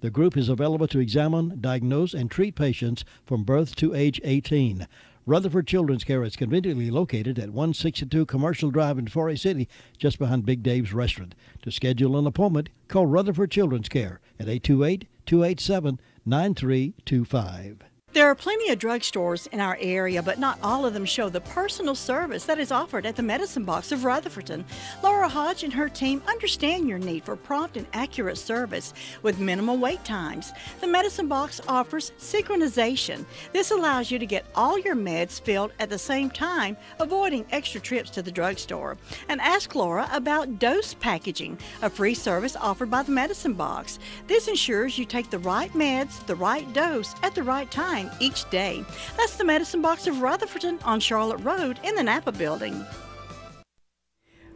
The group is available to examine, diagnose, and treat patients from birth to age 18. Rutherford Children's Care is conveniently located at 162 Commercial Drive in Forest City, just behind Big Dave's Restaurant. To schedule an appointment, call Rutherford Children's Care at 828-287-9325. There are plenty of drugstores in our area, but not all of them show the personal service that is offered at the Medicine Box of Rutherfordton. Laura Hodge and her team understand your need for prompt and accurate service with minimal wait times. The Medicine Box offers synchronization. This allows you to get all your meds filled at the same time, avoiding extra trips to the drugstore. And ask Laura about dose packaging, a free service offered by the Medicine Box. This ensures you take the right meds, the right dose, at the right time each day. That's the Medicine Box of Rutherfordton on Charlotte Road in the Napa Building.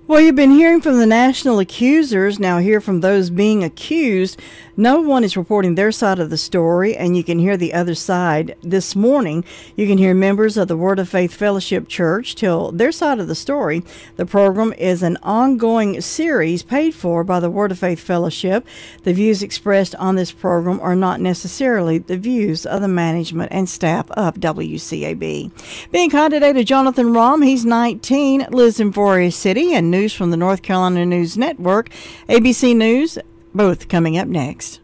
Well, you've been hearing from the national accusers. Now hear from those being accused. No one is reporting their side of the story, and you can hear the other side. This morning, you can hear members of the Word of Faith Fellowship Church tell their side of the story. The program is an ongoing series paid for by the Word of Faith Fellowship. The views expressed on this program are not necessarily the views of the management and staff of WCAB. Being kind today to Jonathan Rahm. He's 19, lives in Forest City, and news from the North Carolina News Network, ABC News, both coming up next.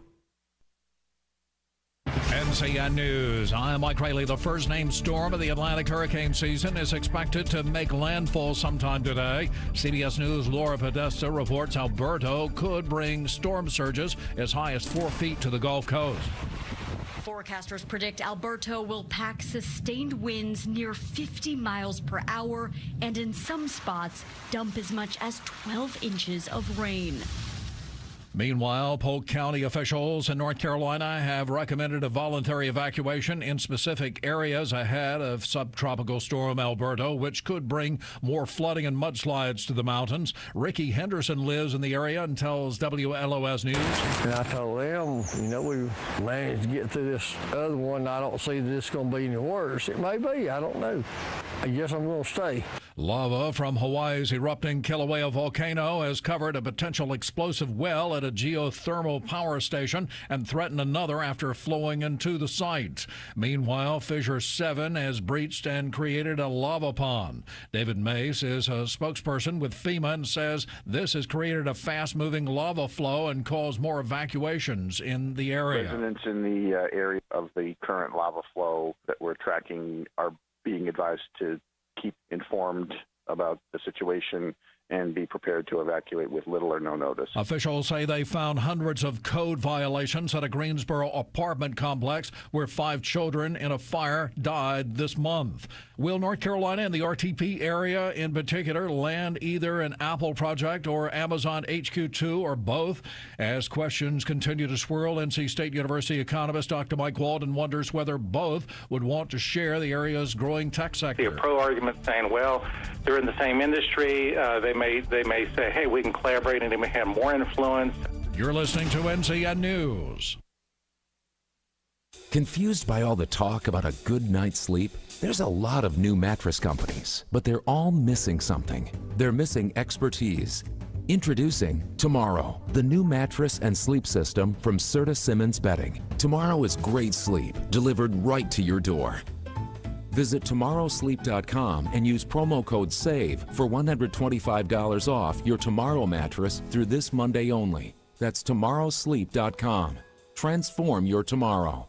NCN News. I'm Mike Rayleigh. The first named storm of the Atlantic hurricane season is expected to make landfall sometime today. CBS News' Laura Podesta reports Alberto could bring storm surges as high as 4 feet to the Gulf Coast. Forecasters predict Alberto will pack sustained winds near 50 miles per hour and in some spots dump as much as 12 inches of rain. Meanwhile, Polk County officials in North Carolina have recommended a voluntary evacuation in specific areas ahead of subtropical storm Alberto, which could bring more flooding and mudslides to the mountains. Ricky Henderson lives in the area and tells WLOS News. And I told them, we managed to get through this other one. I don't see that it's going to be any worse. It may be. I don't know. I guess I'm going to stay. Lava from Hawaii's erupting Kilauea volcano has covered a potential explosive well at a geothermal power station and threatened another after flowing into the site. Meanwhile, Fissure 7 has breached and created a lava pond. David Mace is a spokesperson with FEMA and says this has created a fast-moving lava flow and caused more evacuations in the area. Residents in the area of the current lava flow that we're tracking are being advised to keep informed about the situation and be prepared to evacuate with little or no notice. Officials say they found hundreds of code violations at a Greensboro apartment complex where 5 children in a fire died this month. Will North Carolina and the RTP area in particular land either an Apple project or Amazon HQ2 or both? As questions continue to swirl, NC State University economist Dr. Mike Walden wonders whether both would want to share the area's growing tech sector. A pro argument saying, well, they're in the same industry. They may say, hey, we can collaborate and they may have more influence. You're listening to NCN News. Confused by all the talk about a good night's sleep? There's a lot of new mattress companies, but they're all missing something. They're missing expertise. Introducing Tomorrow, the new mattress and sleep system from Serta Simmons Bedding. Tomorrow is great sleep delivered right to your door. Visit tomorrowsleep.com and use promo code SAVE for $125 off your Tomorrow mattress through this Monday only. That's tomorrowsleep.com. Transform your tomorrow.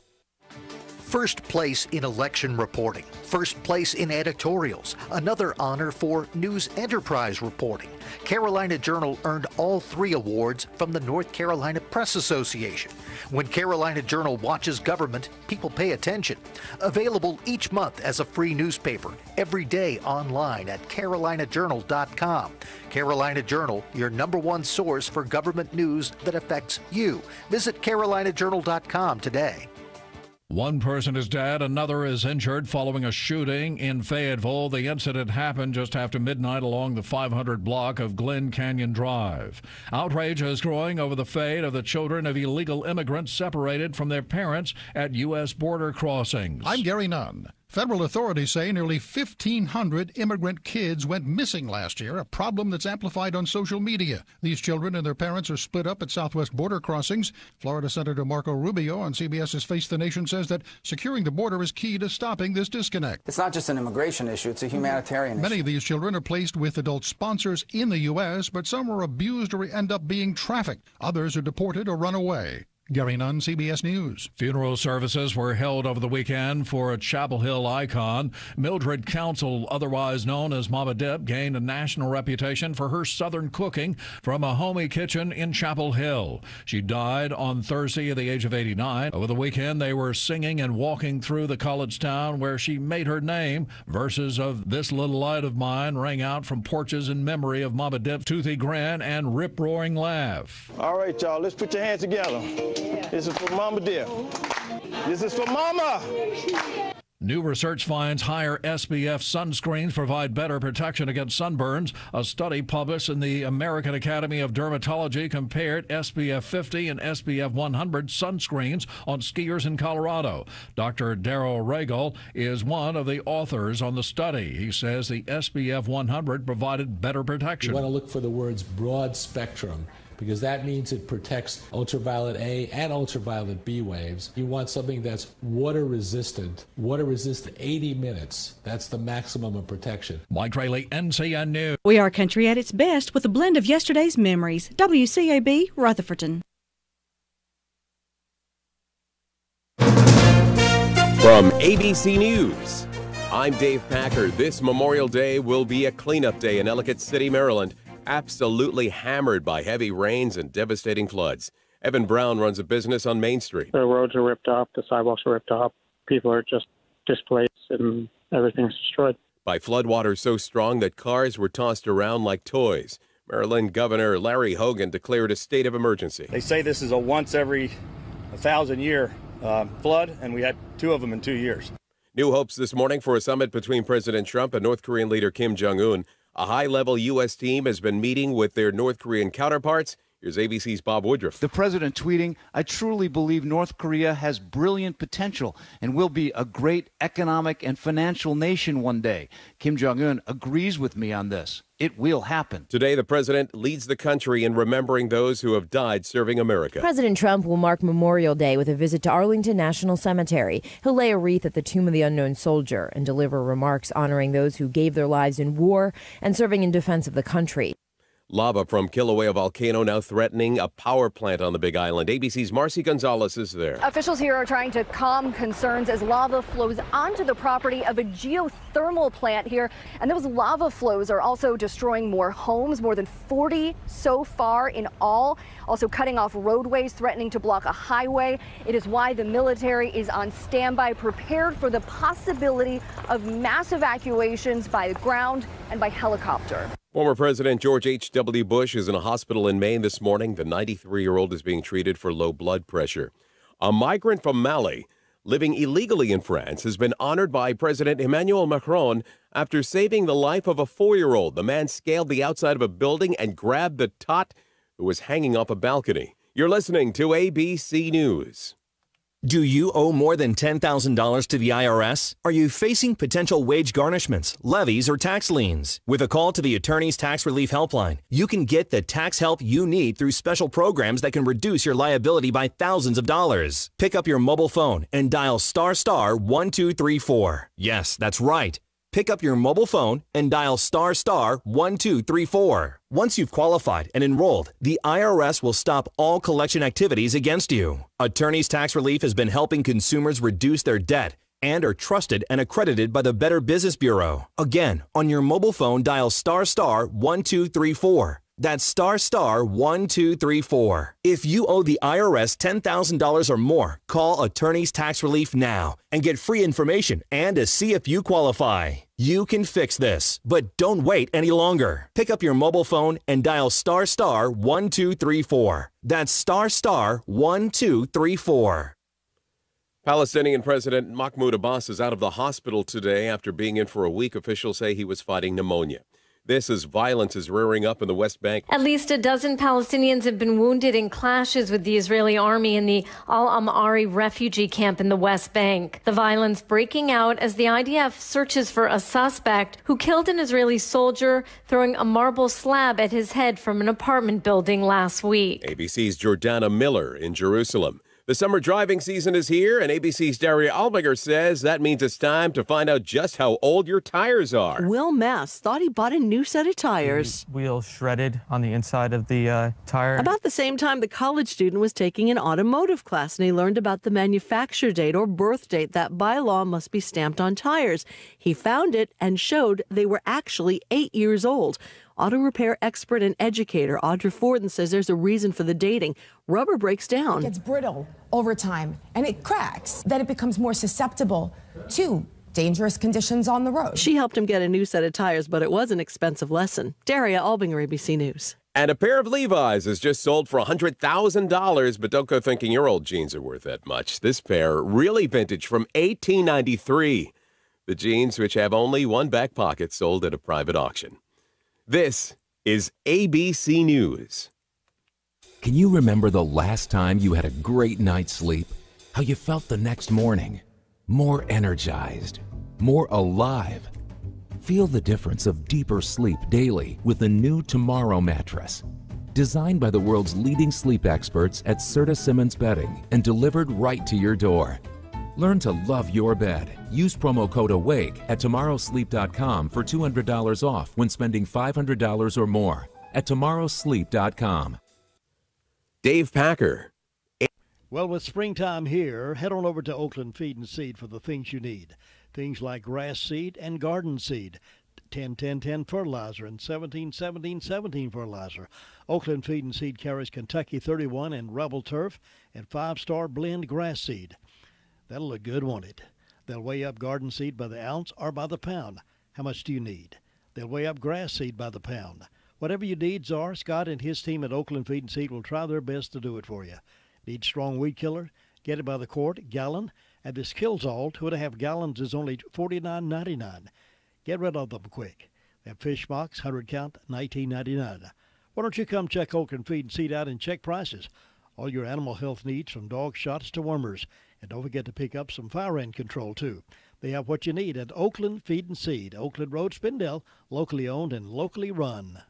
First place in election reporting, first place in editorials, another honor for news enterprise reporting. Carolina Journal earned all 3 awards from the North Carolina Press Association. When Carolina Journal watches government, people pay attention. Available each month as a free newspaper, every day online at carolinajournal.com. Carolina Journal, your #1 source for government news that affects you. Visit carolinajournal.com today. One person is dead, another is injured following a shooting in Fayetteville. The incident happened just after midnight along the 500 block of Glen Canyon Drive. Outrage is growing over the fate of the children of illegal immigrants separated from their parents at U.S. border crossings. I'm Gary Nunn. Federal authorities say nearly 1,500 immigrant kids went missing last year, a problem that's amplified on social media. These children and their parents are split up at southwest border crossings. Florida Senator Marco Rubio on CBS's Face the Nation says that securing the border is key to stopping this disconnect. It's not just an immigration issue, it's a humanitarian issue. Many of these children are placed with adult sponsors in the U.S., but some are abused or end up being trafficked. Others are deported or run away. Gary Nunn, CBS News. Funeral services were held over the weekend for a Chapel Hill icon. Mildred Council, otherwise known as Mama Dip, gained a national reputation for her Southern cooking from a homey kitchen in Chapel Hill. She died on Thursday at the age of 89. Over the weekend, they were singing and walking through the college town where she made her name. Verses of This Little Light of Mine rang out from porches in memory of Mama Dip's toothy grin and rip-roaring laugh. All right, y'all, let's put your hands together. This is for Mama Dear. This is for Mama. New research finds higher SPF sunscreens provide better protection against sunburns. A study published in the American Academy of Dermatology compared SPF 50 and SPF 100 sunscreens on skiers in Colorado. Dr. Daryl Regal is one of the authors on the study. He says the SPF 100 provided better protection. You want to look for the words broad spectrum, because that means it protects ultraviolet A and ultraviolet B waves. You want something that's water resistant 80 minutes. That's the maximum of protection. Mike Rayleigh, NCN News. We are country at its best with a blend of yesterday's memories. WCAB Rutherfordton. From ABC News, I'm Dave Packer. This Memorial Day will be a cleanup day in Ellicott City, Maryland. Absolutely hammered by heavy rains and devastating floods. Evan Brown runs a business on Main Street. The roads are ripped off, the sidewalks are ripped off, people are just displaced, and everything's destroyed. By floodwater so strong that cars were tossed around like toys. Maryland Governor Larry Hogan declared a state of emergency. They say this is a once every 1,000-year flood, and we had 2 of them in 2 years. New hopes this morning for a summit between President Trump and North Korean leader Kim Jong-un. A high-level U.S. team has been meeting with their North Korean counterparts. Here's ABC's Bob Woodruff. The president tweeting, "I truly believe North Korea has brilliant potential and will be a great economic and financial nation one day. Kim Jong-un agrees with me on this. It will happen." Today, the president leads the country in remembering those who have died serving America. President Trump will mark Memorial Day with a visit to Arlington National Cemetery. He'll lay a wreath at the Tomb of the Unknown Soldier and deliver remarks honoring those who gave their lives in war and serving in defense of the country. Lava from Kilauea volcano now threatening a power plant on the Big Island. ABC's Marcy Gonzalez is there. Officials here are trying to calm concerns as lava flows onto the property of a geothermal plant here. And those lava flows are also destroying more homes, more than 40 so far in all. Also cutting off roadways, threatening to block a highway. It is why the military is on standby, prepared for the possibility of mass evacuations by ground and by helicopter. Former President George H.W. Bush is in a hospital in Maine this morning. The 93-year-old is being treated for low blood pressure. A migrant from Mali living illegally in France has been honored by President Emmanuel Macron after saving the life of a 4-year-old. The man scaled the outside of a building and grabbed the tot who was hanging off a balcony. You're listening to ABC News. Do you owe more than $10,000 to the IRS? Are you facing potential wage garnishments, levies, or tax liens? With a call to the Attorney's Tax Relief Helpline, you can get the tax help you need through special programs that can reduce your liability by thousands of dollars. Pick up your mobile phone and dial *1234. Yes, that's right. Pick up your mobile phone and dial *1234. Once you've qualified and enrolled, the IRS will stop all collection activities against you. Attorney's Tax Relief has been helping consumers reduce their debt and are trusted and accredited by the Better Business Bureau. Again, on your mobile phone, dial *1234. That's *1234. If you owe the IRS $10,000 or more, call Attorney's Tax Relief now and get free information and to see if you qualify. You can fix this, but don't wait any longer. Pick up your mobile phone and dial *1234. That's *1234. Palestinian President Mahmoud Abbas is out of the hospital today after being in for a week. Officials say he was fighting pneumonia. This as violence is rearing up in the West Bank. At least a dozen Palestinians have been wounded in clashes with the Israeli army in the Al-Am'ari refugee camp in the West Bank. The violence breaking out as the IDF searches for a suspect who killed an Israeli soldier throwing a marble slab at his head from an apartment building last week. ABC's Jordana Miller in Jerusalem. The summer driving season is here, and ABC's Daria Albinger says that means it's time to find out just how old your tires are. Will Mass thought he bought a new set of tires. Wheel shredded on the inside of the tire. About the same time, the college student was taking an automotive class, and he learned about the manufacture date or birth date that by law must be stamped on tires. He found it and showed they were actually 8 years old. Auto repair expert and educator Audra Forden says there's a reason for the dating. Rubber breaks down. It gets brittle over time, and it cracks. Then it becomes more susceptible to dangerous conditions on the road. She helped him get a new set of tires, but it was an expensive lesson. Daria Albinger, ABC News. And a pair of Levi's is just sold for $100,000, but don't go thinking your old jeans are worth that much. This pair, really vintage from 1893. The jeans, which have only one back pocket, sold at a private auction. This is ABC News. Can you remember the last time you had a great night's sleep? How you felt the next morning? More energized, more alive. Feel the difference of deeper sleep daily with the new Tomorrow mattress. Designed by the world's leading sleep experts at Serta Simmons Bedding and delivered right to your door. Learn to love your bed. Use promo code AWAKE at tomorrowsleep.com for $200 off when spending $500 or more at tomorrowsleep.com. Dave Packer. Well, with springtime here, head on over to Oakland Feed and Seed for the things you need. Things like grass seed and garden seed, 10-10-10 fertilizer and 17-17-17 fertilizer. Oakland Feed and Seed carries Kentucky 31 and Rebel Turf and 5-star blend grass seed. That'll look good, won't it? They'll weigh up garden seed by the ounce or by the pound. How much do you need? They'll weigh up grass seed by the pound. Whatever your needs are, Scott and his team at Oakland Feed and Seed will try their best to do it for you. Need strong weed killer? Get it by the quart, gallon, and this kills all. 2.5 gallons is only $49.99. Get rid of them quick. That fish box, 100 count, $19.99. Why don't you come check Oakland Feed and Seed out and check prices? All your animal health needs, from dog shots to wormers. And don't forget to pick up some fire ant control, too. They have what you need at Oakland Feed and Seed, Oakland Road, Spindale, locally owned and locally run.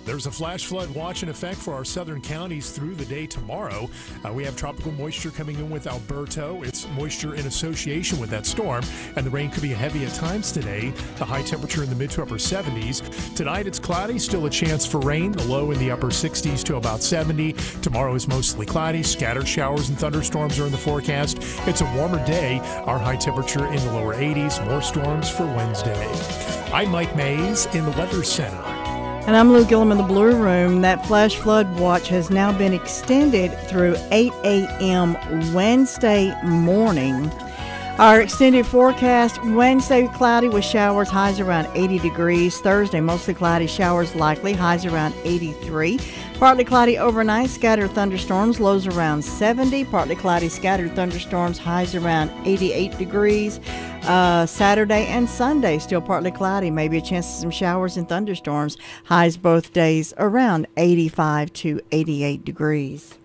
There's a flash flood watch in effect for our southern counties through the day tomorrow. We have tropical moisture coming in with Alberto. It's moisture in association with that storm, and the rain could be heavy at times today. The high temperature in the mid to upper 70s. Tonight it's cloudy, still a chance for rain. The low in the upper 60s to about 70. Tomorrow is mostly cloudy. Scattered showers and thunderstorms are in the forecast. It's a warmer day. Our high temperature in the lower 80s. More storms for Wednesday. I'm Mike Mays in the Weather Center. And I'm Lou Gillum in the Blue Room. That flash flood watch has now been extended through 8 a.m. Wednesday morning. Our extended forecast: Wednesday cloudy with showers, highs around 80 degrees. Thursday mostly cloudy, showers likely, highs around 83. Partly cloudy overnight, scattered thunderstorms, lows around 70. Partly cloudy, scattered thunderstorms, highs around 88 degrees. Saturday and Sunday still partly cloudy, maybe a chance of some showers and thunderstorms. Highs both days around 85 to 88 degrees.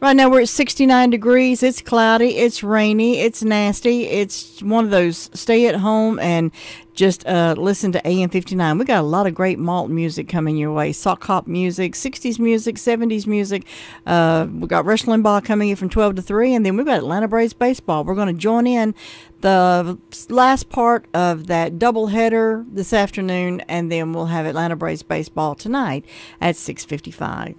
Right now we're at 69 degrees. It's cloudy, it's rainy, it's nasty. It's one of those stay at home and just listen to AM 59. We got a lot of great malt music coming your way. Sock hop music, 60s music, 70s music. We got Rush Limbaugh coming in from 12 to 3, and then we've got Atlanta Braves baseball. We're going to join in the last part of that doubleheader this afternoon, and then we'll have Atlanta Braves baseball tonight at 6:55.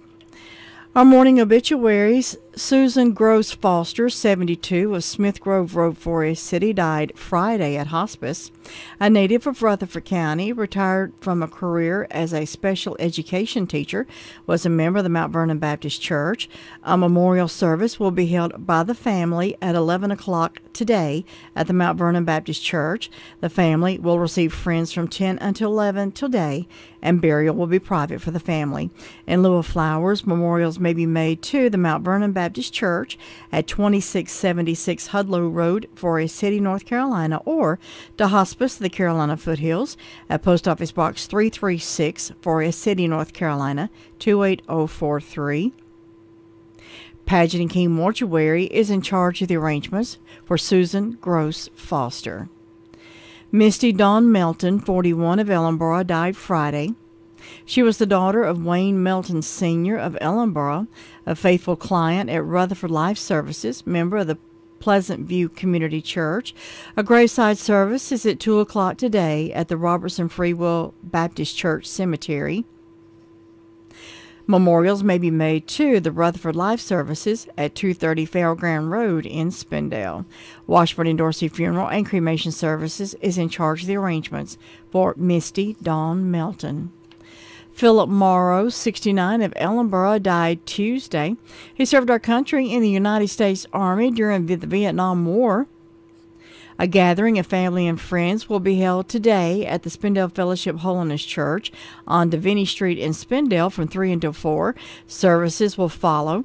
Our morning obituaries: Susan Gross Foster, 72, of Smith Grove Road, Forest City, died Friday at hospice. A native of Rutherford County, retired from a career as a special education teacher, was a member of the Mount Vernon Baptist Church. A memorial service will be held by the family at 11 o'clock today at the Mount Vernon Baptist Church. The family will receive friends from 10 until 11 today, and burial will be private for the family. In lieu of flowers, memorials may be made to the Mount Vernon Baptist Baptist Church at 2676 Hudlow Road, Forest City, North Carolina, or to Hospice of the Carolina Foothills at Post Office Box 336, Forest City, North Carolina, 28043. Paget and King Mortuary is in charge of the arrangements for Susan Gross Foster. Misty Dawn Melton, 41, of Ellenboro, died Friday. She was the daughter of Wayne Melton Sr. of Ellenboro, a faithful client at Rutherford Life Services, member of the Pleasant View Community Church. A graveside service is at 2 o'clock today at the Robertson Free Will Baptist Church Cemetery. Memorials may be made to the Rutherford Life Services at 230 Fairground Road in Spindale. Washburn and Dorsey Funeral and Cremation Services is in charge of the arrangements for Misty Dawn Melton. Philip Morrow, 69, of Ellenboro, died Tuesday. He served our country in the United States Army during the Vietnam War. A gathering of family and friends will be held today at the Spindale Fellowship Holiness Church on Devaney Street in Spindale from 3 until 4. Services will follow.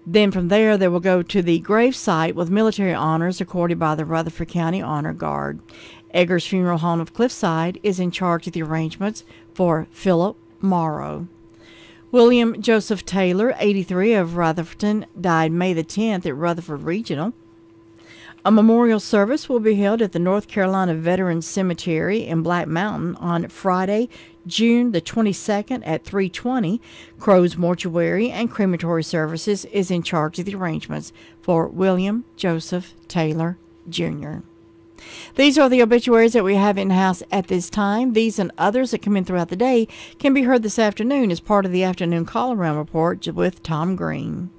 Then from there, they will go to the grave site with military honors accorded by the Rutherford County Honor Guard. Eggers Funeral Home of Cliffside is in charge of the arrangements for Philip Morrow. William Joseph Taylor, 83, of Rutherfordton, died May the 10th at Rutherford Regional. A memorial service will be held at the North Carolina Veterans Cemetery in Black Mountain on Friday, June the 22nd at 3:20. Crow's Mortuary and Crematory Services is in charge of the arrangements for William Joseph Taylor, Jr. These are the obituaries that we have in-house at this time. These and others that come in throughout the day can be heard this afternoon as part of the Afternoon Call-Around Report with Tom Green.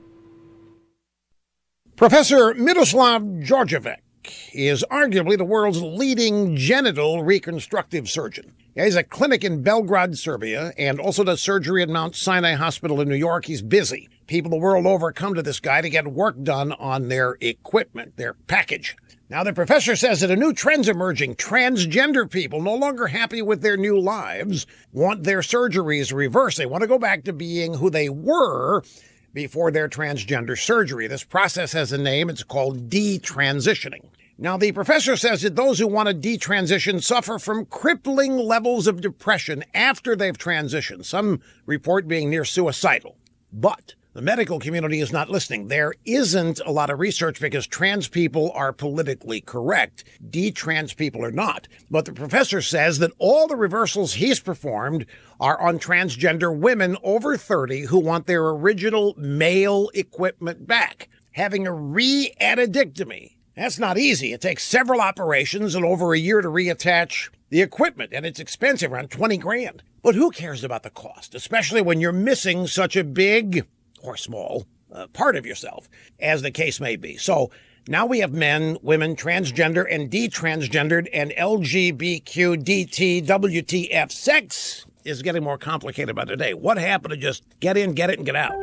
Professor Miroslav Djordjevic is arguably the world's leading genital reconstructive surgeon. He's a clinic in Belgrade, Serbia, and also does surgery at Mount Sinai Hospital in New York. He's busy. People the world over come to this guy to get work done on their equipment, their package. Now, the professor says that a new trend's emerging. Transgender people, no longer happy with their new lives, want their surgeries reversed. They want to go back to being who they were before their transgender surgery. This process has a name. It's called detransitioning. Now, the professor says that those who want to detransition suffer from crippling levels of depression after they've transitioned, some report being near suicidal. But the medical community is not listening. There isn't a lot of research because trans people are politically correct. Detrans people are not. But the professor says that all the reversals he's performed are on transgender women over 30 who want their original male equipment back. Having a re-addictomy, that's not easy. It takes several operations and over a year to reattach the equipment, and it's expensive, around $20,000. But who cares about the cost, especially when you're missing such a big or small part of yourself, as the case may be. So now we have men, women, transgender, and detransgendered, and LGBTQ, DT, WTF. Sex is getting more complicated by the day. What happened to just get in, get it, and get out?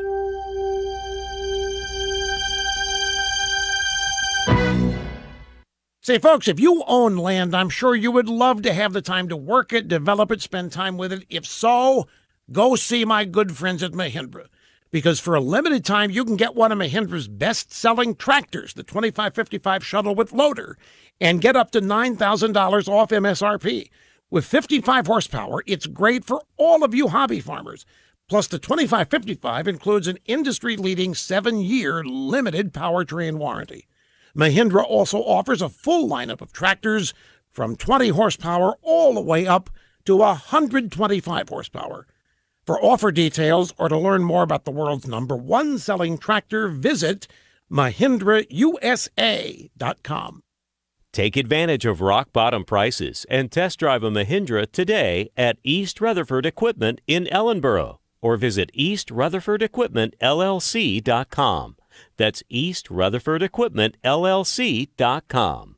Say, folks, if you own land, I'm sure you would love to have the time to work it, develop it, spend time with it. If so, go see my good friends at Mahindra. Because for a limited time, you can get one of Mahindra's best-selling tractors, the 2555 Shuttle with Loader, and get up to $9,000 off MSRP. With 55 horsepower, it's great for all of you hobby farmers. Plus, the 2555 includes an industry-leading 7-year limited powertrain warranty. Mahindra also offers a full lineup of tractors from 20 horsepower all the way up to 125 horsepower. For offer details or to learn more about the world's #1 selling tractor, visit MahindraUSA.com. Take advantage of rock-bottom prices and test drive a Mahindra today at East Rutherford Equipment in Ellenboro or visit EastRutherfordEquipmentLLC.com. That's EastRutherfordEquipmentLLC.com.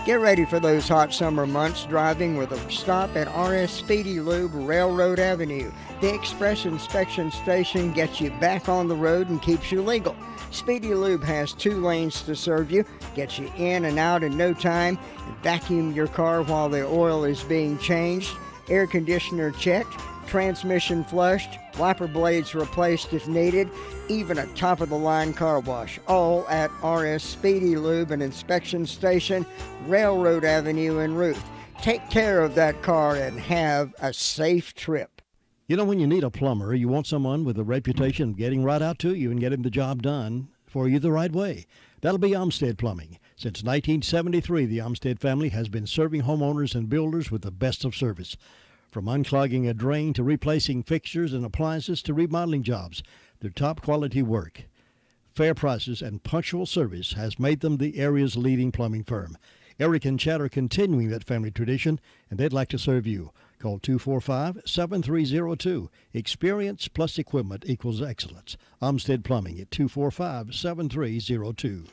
Get ready for those hot summer months driving with a stop at RS Speedy Lube, Railroad Avenue. The Express Inspection Station gets you back on the road and keeps you legal. Speedy Lube has 2 lanes to serve you, gets you in and out in no time, vacuum your car while the oil is being changed, air conditioner checked, transmission flushed, wiper blades replaced if needed, even a top-of-the-line car wash. All at RS Speedy Lube and Inspection Station, Railroad Avenue in Ruth. Take care of that car and have a safe trip. You know, when you need a plumber, you want someone with a reputation of getting right out to you and getting the job done for you the right way. That'll be Olmsted Plumbing. Since 1973, the Olmsted family has been serving homeowners and builders with the best of service. From unclogging a drain to replacing fixtures and appliances to remodeling jobs, their top quality work, fair prices, and punctual service has made them the area's leading plumbing firm. Eric and Chad are continuing that family tradition, and they'd like to serve you. Call 245-7302. Experience plus equipment equals excellence. Olmsted Plumbing at 245-7302.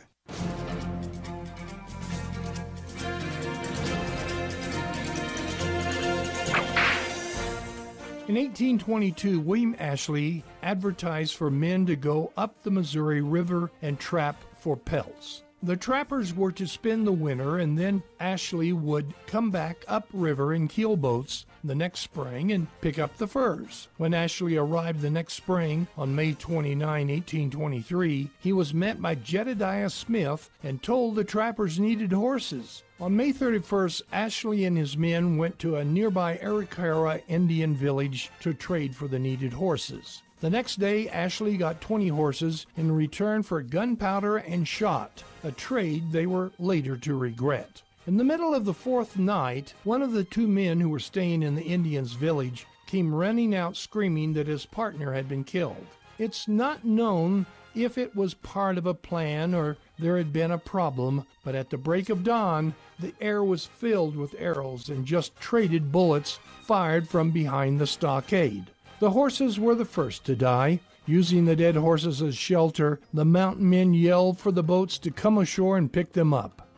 In 1822, William Ashley advertised for men to go up the Missouri River and trap for pelts. The trappers were to spend the winter, and then Ashley would come back upriver in keelboats the next spring and pick up the furs. When Ashley arrived the next spring, on May 29, 1823, he was met by Jedediah Smith and told the trappers needed horses. On May 31st, Ashley and his men went to a nearby Arikara Indian village to trade for the needed horses. The next day, Ashley got 20 horses in return for gunpowder and shot, a trade they were later to regret. In the middle of the fourth night, one of the two men who were staying in the Indians' village came running out screaming that his partner had been killed. It's not known if it was part of a plan or there had been a problem, but at the break of dawn, the air was filled with arrows and just traded bullets fired from behind the stockade. The horses were the first to die. Using the dead horses as shelter, the mountain men yelled for the boats to come ashore and pick them up.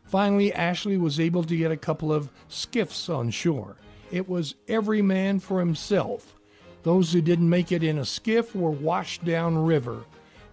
Finally, Ashley was able to get a couple of skiffs on shore. It was every man for himself. Those who didn't make it in a skiff were washed down river.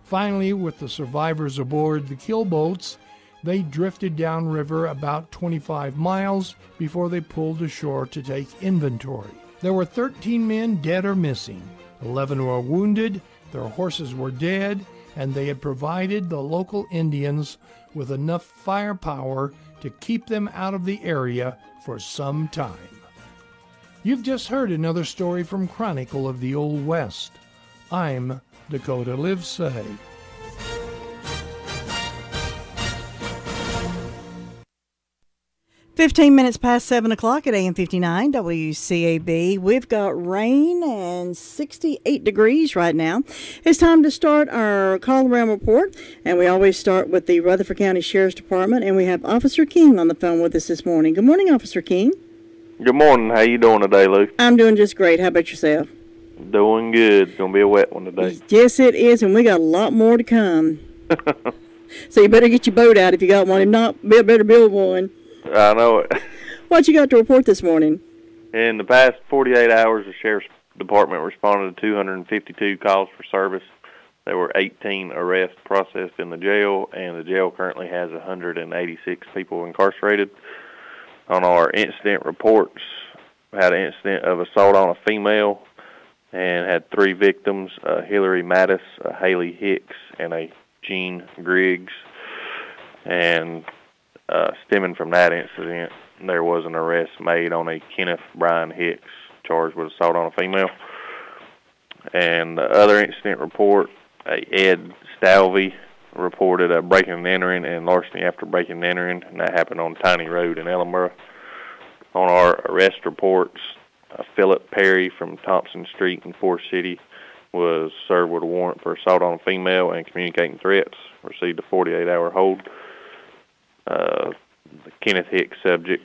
Finally, with the survivors aboard the keelboats, they drifted downriver about 25 miles before they pulled ashore to take inventory. There were 13 men dead or missing. 11 were wounded, their horses were dead, and they had provided the local Indians with enough firepower to keep them out of the area for some time. You've just heard another story from Chronicle of the Old West. I'm Dakota Livesay. 15 minutes past 7 o'clock at AM 59 WCAB. We've got rain and 68 degrees right now. It's time to start our call-around report, and we always start with the Rutherford County Sheriff's Department, and we have Officer King on the phone with us this morning. Good morning, Officer King. Good morning. How you doing today, Lou? I'm doing just great. How about yourself? Doing good. It's going to be a wet one today. Yes, it is, and we got a lot more to come. So you better get your boat out if you got one. If not, better build one. I know it. What you got to report this morning? In the past 48 hours, the Sheriff's Department responded to 252 calls for service. There were 18 arrests processed in the jail, and the jail currently has 186 people incarcerated. On our incident reports, we had an incident of assault on a female and had 3 victims, Hillary Mattis, Haley Hicks, and a Jean Griggs. And stemming from that incident, there was an arrest made on a Kenneth Brian Hicks charged with assault on a female. And the other incident report, Ed Stalvey reported a breaking and entering and larceny after breaking and entering, and that happened on Tiny Road in Ellenboro. On our arrest reports, Philip Perry from Thompson Street in Forest City was served with a warrant for assault on a female and communicating threats, received a 48-hour hold. The Kenneth Hicks subject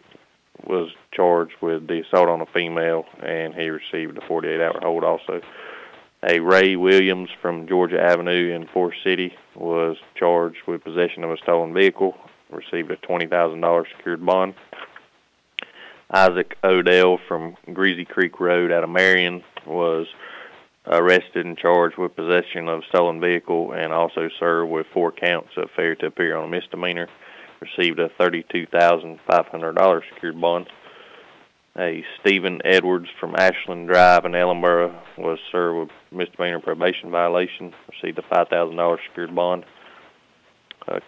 was charged with the assault on a female, and he received a 48-hour hold also. A Ray Williams from Georgia Avenue in Forest City was charged with possession of a stolen vehicle, received a $20,000 secured bond. Isaac Odell from Greasy Creek Road out of Marion was arrested and charged with possession of a stolen vehicle and also served with 4 counts of failure to appear on a misdemeanor. Received a $32,500 secured bond. A Stephen Edwards from Ashland Drive in Ellenboro was served with misdemeanor probation violation, received a $5,000 secured bond.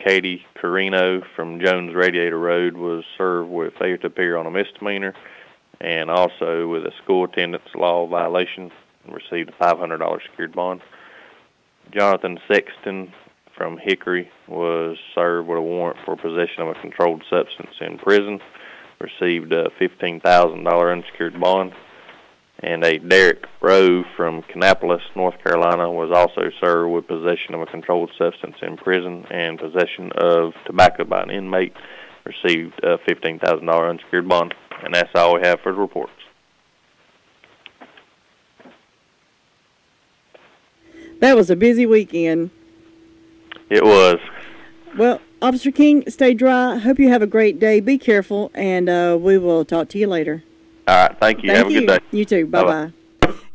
Katie Carino from Jones Radiator Road was served with failure to appear on a misdemeanor and also with a school attendance law violation and received a $500 secured bond. Jonathan Sexton from Hickory was served with a warrant for possession of a controlled substance in prison, received a $15,000 unsecured bond. And a Derek Rowe from Kannapolis, North Carolina, was also served with possession of a controlled substance in prison and possession of tobacco by an inmate, received a $15,000 unsecured bond. And that's all we have for the reports. That was a busy weekend. It was. Well, Officer King, stay dry. Hope you have a great day. Be careful, and we will talk to you later. All right, thank you. Have a good day. You too. Bye-bye. Bye-bye.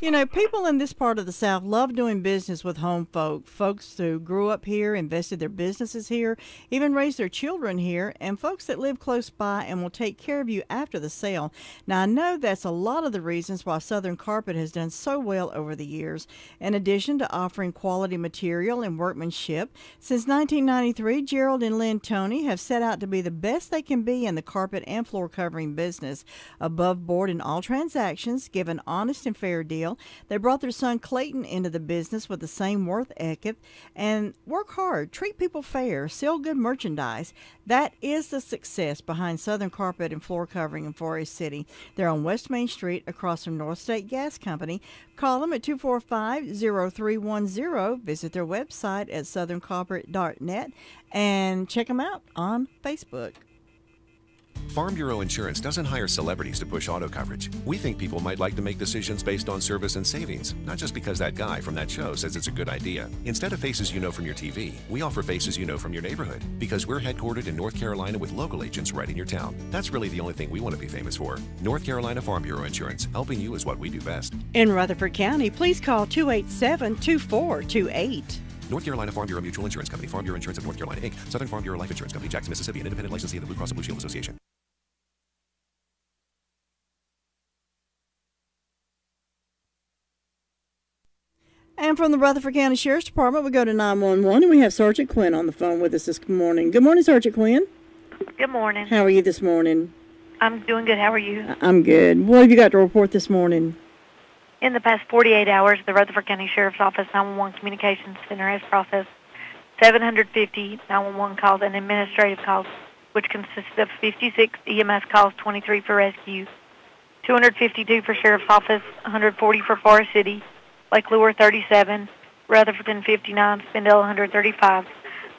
You know, people in this part of the South love doing business with home folks who grew up here, invested their businesses here, even raised their children here, and folks that live close by and will take care of you after the sale. Now, I know that's a lot of the reasons why Southern Carpet has done so well over the years. In addition to offering quality material and workmanship, since 1993, Gerald and Lynn Toney have set out to be the best they can be in the carpet and floor covering business. Above board in all transactions, give an honest and fair deal. They brought their son Clayton into the business with the same work ethic and work hard, treat people fair, sell good merchandise. That is the success behind Southern Carpet and Floor Covering in Forest City. They're on West Main Street across from North State Gas Company. Call them at 245-0310. Visit their website at southerncarpet.net and check them out on Facebook. Farm Bureau Insurance doesn't hire celebrities to push auto coverage. We think people might like to make decisions based on service and savings, not just because that guy from that show says it's a good idea. Instead of faces you know from your TV, we offer faces you know from your neighborhood, because we're headquartered in North Carolina with local agents right in your town. That's really the only thing we want to be famous for. North Carolina Farm Bureau Insurance, helping you is what we do best. In Rutherford County, please call 287-2428. North Carolina Farm Bureau Mutual Insurance Company, Farm Bureau Insurance of North Carolina, Inc., Southern Farm Bureau Life Insurance Company, Jackson, Mississippi, an independent licensee of the Blue Cross and Blue Shield Association. And from the Rutherford County Sheriff's Department, we go to 911, and we have Sergeant Quinn on the phone with us this morning. Good morning, Sergeant Quinn. Good morning. How are you this morning? I'm doing good. How are you? I'm good. What have you got to report this morning? In the past 48 hours, the Rutherford County Sheriff's Office 911 Communications Center has processed 750 911 calls and administrative calls, which consisted of 56 EMS calls, 23 for rescue, 252 for Sheriff's Office, 140 for Forest City, Lake Lure 37, Rutherford 59, Spindale 135.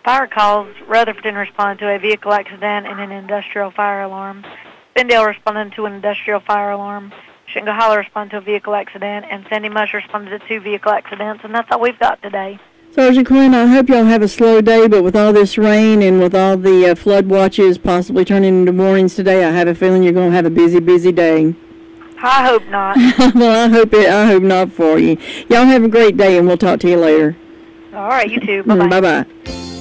Fire calls, Rutherford responded to a vehicle accident and an industrial fire alarm. Spindale responded to an industrial fire alarm. Shingahala responded to a vehicle accident, and Sandy Mush responded to 2 vehicle accidents, and that's all we've got today. Sergeant Quinn, I hope y'all have a slow day, but with all this rain and with all the flood watches possibly turning into warnings today, I have a feeling you're going to have a busy, busy day. I hope not. Well, I hope not for you. Y'all have a great day, and we'll talk to you later. All right, you too. Bye-bye. Bye-bye.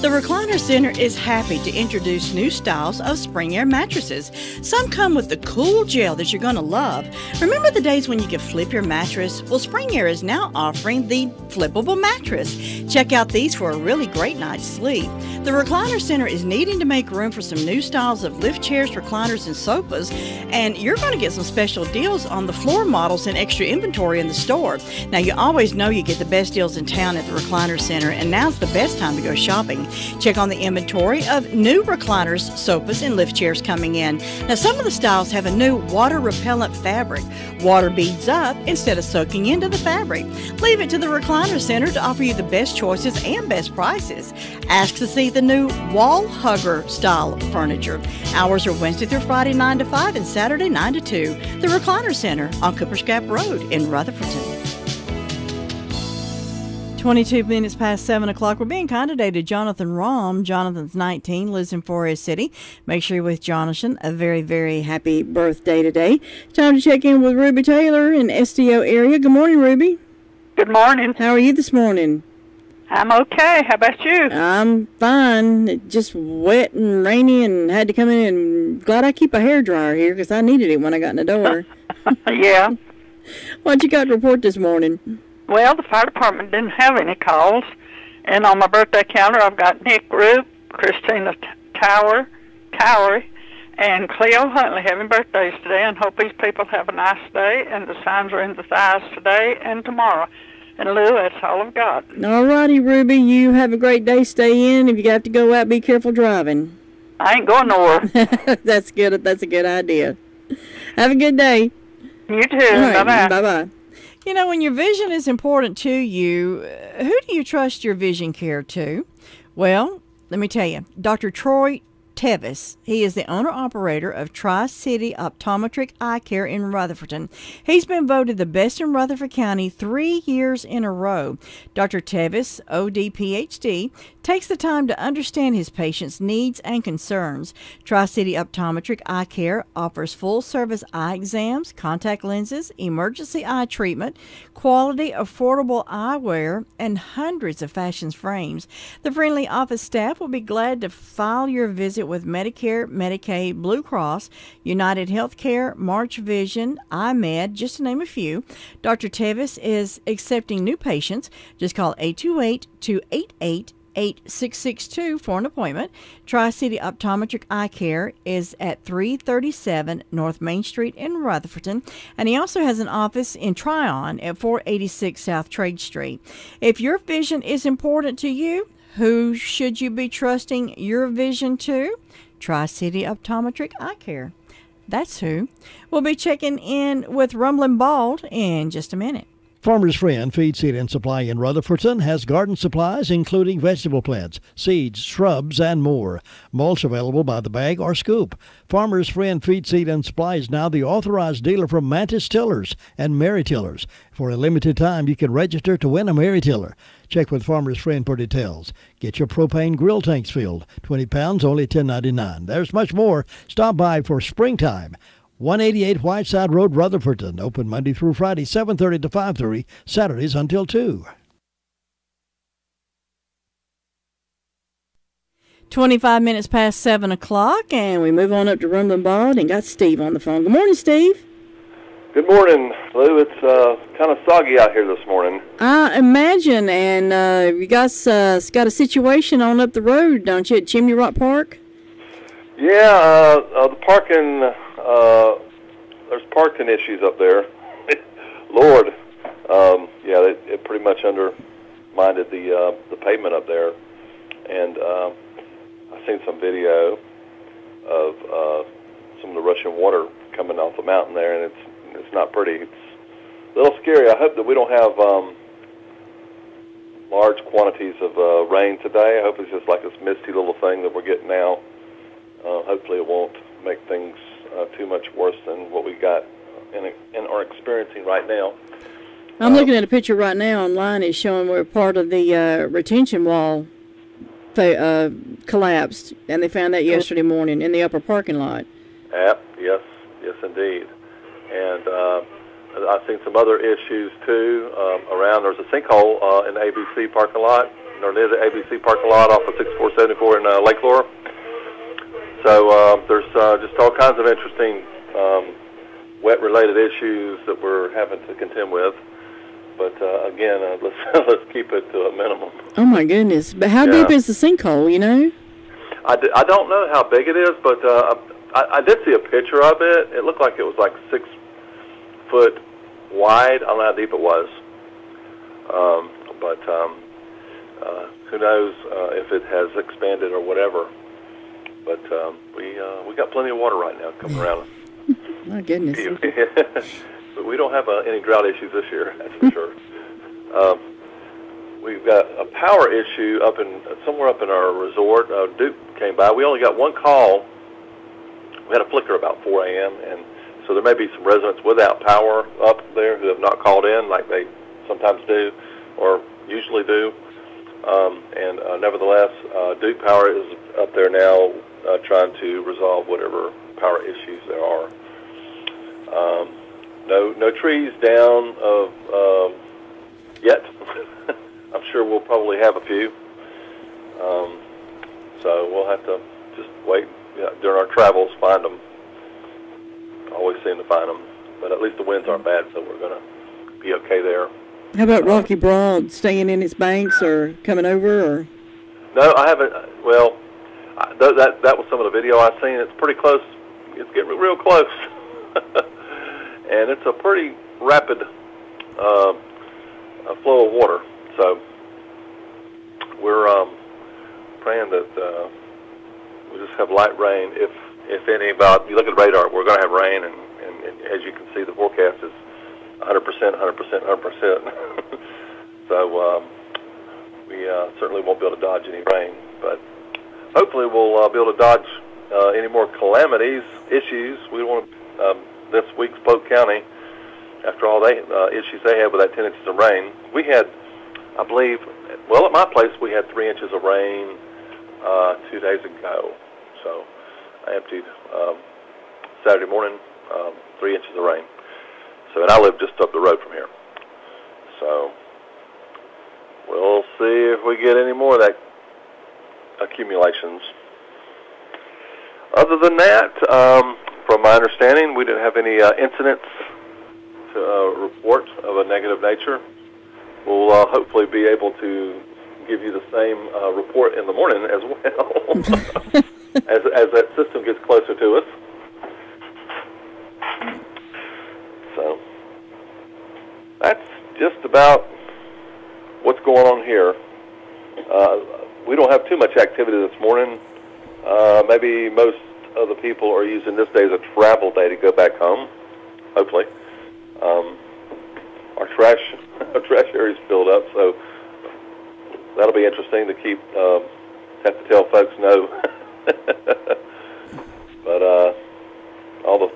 The Recliner Center is happy to introduce new styles of spring air mattresses. Some come with the cool gel that you're going to love. Remember the days when you could flip your mattress? Well, Spring Air is now offering the flippable mattress. Check out these for a really great night's sleep. The Recliner Center is needing to make room for some new styles of lift chairs, recliners, and sofas, and you're going to get some special deals on the floor models and extra inventory in the store. Now, you always know you get the best deals in town at the Recliner Center, and now's the best time to go shopping. Check on the inventory of new recliners, sofas, and lift chairs coming in. Now, some of the styles have a new water-repellent fabric. Water beads up instead of soaking into the fabric. Leave it to the Recliner Center to offer you the best choices and best prices. Ask to see the new wall hugger style furniture. Hours are Wednesday through Friday 9 to 5 and Saturday 9 to 2. The Recliner Center on Cooper's Gap Road in Rutherford. 22 minutes past 7 o'clock. We're being kind today to Jonathan Rahm. Jonathan's 19, lives in Forest City. Make sure you're with Jonathan. A very, very happy birthday today. Time to check in with Ruby Taylor in SDO area. Good morning, Ruby. Good morning. How are you this morning? I'm okay. How about you? I'm fine. It's just wet and rainy and had to come in, and glad I keep a hairdryer here because I needed it when I got in the door. Yeah. What you got to report this morning? Well, the fire department didn't have any calls. And on my birthday calendar, I've got Nick Roop, Christina Towery, and Cleo Huntley having birthdays today, and hope these people have a nice day, and the signs are in the skies today and tomorrow. And Lou, that's all I've got. All righty, Ruby. You have a great day. Stay in. If you have to go out, be careful driving. I ain't going nowhere. That's good. That's a good idea. Have a good day. You too. Right, Bye-bye. Bye-bye. You know, when your vision is important to you, who do you trust your vision care to? Well, let me tell you, Dr. Troy Tevis. He is the owner-operator of Tri-City Optometric Eye Care in Rutherford. He's been voted the best in Rutherford County 3 years in a row. Dr. Tevis, OD, PhD, takes the time to understand his patients' needs and concerns. Tri-City Optometric Eye Care offers full-service eye exams, contact lenses, emergency eye treatment, quality, affordable eyewear, and hundreds of fashion frames. The friendly office staff will be glad to file your visit with Medicare, Medicaid, Blue Cross, United Healthcare, March Vision, iMed, just to name a few. Dr. Tevis is accepting new patients. Just call 828-288-8662 for an appointment. Tri-City Optometric Eye Care is at 337 North Main Street in Rutherford, and he also has an office in Tryon at 486 South Trade Street. If your vision is important to you, who should you be trusting your vision to? Tri-City Optometric Eye Care. That's who. We'll be checking in with Rumblin' Bald in just a minute. Farmer's Friend Feed, Seed, and Supply in Rutherfordton has garden supplies including vegetable plants, seeds, shrubs, and more. Mulch available by the bag or scoop. Farmer's Friend Feed, Seed, and Supply is now the authorized dealer for Mantis Tillers and Mary Tillers. For a limited time, you can register to win a Mary Tiller. Check with Farmer's Friend for details. Get your propane grill tanks filled. 20 pounds, only $10.99. There's much more. Stop by for springtime. 188 Whiteside Road, Rutherfordton. Open Monday through Friday, 7:30 to 5:30, Saturdays until 2. 25 minutes past 7 o'clock, and we move on up to Rumblin' Bald and got Steve on the phone. Good morning, Steve. Good morning, Lou. It's kind of soggy out here this morning. I imagine, and you guys got a situation on up the road, don't you, at Chimney Rock Park? Yeah, the parking, there's parking issues up there. Lord, yeah, it pretty much undermined the pavement up there. And I've seen some video of some of the rushing water coming off the mountain there, and it's not pretty. It's a little scary. I hope that we don't have large quantities of rain today. I hope it's just like this misty little thing that we're getting now. Hopefully it won't make things too much worse than what we got and are experiencing right now. I'm looking at a picture right now online. It's showing where part of the retention wall collapsed, and they found that yesterday morning in the upper parking lot. Yes, indeed. And I've seen some other issues, too, around. There's a sinkhole in the ABC parking lot, or near the ABC parking lot off of 6474 in Lake Laura. So there's just all kinds of interesting wet-related issues that we're having to contend with. But again, let's keep it to a minimum. Oh my goodness! But how deep is the sinkhole? You know? I don't know how big it is, but I did see a picture of it. It looked like it was like 6 foot wide. I don't know how deep it was, but who knows if it has expanded or whatever. But we got plenty of water right now coming around us. My goodness. But we don't have any drought issues this year, that's for sure. We've got a power issue somewhere up in our resort. Duke came by. We only got one call. We had a flicker about 4 a.m., and so there may be some residents without power up there who have not called in like they sometimes do or usually do. And nevertheless, Duke Power is up there now trying to resolve whatever power issues there are. No trees down yet. I'm sure we'll probably have a few. So we'll have to just wait during our travels, find them. Always seem to find them, but at least the winds aren't bad, so we're going to be okay there. How about Rocky Broad staying in its banks or coming over? Or No, I haven't. Well, that was some of the video I've seen. It's pretty close. It's getting real close, and it's a pretty rapid flow of water. So we're praying that we just have light rain, if any. About you look at the radar, we're going to have rain, and as you can see, the forecast is 100%, 100%, 100%. So we certainly won't be able to dodge any rain, but hopefully we'll be able to dodge any more calamities, issues. We don't want this week's Polk County, after all the issues they had with that 10 inches of rain. We had, I believe, well, at my place we had 3 inches of rain 2 days ago. So I emptied Saturday morning 3 inches of rain. So, and I live just up the road from here. So we'll see if we get any more of that accumulations. Other than that, from my understanding, we didn't have any incidents to report of a negative nature. We'll hopefully be able to give you the same report in the morning as well, as that system gets closer to us. So that's just about what's going on here. We don't have too much activity this morning. Maybe most of the people are using this day as a travel day to go back home, hopefully. Our trash area's filled up, so that'll be interesting to keep, have to tell folks no. But all the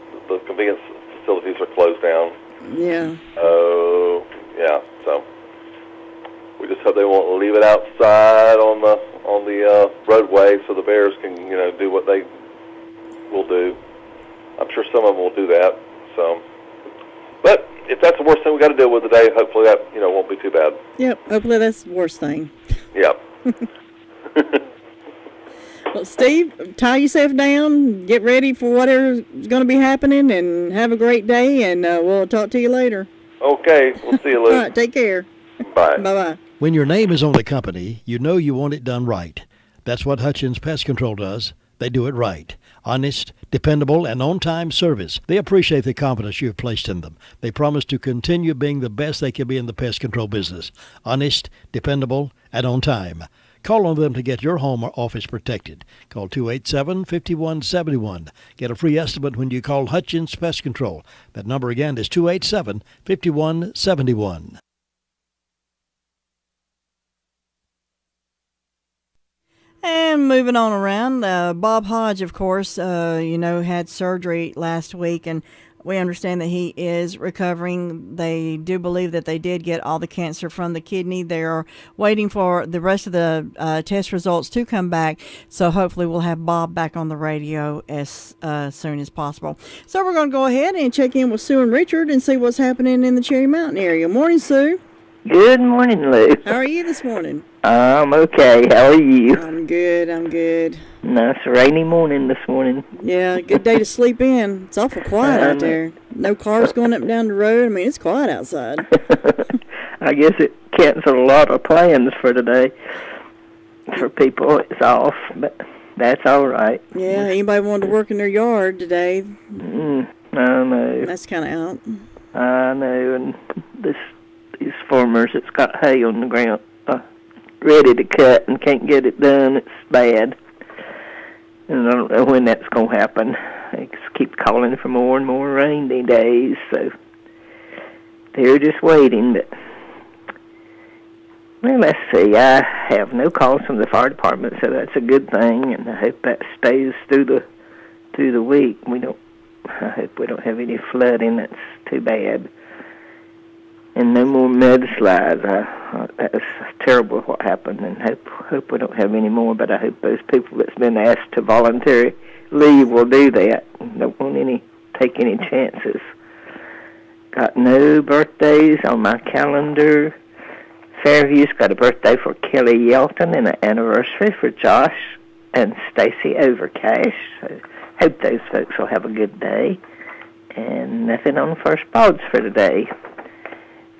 convenience facilities are closed down. Yeah. Oh, yeah, so we just hope they won't leave it outside on the roadway so the bears can, do what they will do. I'm sure some of them will do that. So, but if that's the worst thing we got to deal with today, hopefully that won't be too bad. Yep. Hopefully that's the worst thing. Yep. Well, Steve, tie yourself down, get ready for whatever's going to be happening, and have a great day. And we'll talk to you later. Okay. We'll see you, Lou. All right. Take care. Bye. Bye-bye. When your name is on the company, you know you want it done right. That's what Hutchins Pest Control does. They do it right. Honest, dependable, and on-time service. They appreciate the confidence you have placed in them. They promise to continue being the best they can be in the pest control business. Honest, dependable, and on time. Call on them to get your home or office protected. Call 287-5171. Get a free estimate when you call Hutchins Pest Control. That number again is 287-5171. And moving on around, Bob Hodge, of course, had surgery last week, and we understand that he is recovering. They do believe that they did get all the cancer from the kidney. They are waiting for the rest of the test results to come back, so hopefully we'll have Bob back on the radio as soon as possible. So we're going to go ahead and check in with Sue and Richard and see what's happening in the Cherry Mountain area. Morning, Sue. Good morning, Lou. How are you this morning? I'm okay. How are you? I'm good. Nice rainy morning this morning. Yeah, good day to sleep in. It's awful quiet out there. No cars going up and down the road. I mean, it's quiet outside. I guess it canceled a lot of plans for today. For people, it's off, but that's all right. Yeah, anybody wanted to work in their yard today? I know. That's kind of out. I know, and these farmers that's got hay on the ground ready to cut and can't get it done, it's bad. And I don't know when that's going to happen. They just keep calling for more and more rain these days, so they're just waiting. But, well, let's see. I have no calls from the fire department, so that's a good thing, and I hope that stays through the week. I hope we don't have any flooding. That's too bad. And no more mudslides. That's terrible what happened, and hope we don't have any more, but I hope those people that's been asked to voluntarily leave will do that. Don't want take any chances. Got no birthdays on my calendar, Fairview's got a birthday for Kelly Yelton and an anniversary for Josh and Stacy Overcash. So hope those folks will have a good day. And nothing on First Bods for today.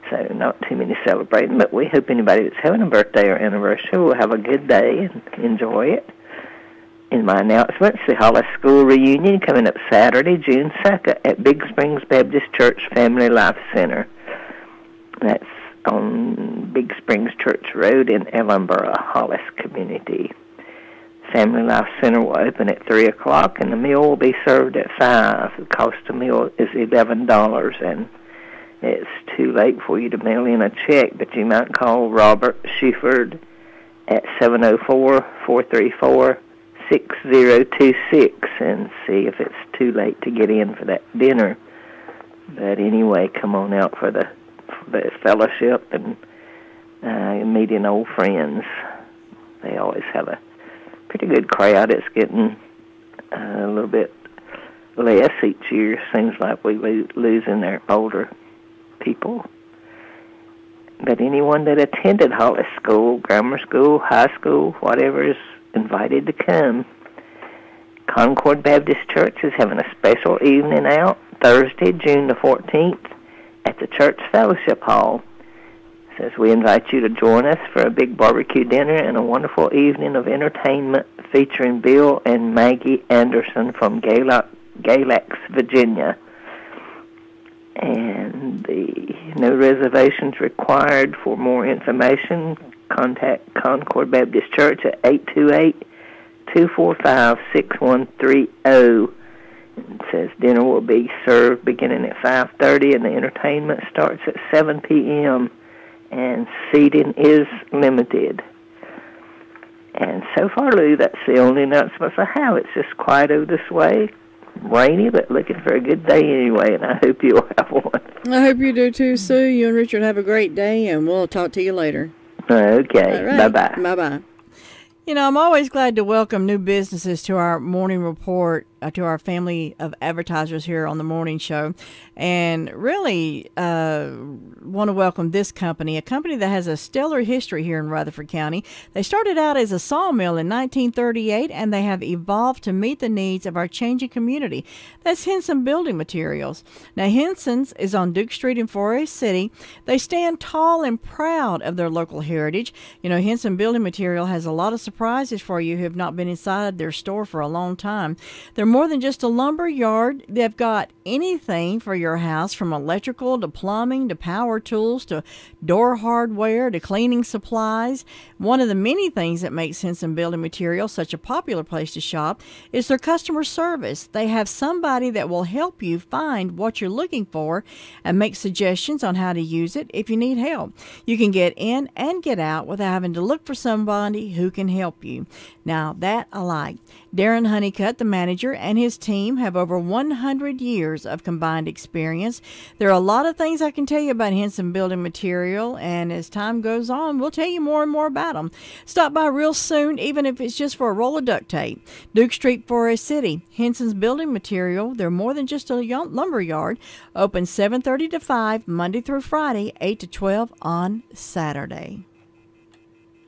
So not too many celebrating, but we hope anybody that's having a birthday or anniversary will have a good day and enjoy it. In my announcements, the Hollis School reunion coming up Saturday, June 2nd at Big Springs Baptist Church Family Life Center. That's on Big Springs Church Road in Ellenboro, Hollis community. Family Life Center will open at 3 o'clock, and the meal will be served at 5. The cost of the meal is $11, and it's too late for you to mail in a check, but you might call Robert Shefford at 704-434-6026 and see if it's too late to get in for that dinner. But anyway, come on out for the fellowship and meeting old friends. They always have a pretty good crowd. It's getting a little bit less each year. Seems like we losing their older people. But anyone that attended Hollis School, grammar school, high school, whatever, is invited to come. Concord Baptist Church is having a special evening out Thursday, June the 14th at the Church Fellowship Hall. It says we invite you to join us for a big barbecue dinner and a wonderful evening of entertainment featuring Bill and Maggie Anderson from Galax, Virginia. And no reservations required. For more information, contact Concord Baptist Church at 828-245-6130. It says dinner will be served beginning at 5:30, and the entertainment starts at 7 p.m., and seating is limited. And so far, Lou, that's the only announcements I have. It's just quiet over this way. Rainy, but looking for a good day anyway, and I hope you'll have one. I hope you do too, Sue. You and Richard have a great day, and we'll talk to you later. Okay. Right. Bye-bye. Bye-bye. You know, I'm always glad to welcome new businesses to our morning report, to our family of advertisers here on the morning show. And really want to welcome this company, a company that has a stellar history here in Rutherford County. They started out as a sawmill in 1938, and they have evolved to meet the needs of our changing community. That's Henson Building Materials. Now, Henson's is on Duke Street in Forest City. They stand tall and proud of their local heritage. You know, Henson Building Material has a lot of surprises for you who have not been inside their store for a long time. They're more than just a lumber yard. They've got anything for your house, from electrical to plumbing to power tools to door hardware to cleaning supplies. One of the many things that makes Henson Building Materials such a popular place to shop is their customer service. They have somebody that will help you find what you're looking for and make suggestions on how to use it if you need help. You can get in and get out without having to look for somebody who can help you. Now, that I like. Darren Honeycutt, the manager, and his team have over 100 years of combined experience. There are a lot of things I can tell you about Henson Building Material, and as time goes on, we'll tell you more and more about them. Stop by real soon, even if it's just for a roll of duct tape. Duke Street, Forest City. Henson's Building Material, they're more than just a lumber yard. Open 7:30 to 5, Monday through Friday, 8 to 12 on Saturday.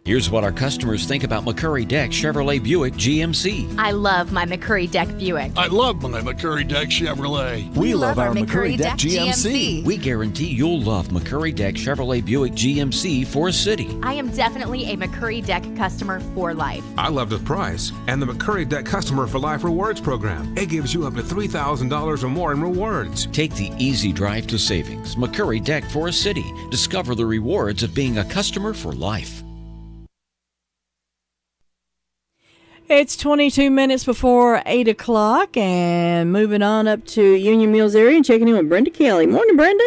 Here's what our customers think about McCurry Deck Chevrolet Buick GMC. I love my McCurry Deck Buick. I love my McCurry Deck Chevrolet. We love our McCurry Deck GMC. We guarantee you'll love McCurry Deck Chevrolet Buick GMC for a city. I am definitely a McCurry Deck customer for life. I love the price and the McCurry Deck Customer for Life Rewards program. It gives you up to $3,000 or more in rewards. Take the easy drive to savings. McCurry Deck for a city. Discover the rewards of being a customer for life. It's 22 minutes before 8 o'clock, and moving on up to Union Mills area and checking in with Brenda Kelly. Morning, Brenda.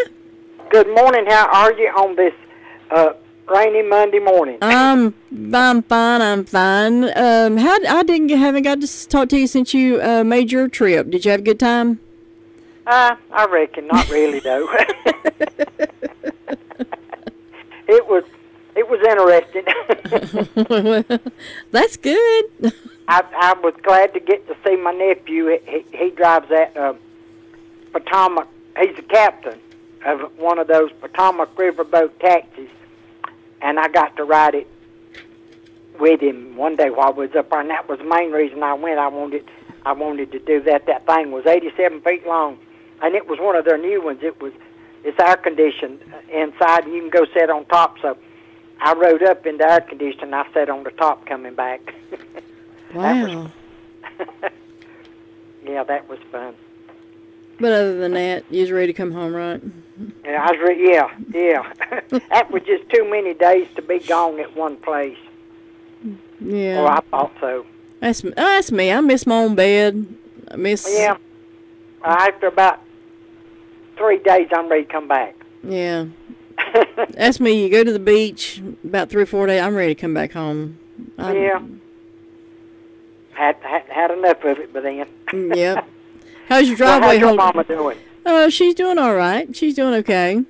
Good morning. How are you on this rainy Monday morning? I'm fine. I'm fine. Haven't got to talk to you since you made your trip. Did you have a good time? I reckon not really though. It was interesting. Well, that's good. I was glad to get to see my nephew. He drives that Potomac. He's the captain of one of those Potomac riverboat taxis, and I got to ride it with him one day while I was up there, and that was the main reason I went. I wanted to do that. That thing was 87 feet long, and it was one of their new ones. It's air conditioned inside, and you can go sit on top. So I rode up in the air conditioning. I sat on the top coming back. Wow. Yeah, that was fun. But other than that, you was ready to come home, right? Yeah, yeah. That was just too many days to be gone at one place. Yeah. Oh, I thought so. That's me. I miss my own bed. I miss. Yeah. After about 3 days, I'm ready to come back. Yeah. That's me. You go to the beach about 3 or 4 days. I'm ready to come back home. Yeah. Had enough of it by then. Yep. How's your driveway How's your holding? mama doing? She's doing all right. She's doing okay.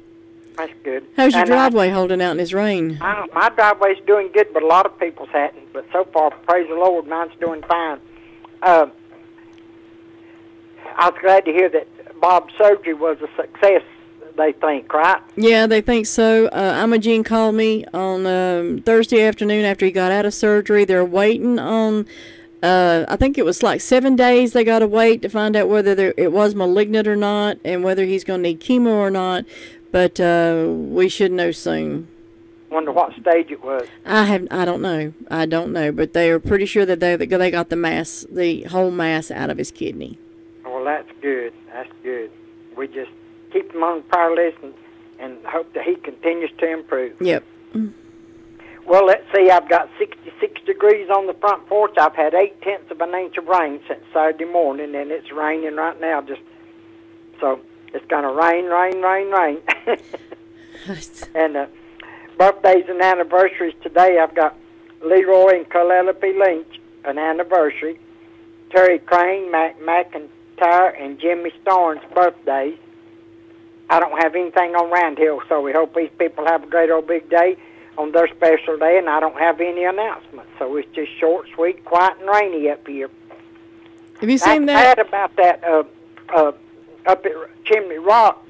That's good. How's your And driveway holding out in this rain? my driveway's doing good, but a lot of people's hadn't. But so far, praise the Lord, mine's doing fine. I was glad to hear that Bob's surgery was a success, they think, right? Yeah, they think so. Imogene called me on Thursday afternoon after he got out of surgery. They're waiting on, I think it was like 7 days they got to wait to find out whether it was malignant or not and whether he's going to need chemo or not. But we should know soon. Wonder what stage it was. I don't know. I don't know. But they are pretty sure that they got the whole mass out of his kidney. Well, that's good. That's good. We just keep him on the prayer list and hope that he continues to improve. Yep. Well, let's see. I've got 66 degrees on the front porch. I've had 0.8 of an inch of rain since Saturday morning, and it's raining right now. So it's going to rain. And birthdays and anniversaries today. I've got Leroy and Calliope Lynch, an anniversary. Terry Crane, Mac McIntyre, and Jimmy Starnes' birthdays. I don't have anything on Round Hill, so we hope these people have a great old big day on their special day, and I don't have any announcements. So it's just short, sweet, quiet, and rainy up here. Have you seen that? That's bad about that up at Chimney Rock.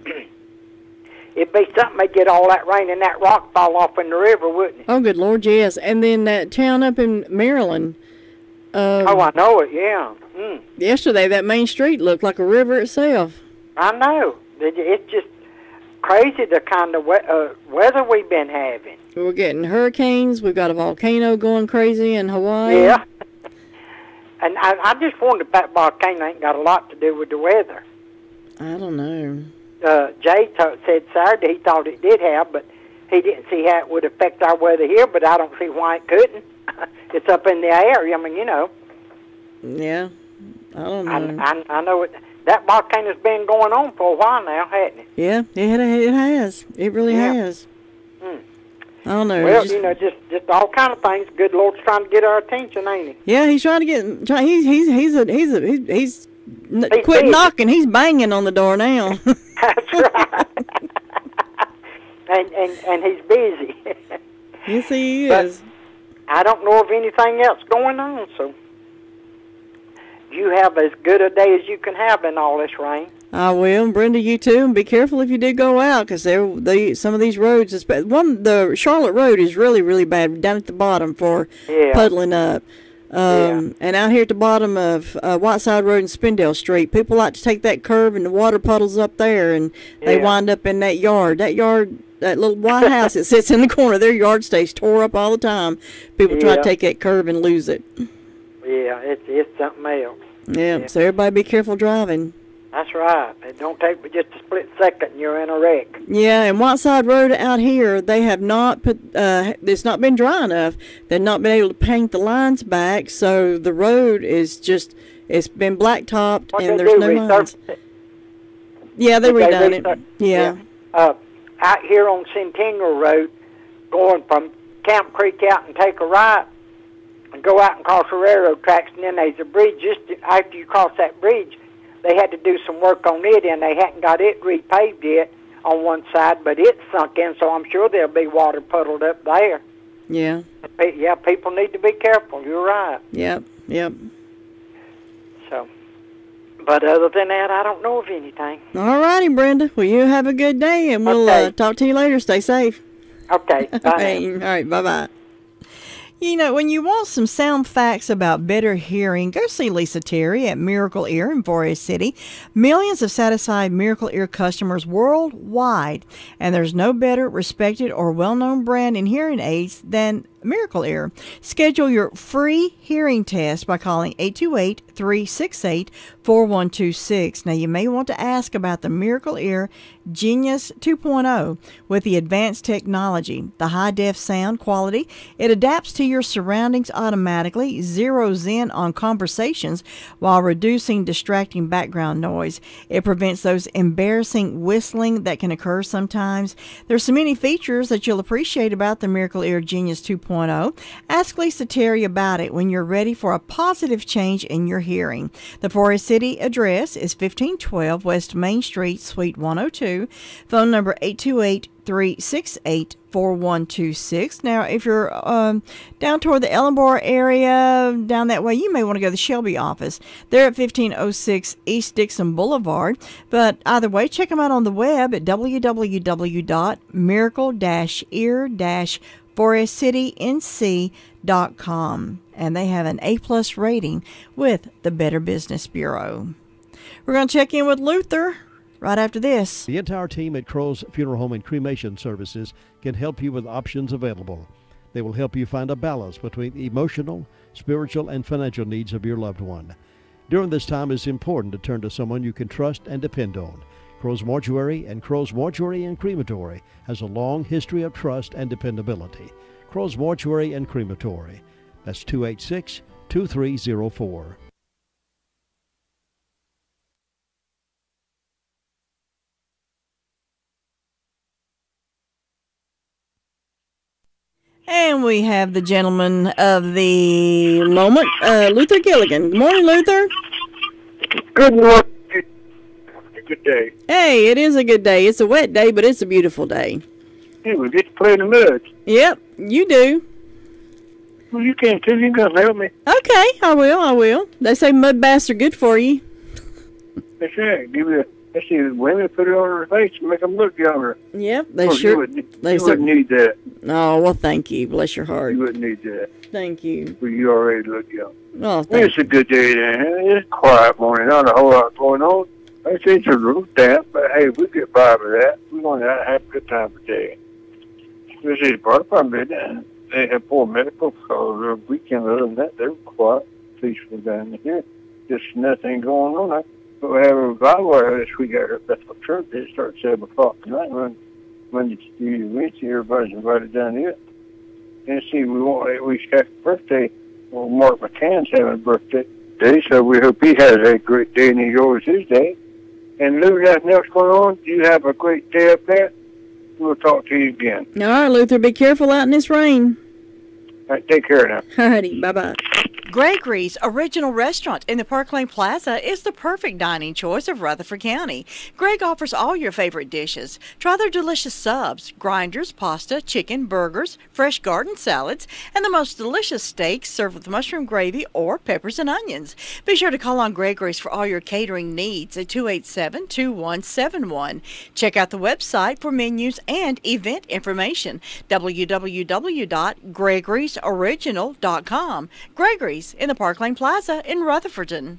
It'd be something they get all that rain and that rock fall off in the river, wouldn't it? Oh, good Lord, yes. And then that town up in Maryland. Oh, I know it, yeah. Yesterday, that main street looked like a river itself. I know. It's just crazy the kind of weather we've been having. We're getting hurricanes. We've got a volcano going crazy in Hawaii. Yeah. And I just wonder if that volcano ain't got a lot to do with the weather. I don't know. Jay said Saturday he thought it did have, but he didn't see how it would affect our weather here, but I don't see why it couldn't. It's up in the air. I mean, you know. Yeah. I don't know. I know it. That volcano's been going on for a while now, hasn't it? Yeah, it has. It really has. I don't know. Well, just all kind of things. Good Lord's trying to get our attention, ain't he? Yeah, he's trying to get. He's quit knocking. He's banging on the door now. That's right. and he's busy. Yes, he is. But I don't know of anything else going on, so you have as good a day as you can have in all this rain. I will, and Brenda, you too, and be careful if you do go out, because some of these roads, the Charlotte Road is really, really bad down at the bottom for puddling up. And out here at the bottom of Whiteside Road and Spindale Street, people like to take that curve and the water puddles up there, and they wind up in that yard. That little white house that sits in the corner, their yard stays tore up all the time. People try to take that curve and lose it. Yeah, it's something else. Yeah, so everybody be careful driving. That's right. It don't take but just a split second and you're in a wreck. Yeah, and Whiteside Road out here, they have not put, it's not been dry enough. They've not been able to paint the lines back, so the road is just, it's been blacktopped and there's no lines. Yeah, they redone it. Yeah. Out here on Centennial Road, going from Camp Creek out and take a right and go out and cross the railroad tracks, and then there's a bridge. Just after you cross that bridge, they had to do some work on it, and they hadn't got it repaved yet on one side, but it's sunk in, so I'm sure there'll be water puddled up there. Yeah. Yeah, people need to be careful. You're right. Yep. So, but other than that, I don't know of anything. All righty, Brenda. Well, you have a good day, and we'll talk to you later. Stay safe. Okay, bye. All right, bye-bye. You know, when you want some sound facts about better hearing, go see Lisa Terry at Miracle Ear in Forest City. Millions of satisfied Miracle Ear customers worldwide, and there's no better respected or well-known brand in hearing aids than Miracle Ear. Schedule your free hearing test by calling 828-368-4126. Now, you may want to ask about the Miracle Ear Genius 2.0 with the advanced technology, the high-def sound quality. It adapts to your surroundings automatically, zeroes in on conversations while reducing distracting background noise. It prevents those embarrassing whistling that can occur sometimes. There's so many features that you'll appreciate about the Miracle Ear Genius 2.0. Ask Lisa Terry about it when you're ready for a positive change in your hearing. The Forest City address is 1512 West Main Street, Suite 102. Phone number 828-368-4126. Now, if you're down toward the Ellenboro area, down that way, you may want to go to the Shelby office. They're at 1506 East Dixon Boulevard. But either way, check them out on the web at www.miracle-ear-forestcitync.com. And they have an A+ rating with the Better Business Bureau. We're going to check in with Luther right after this. The entire team at Crow's Funeral Home and Cremation Services can help you with options available. They will help you find a balance between the emotional, spiritual, and financial needs of your loved one. During this time, it's important to turn to someone you can trust and depend on. Crow's Mortuary and Crow's Mortuary and Crematory has a long history of trust and dependability. Crow's Mortuary and Crematory. That's 286-2304. And we have the gentleman of the moment, Luther Gilligan. Good morning, Luther. Good morning. Good day. Hey, it is a good day. It's a wet day, but it's a beautiful day. Hey, we get to play in the mud. Yep, you do. Well, you can too. You can help me. Okay, I will. They say mud baths are good for you. That's right. Let's see, women put it on her face to make them look younger. Yep, they well, sure. You wouldn't need that. Oh, well, thank you. Bless your heart. You wouldn't need that. Thank you. Well, you already look young. Oh, it's a good day today. It's a quiet morning. Not a whole lot going on. It's a little damp, but hey, we get by with that. We're going to have a good time today. This is part of our midnight. They have poor medical because the weekend. Other than that, they're quiet, peaceful down here. Just nothing going on. We have a revival this week at our Bethel Church. It starts at 7 o'clock tonight. Monday, Tuesday, Wednesday, everybody's invited down here. And see, we have a birthday. Well, Mark McCann's having a birthday today, so we hope he has a great day and he enjoys his day. And Lou, nothing else going on? Do you have a great day up there? We'll talk to you again. All right, Luther, be careful out in this rain. All right, take care now. All righty, bye-bye. Gregory's Original Restaurant in the Park Lane Plaza is the perfect dining choice of Rutherford County. Greg offers all your favorite dishes. Try their delicious subs, grinders, pasta, chicken, burgers, fresh garden salads, and the most delicious steaks served with mushroom gravy or peppers and onions. Be sure to call on Gregory's for all your catering needs at 287-2171. Check out the website for menus and event information, www.gregorysoriginal.com. Gregory's in the Park Lane Plaza in Rutherfordton.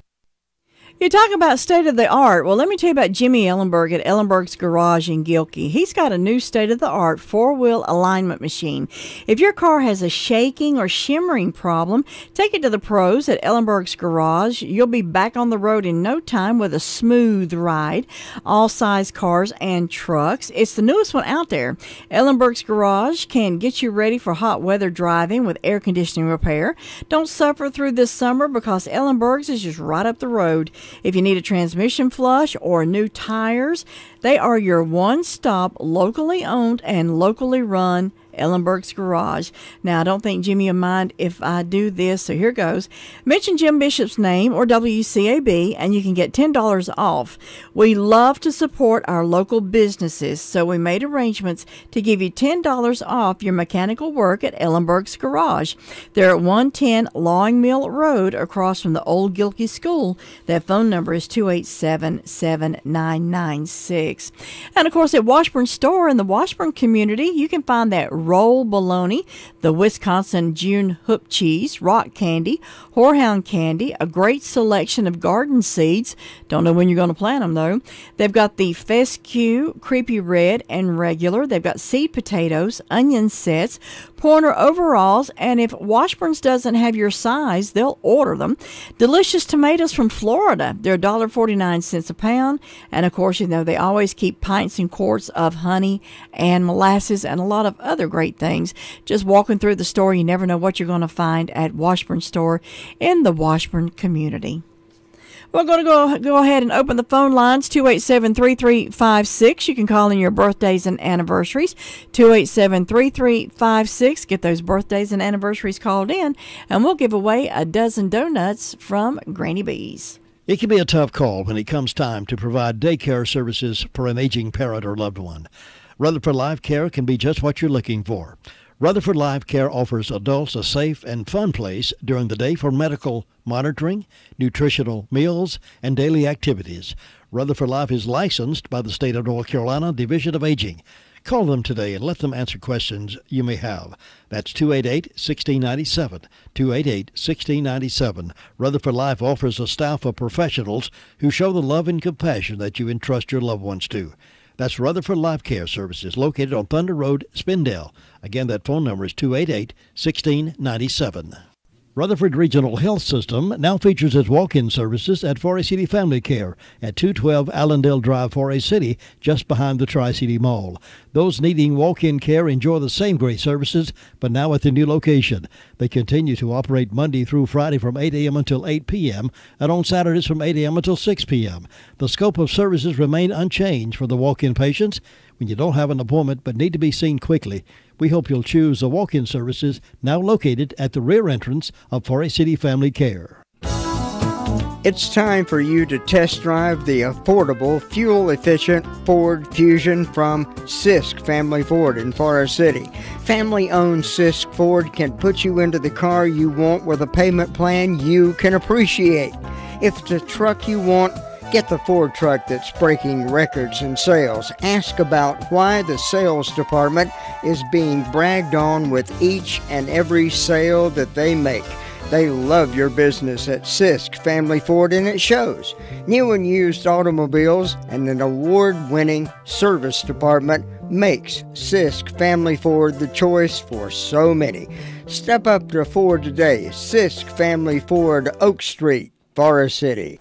You talk about state-of-the-art. Well, let me tell you about Jimmy Ellenberg at Ellenberg's Garage in Gilkey. He's got a new state-of-the-art four-wheel alignment machine. If your car has a shaking or shimmering problem, take it to the pros at Ellenberg's Garage. You'll be back on the road in no time with a smooth ride. All size cars and trucks. It's the newest one out there. Ellenberg's Garage can get you ready for hot weather driving with air conditioning repair. Don't suffer through this summer because Ellenberg's is just right up the road. If you need a transmission flush or new tires, they are your one-stop, locally owned and locally run Ellenberg's Garage. Now, I don't think Jimmy will mind if I do this, so here goes. Mention Jim Bishop's name or WCAB, and you can get $10 off. We love to support our local businesses, so we made arrangements to give you $10 off your mechanical work at Ellenberg's Garage. They're at 110 Lawing Mill Road across from the old Gilkey School. That phone number is 287-7996. And, of course, at Washburn Store in the Washburn community, you can find that roll bologna, the Wisconsin June hoop cheese, rock candy, horehound candy, a great selection of garden seeds. Don't know when you're going to plant them, though. They've got the fescue, creepy red, and regular. They've got seed potatoes, onion sets, Pointer overalls, and if Washburn's doesn't have your size, they'll order them. Delicious tomatoes from Florida. They're $1.49 a pound. And, of course, you know, they always keep pints and quarts of honey and molasses and a lot of other great things. Just walking through the store, you never know what you're going to find at Washburn Store in the Washburn community. We're going to go ahead and open the phone lines, 287-3356. You can call in your birthdays and anniversaries, 287-3356. Get those birthdays and anniversaries called in, and we'll give away a dozen donuts from Granny B's. It can be a tough call when it comes time to provide daycare services for an aging parent or loved one. Rutherford Life Care can be just what you're looking for. Rutherford Life Care offers adults a safe and fun place during the day for medical monitoring, nutritional meals, and daily activities. Rutherford Life is licensed by the State of North Carolina Division of Aging. Call them today and let them answer questions you may have. That's 288-1697, 288-1697. Rutherford Life offers a staff of professionals who show the love and compassion that you entrust your loved ones to. That's Rutherford Life Care Services, located on Thunder Road, Spindale. Again, that phone number is 288-1697. Rutherford Regional Health System now features its walk-in services at Forest City Family Care at 212 Allendale Drive, Forest City, just behind the Tri-City Mall. Those needing walk-in care enjoy the same great services, but now at the new location. They continue to operate Monday through Friday from 8 a.m. until 8 p.m. and on Saturdays from 8 a.m. until 6 p.m. The scope of services remain unchanged for the walk-in patients. When you don't have an appointment but need to be seen quickly, we hope you'll choose the walk-in services now located at the rear entrance of Forest City Family Care. It's time for you to test drive the affordable, fuel-efficient Ford Fusion from Sisk Family Ford in Forest City. Family-owned Sisk Ford can put you into the car you want with a payment plan you can appreciate. If it's a truck you want, get the Ford truck that's breaking records in sales. Ask about why the sales department is being bragged on with each and every sale that they make. They love your business at Sisk Family Ford, and it shows. New and used automobiles and an award-winning service department makes Sisk Family Ford the choice for so many. Step up to Ford today. Sisk Family Ford, Oak Street, Forest City.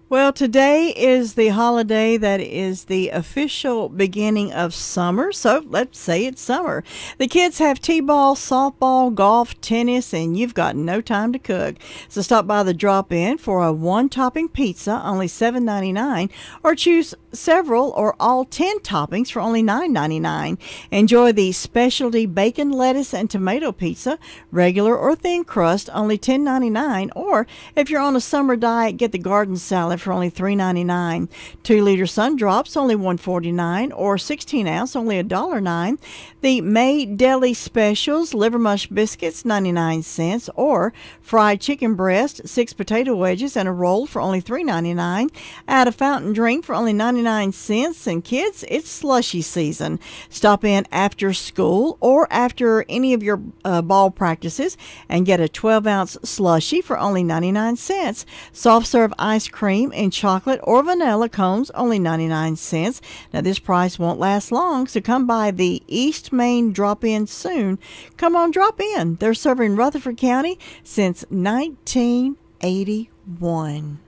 Well, today is the holiday that is the official beginning of summer, so let's say it's summer. The kids have t-ball, softball, golf, tennis, and you've got no time to cook. So stop by the drop-in for a one-topping pizza, only $7.99, or choose several or all 10 toppings for only $9.99. Enjoy the specialty bacon, lettuce, and tomato pizza, regular or thin crust, only $10.99, or if you're on a summer diet, get the garden salad for only $3.99. 2-liter Sun Drops, only $1.49, or 16-ounce, only $1.09. The May Deli Specials, liver mush biscuits, 99 cents, or fried chicken breast, 6 potato wedges, and a roll for only $3.99. Add a fountain drink for only 99 cents, and kids, it's slushy season. Stop in after school or after any of your ball practices and get a 12-ounce slushy for only 99 cents. Soft serve ice cream in chocolate or vanilla cones, only 99 cents. Now, this price won't last long, so come by the East Main Drop-In soon. Come on, drop in. They're serving Rutherford County since 1981.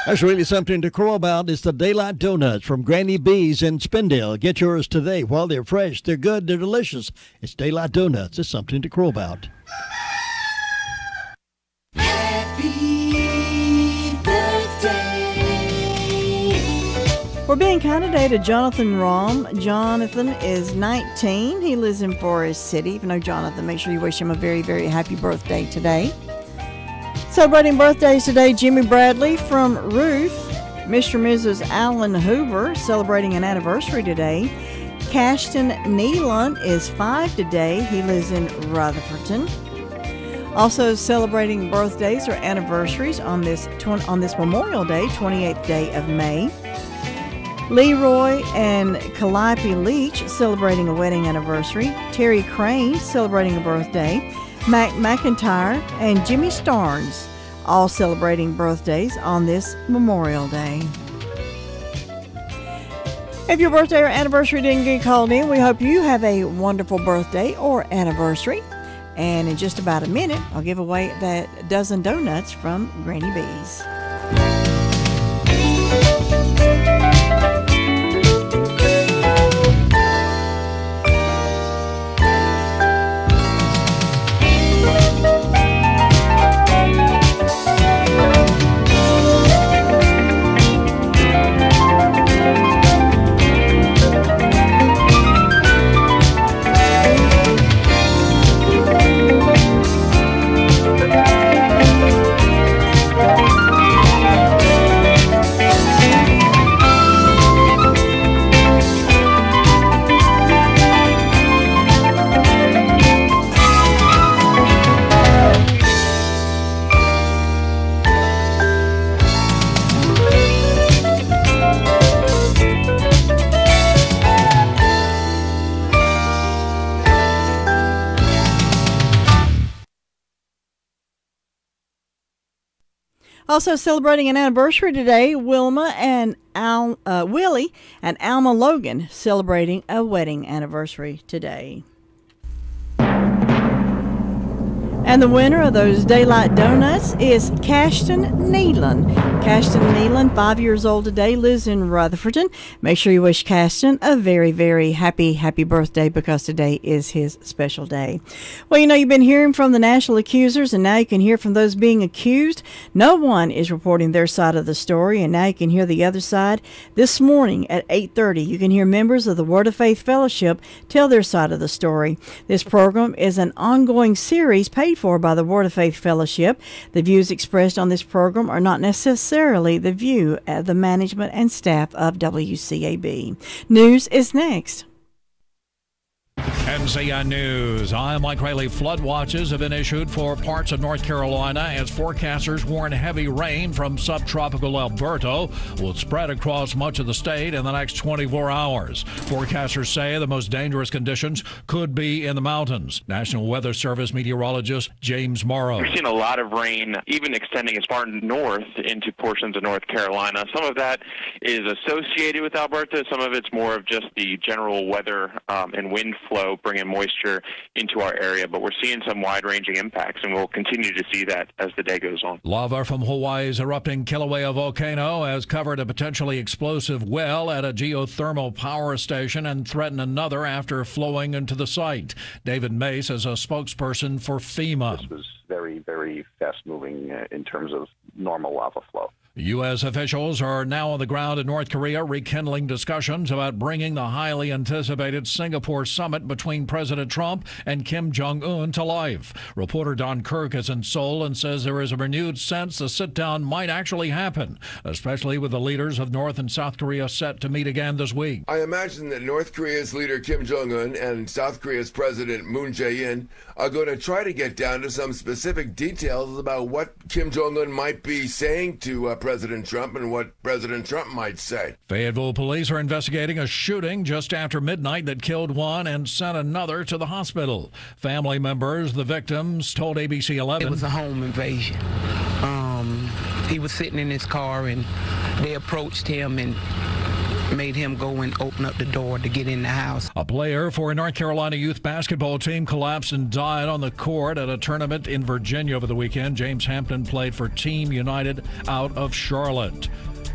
That's really something to crow about. It's the Daylight Donuts from Granny B's in Spindale. Get yours today while they're fresh. They're good. They're delicious. It's Daylight Donuts. It's something to crow about. Happy birthday We're being kind today to Jonathan Rom. Jonathan is 19. He lives in Forest City. If you know Jonathan, make sure you wish him a very, very happy birthday today. Celebrating birthdays today, Jimmy Bradley from Ruth. Mr. and Mrs. Alan Hoover celebrating an anniversary today. Cashton Nealon is 5 today. He lives in Rutherfordton. Also celebrating birthdays or anniversaries on this Memorial Day, 28th day of May. Leroy and Calliope Leach celebrating a wedding anniversary. Terry Crane celebrating a birthday. Mac McIntyre and Jimmy Starnes all celebrating birthdays on this Memorial Day. If your birthday or anniversary didn't get called in, we hope you have a wonderful birthday or anniversary. And in just about a minute, I'll give away that dozen donuts from Granny B's. Also celebrating an anniversary today, Willie and Alma Logan celebrating a wedding anniversary today. And the winner of those Daylight Donuts is Cashton Nealon. Cashton Nealon, 5 years old today, lives in Rutherfordton. Make sure you wish Cashton a very, very happy birthday, because today is his special day. Well, you know, you've been hearing from the national accusers, and now you can hear from those being accused. No one is reporting their side of the story, and now you can hear the other side. This morning at 8:30, you can hear members of the Word of Faith Fellowship tell their side of the story. This program is an ongoing series paid for by the Word of Faith Fellowship. The views expressed on this program are not necessarily the view of the management and staff of WCAB. News is next. NCN News. I'm Mike Rayleigh. Flood watches have been issued for parts of North Carolina as forecasters warn heavy rain from subtropical Alberto will spread across much of the state in the next 24 hours. Forecasters say the most dangerous conditions could be in the mountains. National Weather Service meteorologist James Morrow. We're seeing a lot of rain, even extending as far north into portions of North Carolina. Some of that is associated with Alberta. Some of it's more of just the general weather and wind flow bringing moisture into our area, but we're seeing some wide-ranging impacts, and we'll continue to see that as the day goes on. Lava from Hawaii's erupting Kilauea volcano has covered a potentially explosive well at a geothermal power station and threatened another after flowing into the site. David Mace is a spokesperson for FEMA. This was very, very fast-moving in terms of normal lava flow. U.S. officials are now on the ground in North Korea rekindling discussions about bringing the highly anticipated Singapore summit between President Trump and Kim Jong-un to life. Reporter Don Kirk is in Seoul and says there is a renewed sense the sit-down might actually happen, especially with the leaders of North and South Korea set to meet again this week. I imagine that North Korea's leader Kim Jong-un and South Korea's President Moon Jae-in are going to try to get down to some specific details about what Kim Jong-un might be saying to President Trump and what President Trump might say. Fayetteville police are investigating a shooting just after midnight that killed one and sent another to the hospital. Family members, the victims, told ABC 11. It was a home invasion. He was sitting in his car and they approached him and made him go and open up the door to get in the house. A player for a North Carolina youth basketball team collapsed and died on the court at a tournament in Virginia over the weekend. James Hampton played for Team United out of Charlotte.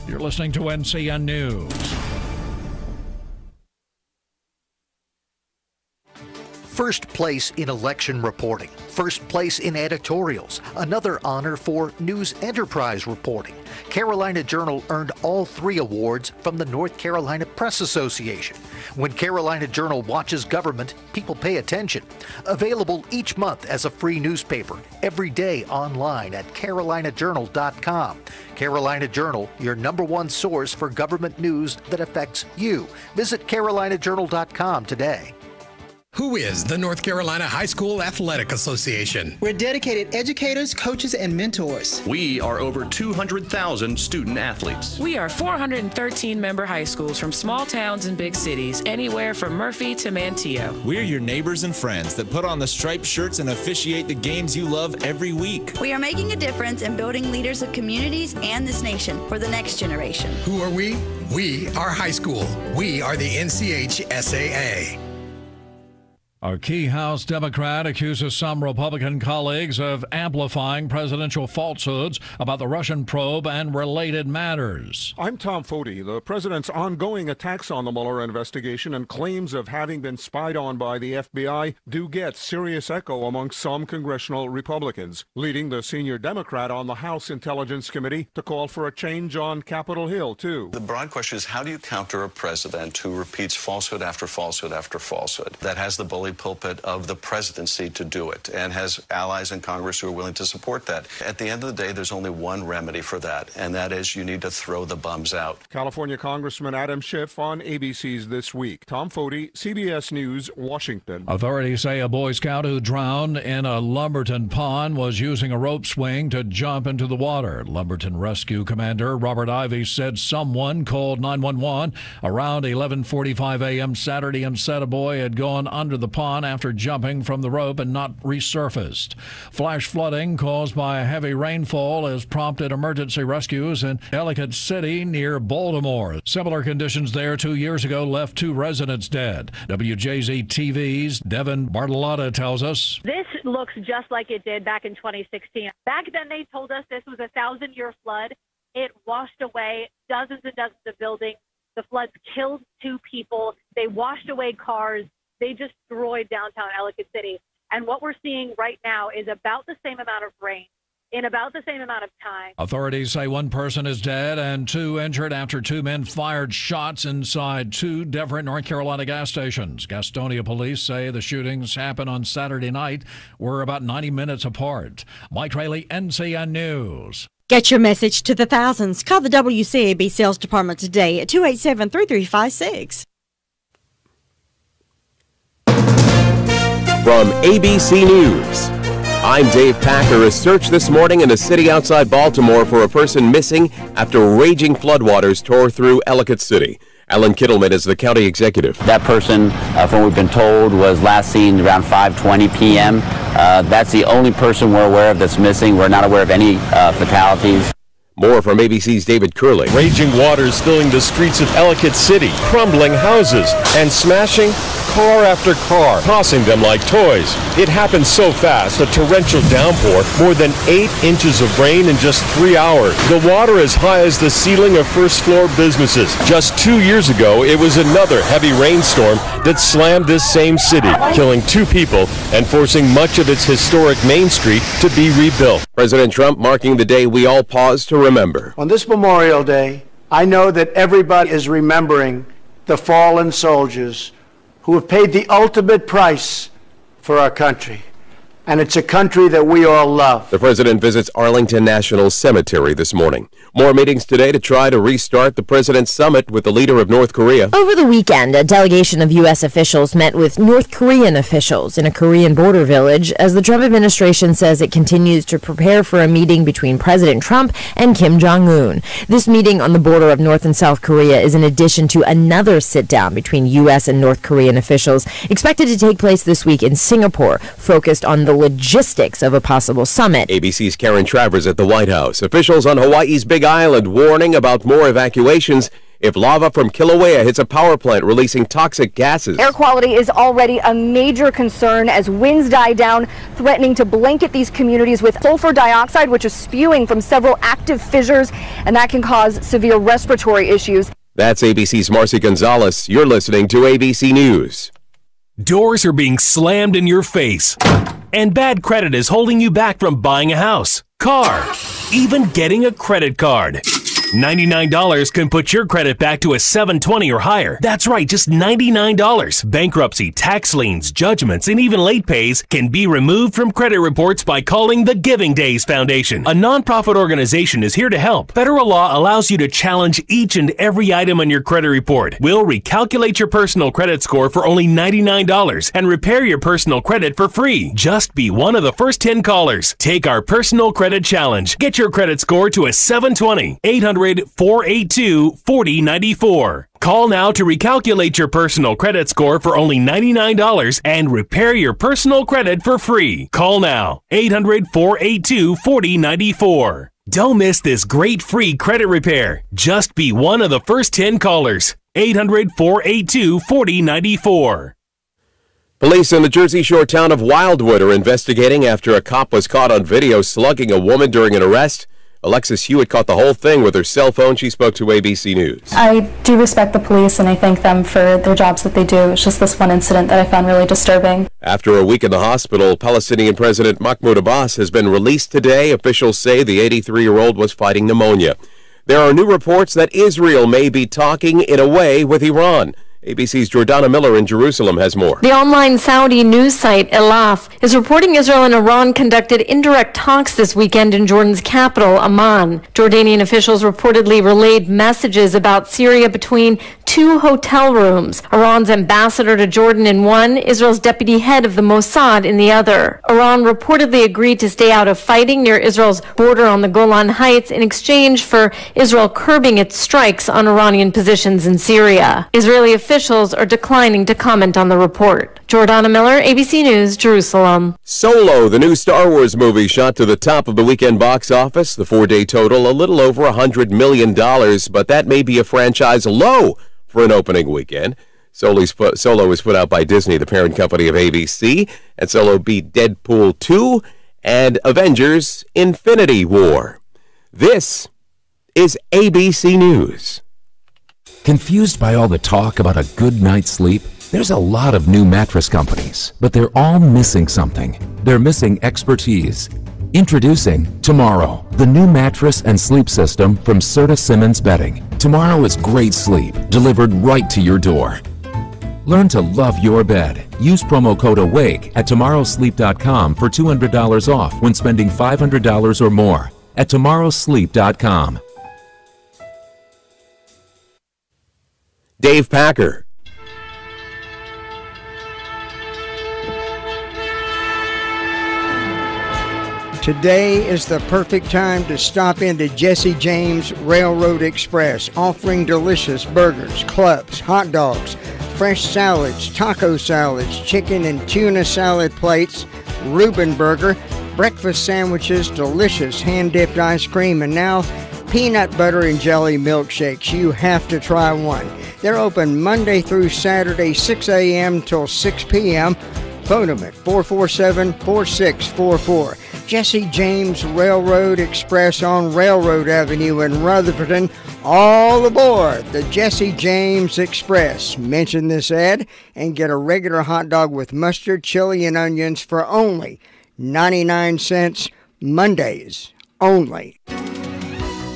You're listening to NCN News. First place in election reporting, first place in editorials, another honor for news enterprise reporting. Carolina Journal earned all 3 awards from the North Carolina Press Association. When Carolina Journal watches government, people pay attention. Available each month as a free newspaper, every day online at carolinajournal.com. Carolina Journal, your #1 source for government news that affects you. Visit carolinajournal.com today. Who is the North Carolina High School Athletic Association? We're dedicated educators, coaches, and mentors. We are over 200,000 student athletes. We are 413 member high schools from small towns and big cities, anywhere from Murphy to Manteo. We're your neighbors and friends that put on the striped shirts and officiate the games you love every week. We are making a difference in building leaders of communities and this nation for the next generation. Who are we? We are high school. We are the NCHSAA. A key House Democrat accuses some Republican colleagues of amplifying presidential falsehoods about the Russian probe and related matters. I'm Tom Foti. The president's ongoing attacks on the Mueller investigation and claims of having been spied on by the FBI do get serious echo among some congressional Republicans, leading the senior Democrat on the House Intelligence Committee to call for a change on Capitol Hill, too. The broad question is, how do you counter a president who repeats falsehood after falsehood after falsehood, that has the bully pulpit of the presidency to do it and has allies in Congress who are willing to support that? At the end of the day, there's only one remedy for that, and that is you need to throw the bums out. California Congressman Adam Schiff on ABC's This Week. Tom Foti, CBS News, Washington. Authorities say a Boy Scout who drowned in a Lumberton pond was using a rope swing to jump into the water. Lumberton Rescue Commander Robert Ivey said someone called 911 around 11:45 a.m. Saturday and said a boy had gone under the pond after jumping from the rope and not resurfaced. Flash flooding caused by a heavy rainfall has prompted emergency rescues in Ellicott City near Baltimore. Similar conditions there 2 years ago left 2 residents dead. WJZ TV's Devin Bartolotta tells us. This looks just like it did back in 2016. Back then they told us this was a 1,000-year flood. It washed away dozens and dozens of buildings. The floods killed 2 people. They washed away cars. They destroyed downtown Ellicott City. And what we're seeing right now is about the same amount of rain in about the same amount of time. Authorities say 1 person is dead and 2 injured after 2 men fired shots inside 2 different North Carolina gas stations. Gastonia police say the shootings happened on Saturday night, were about 90 minutes apart. Mike Rayleigh, NCN News. Get your message to the thousands. Call the WCAB Sales Department today at 287-3356. From ABC News, I'm Dave Packer. A search this morning in a city outside Baltimore for a person missing after raging floodwaters tore through Ellicott City. Alan Kittleman is the county executive. That person, from what we've been told, was last seen around 5:20 p.m. That's the only person we're aware of that's missing. We're not aware of any fatalities. More from ABC's David Curley. Raging waters filling the streets of Ellicott City, crumbling houses, and smashing car after car, tossing them like toys. It happened so fast, a torrential downpour, more than 8 inches of rain in just 3 hours. The water as high as the ceiling of first-floor businesses. Just 2 years ago, it was another heavy rainstorm that slammed this same city, killing 2 people and forcing much of its historic Main Street to be rebuilt. President Trump marking the day we all pause to remember. On this Memorial Day, I know that everybody is remembering the fallen soldiers who have paid the ultimate price for our country. And it's a country that we all love. The president visits Arlington National Cemetery this morning. More meetings today to try to restart the president's summit with the leader of North Korea. Over the weekend, a delegation of U.S. officials met with North Korean officials in a Korean border village as the Trump administration says it continues to prepare for a meeting between President Trump and Kim Jong-un. This meeting on the border of North and South Korea is in addition to another sit-down between U.S. and North Korean officials expected to take place this week in Singapore, focused on the logistics of a possible summit. ABC's Karen Travers at the White House. Officials on Hawaii's Big Island warning about more evacuations if lava from Kilauea hits a power plant releasing toxic gases. Air quality is already a major concern as winds die down, threatening to blanket these communities with sulfur dioxide, which is spewing from several active fissures, and that can cause severe respiratory issues. That's ABC's Marcy Gonzalez. You're listening to ABC News. Doors are being slammed in your face. And bad credit is holding you back from buying a house, car, even getting a credit card. $99 can put your credit back to a 720 or higher. That's right, just $99. Bankruptcy, tax liens, judgments, and even late pays can be removed from credit reports by calling the Giving Days Foundation. A nonprofit organization is here to help. Federal law allows you to challenge each and every item on your credit report. We'll recalculate your personal credit score for only $99 and repair your personal credit for free. Just be one of the first 10 callers. Take our personal credit challenge. Get your credit score to a 720. 800-482-4094. Call now to recalculate your personal credit score for only $99 and repair your personal credit for free. Call now. 800-482-4094. Don't miss this great free credit repair. Just be one of the first 10 callers. 800-482-4094. Police in the Jersey Shore town of Wildwood are investigating after a cop was caught on video slugging a woman during an arrest. Alexis Hewitt caught the whole thing with her cell phone. She spoke to ABC News. I do respect the police and I thank them for their jobs that they do. It's just this one incident that I found really disturbing. After a week in the hospital, Palestinian President Mahmoud Abbas has been released today. Officials say the 83-year-old was fighting pneumonia. There are new reports that Israel may be talking in a way with Iran. ABC's Jordana Miller in Jerusalem has more. The online Saudi news site Elaf is reporting Israel and Iran conducted indirect talks this weekend in Jordan's capital, Amman. Jordanian officials reportedly relayed messages about Syria between two hotel rooms. Iran's ambassador to Jordan in one, Israel's deputy head of the Mossad in the other. Iran reportedly agreed to stay out of fighting near Israel's border on the Golan Heights in exchange for Israel curbing its strikes on Iranian positions in Syria. Israeli officials are declining to comment on the report. Jordana Miller, ABC News, Jerusalem. Solo, the new Star Wars movie, shot to the top of the weekend box office. The four-day total, a little over $100 million, but that may be a franchise low for an opening weekend. Solo was put out by Disney, the parent company of ABC, and Solo beat Deadpool 2 and Avengers Infinity War. This is ABC News. Confused by all the talk about a good night's sleep? There's a lot of new mattress companies, but they're all missing something. They're missing expertise. Introducing Tomorrow, the new mattress and sleep system from Serta Simmons Bedding. Tomorrow is great sleep, delivered right to your door. Learn to love your bed. Use promo code AWAKE at tomorrowsleep.com for $200 off when spending $500 or more at tomorrowsleep.com. Dave Packer. Today is the perfect time to stop into Jesse James Railroad Express, offering delicious burgers, clubs, hot dogs, fresh salads, taco salads, chicken and tuna salad plates, Reuben burger, breakfast sandwiches, delicious hand-dipped ice cream, and now peanut butter and jelly milkshakes. You have to try one. They're open Monday through Saturday, 6 a.m. till 6 p.m. Phone them at 447-4644. Jesse James Railroad Express on Railroad Avenue in Rutherford. All aboard the Jesse James Express. Mention this ad and get a regular hot dog with mustard, chili, and onions for only 99 cents. Mondays only.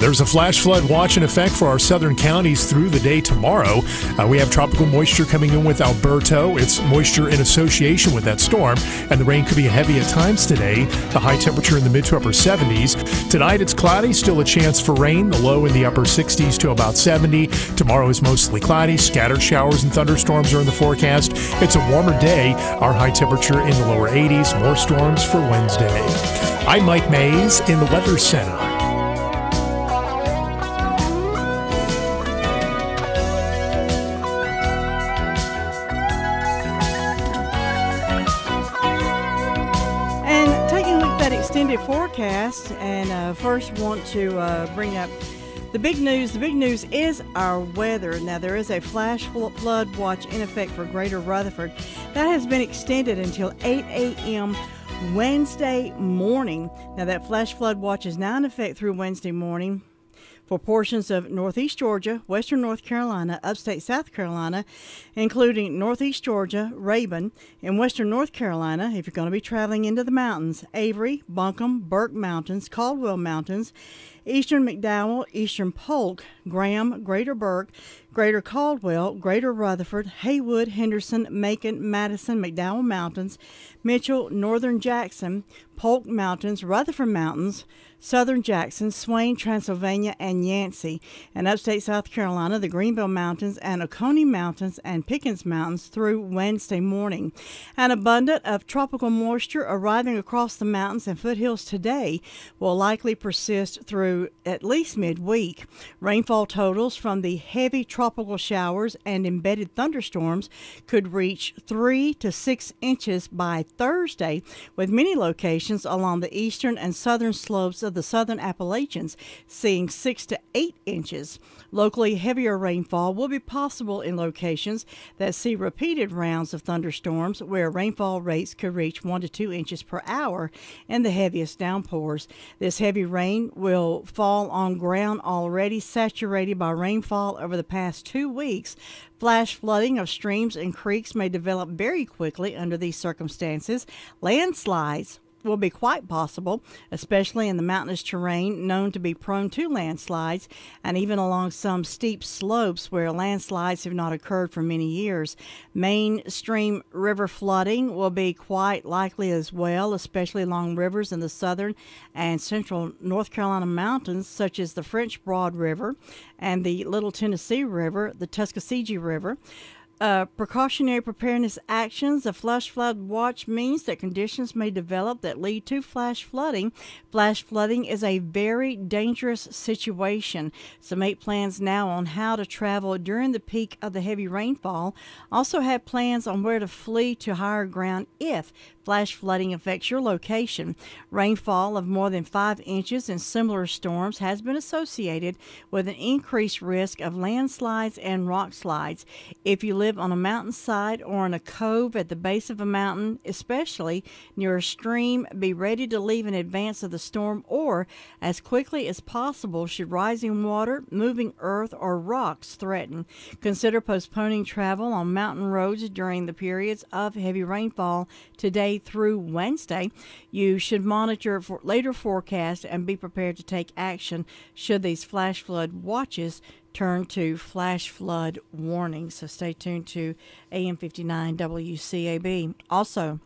There's a flash flood watch in effect for our southern counties through the day tomorrow. We have tropical moisture coming in with Alberto. It's moisture in association with that storm, and the rain could be heavy at times today. The high temperature in the mid to upper 70s. Tonight it's cloudy, still a chance for rain. The low in the upper 60s to about 70. Tomorrow is mostly cloudy. Scattered showers and thunderstorms are in the forecast. It's a warmer day. Our high temperature in the lower 80s. More storms for Wednesday. I'm Mike Mays in the Weather Center. Extended forecast, and first want to bring up the big news. The big news is our weather. Now, there is a flash flood watch in effect for Greater Rutherford. That has been extended until 8 a.m. Wednesday morning. Now, that flash flood watch is now in effect through Wednesday morning. for portions of northeast Georgia, western North Carolina, upstate South Carolina, including northeast Georgia, Rabun, and western North Carolina. If you're going to be traveling into the mountains, Avery, Buncombe, Burke Mountains, Caldwell Mountains, eastern McDowell, eastern Polk, Graham, Greater Burke, Greater Caldwell, Greater Rutherford, Haywood, Henderson, Macon, Madison, McDowell Mountains, Mitchell, Northern Jackson, Polk Mountains, Rutherford Mountains, Southern Jackson, Swain, Transylvania, and Yancey, and upstate South Carolina, the Greenville Mountains and Oconee Mountains and Pickens Mountains through Wednesday morning. An abundance of tropical moisture arriving across the mountains and foothills today will likely persist through at least midweek. Rainfall totals from the heavy tropical showers and embedded thunderstorms could reach 3 to 6 inches by Thursday, with many locations along the eastern and southern slopes of the southern Appalachians seeing 6 to 8 inches. Locally, heavier rainfall will be possible in locations that see repeated rounds of thunderstorms where rainfall rates could reach 1 to 2 inches per hour in the heaviest downpours. This heavy rain will fall on ground already saturated by rainfall over the past 2 weeks. Flash flooding of streams and creeks may develop very quickly under these circumstances. Landslides will be quite possible, especially in the mountainous terrain known to be prone to landslides, and even along some steep slopes where landslides have not occurred for many years. Mainstream river flooding will be quite likely as well, especially along rivers in the southern and central North Carolina mountains, such as the French Broad River and the Little Tennessee River, the Tuskegee River. Precautionary preparedness actions. A flash flood watch means that conditions may develop that lead to flash flooding. Flash flooding is a very dangerous situation, so make plans now on how to travel during the peak of the heavy rainfall. Also have plans on where to flee to higher ground if flash flooding affects your location. Rainfall of more than 5 inches in similar storms has been associated with an increased risk of landslides and rock slides. If you live on a mountainside or in a cove at the base of a mountain, especially near a stream, be ready to leave in advance of the storm or as quickly as possible should rising water, moving earth, or rocks threaten. Consider postponing travel on mountain roads during the periods of heavy rainfall today through Wednesday. You should monitor for later forecasts and be prepared to take action should these flash flood watches turn to flash flood warnings. So stay tuned to AM 59 WCAB. Also,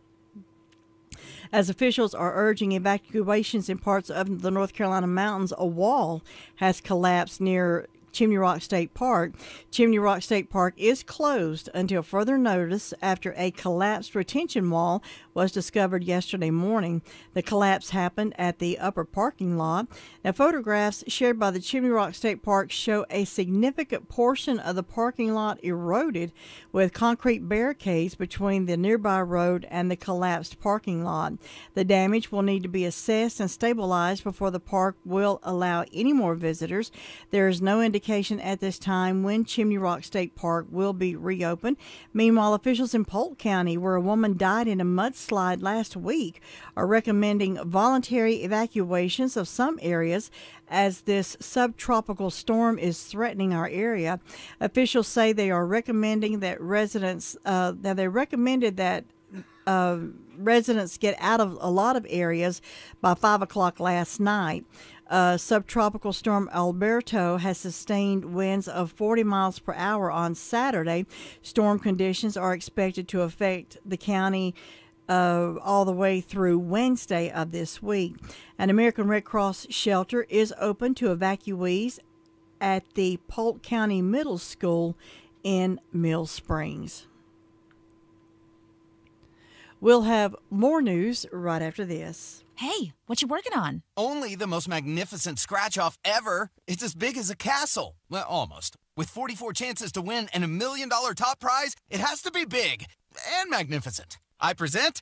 as officials are urging evacuations in parts of the North Carolina mountains, a wall has collapsed near Chimney Rock State Park. Chimney Rock State Park is closed until further notice after a collapsed retention wall was discovered yesterday morning. The collapse happened at the upper parking lot. Now, photographs shared by the Chimney Rock State Park show a significant portion of the parking lot eroded with concrete barricades between the nearby road and the collapsed parking lot. The damage will need to be assessed and stabilized before the park will allow any more visitors. There is no indication at this time when Chimney Rock State Park will be reopened. Meanwhile, officials in Polk County, where a woman died in a mudslide last week, are recommending voluntary evacuations of some areas as this subtropical storm is threatening our area. Officials say they are recommending that residents residents get out of a lot of areas by 5 o'clock last night. Subtropical storm Alberto has sustained winds of 40 miles per hour on Saturday. Storm conditions are expected to affect the county all the way through Wednesday of this week. An American Red Cross shelter is open to evacuees at the Polk County Middle School in Mill Springs. We'll have more news right after this. Hey, what you working on? Only the most magnificent scratch-off ever. It's as big as a castle. Well, almost. With 44 chances to win and $1 million top prize, it has to be big and magnificent. I present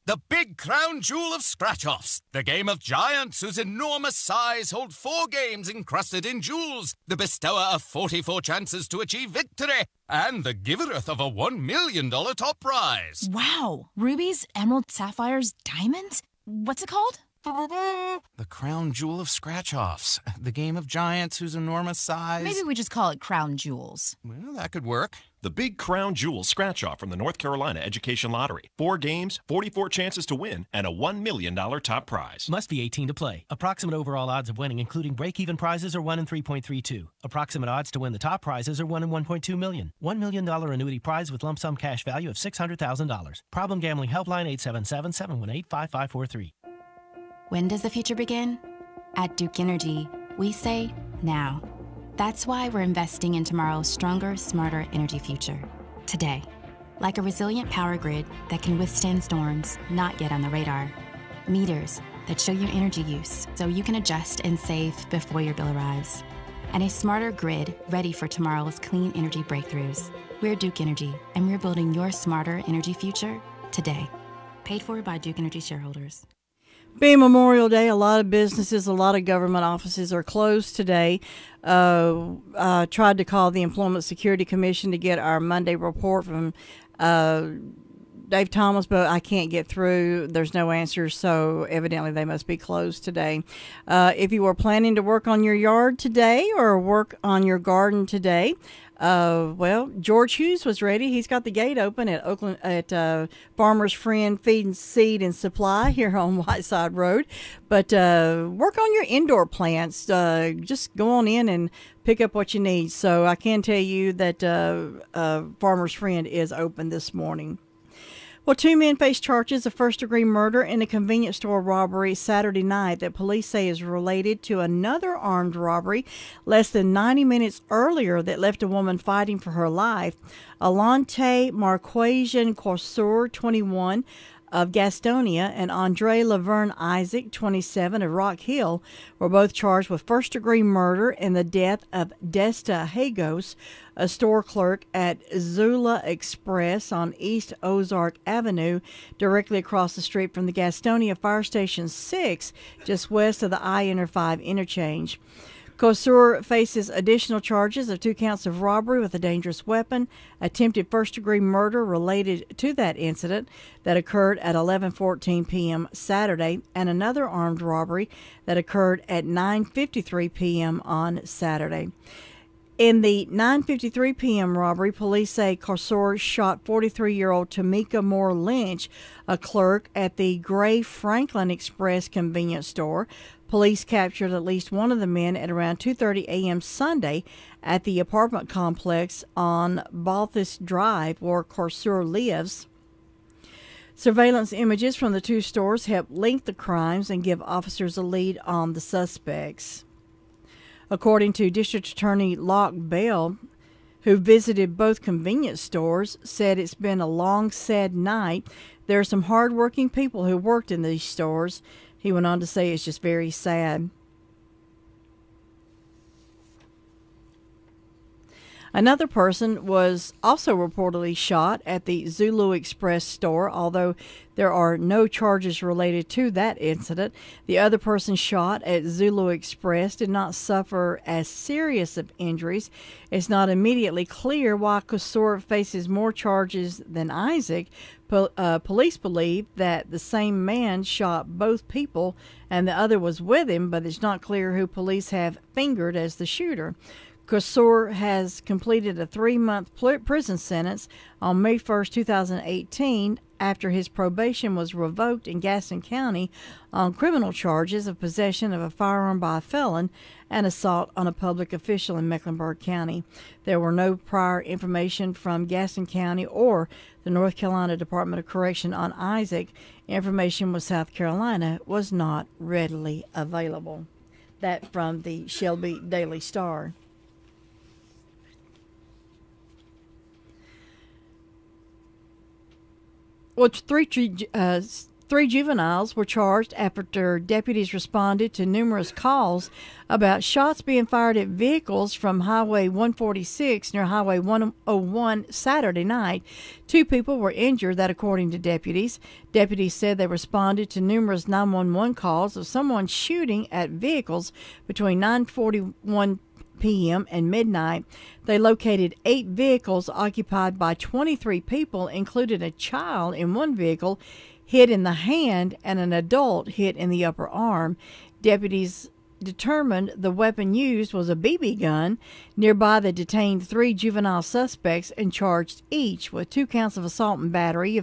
the big crown jewel of scratch-offs, the game of giants whose enormous size hold 4 games encrusted in jewels, the bestower of 44 chances to achieve victory, and the givereth of a $1 million top prize. Wow. Rubies, emeralds, sapphires, diamonds? What's it called? The crown jewel of scratch-offs. The game of giants whose enormous size... Maybe we just call it Crown Jewels. Well, that could work. The Big Crown Jewel Scratch-Off from the North Carolina Education Lottery. 4 games, 44 chances to win, and a $1 million top prize. Must be 18 to play. Approximate overall odds of winning, including break-even prizes, are 1 in 3.32. Approximate odds to win the top prizes are 1 in 1.2 million. $1 million annuity prize with lump sum cash value of $600,000. Problem Gambling Helpline 877-718-5543. When does the future begin? At Duke Energy, we say now. That's why we're investing in tomorrow's stronger, smarter energy future. Today. Like a resilient power grid that can withstand storms not yet on the radar. Meters that show your energy use so you can adjust and save before your bill arrives. And a smarter grid ready for tomorrow's clean energy breakthroughs. We're Duke Energy, and we're building your smarter energy future today. Paid for by Duke Energy shareholders. Being Memorial Day, a lot of businesses, a lot of government offices are closed today. Tried to call the Employment Security Commission to get our Monday report from Dave Thomas, but I can't get through. There's no answer, so evidently they must be closed today. If you were planning to work on your yard today or work on your garden today, well, George Hughes was ready. He's got the gate open at Oakland at Farmer's Friend Feed and Seed and Supply here on Whiteside Road. But work on your indoor plants. Just go on in and pick up what you need. So I can tell you that Farmer's Friend is open this morning. Well, 2 men face charges of first-degree murder in a convenience store robbery Saturday night that police say is related to another armed robbery less than 90 minutes earlier that left a woman fighting for her life. Alante Marquesian Corsur, 21, of Gastonia, and Andre Laverne Isaac, 27, of Rock Hill, were both charged with first-degree murder in the death of Desta Hagos, a store clerk at Zula Express on East Ozark Avenue, directly across the street from the Gastonia Fire Station 6, just west of the I-5 interchange. Kosur faces additional charges of 2 counts of robbery with a dangerous weapon, attempted first-degree murder related to that incident that occurred at 11:14 p.m. Saturday, and another armed robbery that occurred at 9:53 p.m. on Saturday. In the 9:53 p.m. robbery, police say Kosur shot 43-year-old Tamika Moore Lynch, a clerk at the Gray Franklin Express convenience store. Police captured at least one of the men at around 2:30 a.m. Sunday at the apartment complex on Balthus Drive, where Kosur lives. Surveillance images from the 2 stores help link the crimes and give officers a lead on the suspects. According to District Attorney Locke Bell, who visited both convenience stores, said it's been a long, sad night. There are some hard-working people who worked in these stores. He went on to say it's just very sad. Another person was also reportedly shot at the Zulu Express store, although there are no charges related to that incident. The other person shot at Zulu Express did not suffer as serious of injuries. It's not immediately clear why Kosur faces more charges than Isaac. Police believe that the same man shot both people and the other was with him, but it's not clear who police have fingered as the shooter. Kosur has completed a 3-month prison sentence on May 1st, 2018, after his probation was revoked in Gaston County on criminal charges of possession of a firearm by a felon and assault on a public official in Mecklenburg County. There were no prior information from Gaston County or the North Carolina Department of Correction on Isaac. Information with South Carolina was not readily available. That from the Shelby Daily Star. Well, three juveniles were charged after deputies responded to numerous calls about shots being fired at vehicles from Highway 146 near Highway 101 Saturday night. 2 people were injured, that according to deputies. Deputies said they responded to numerous 911 calls of someone shooting at vehicles between 9:41 p.m. and midnight. They located 8 vehicles occupied by 23 people, including a child in one vehicle. hit in the hand and an adult hit in the upper arm. Deputies determined the weapon used was a BB gun. Nearby, they detained 3 juvenile suspects and charged each with 2 counts of assault and battery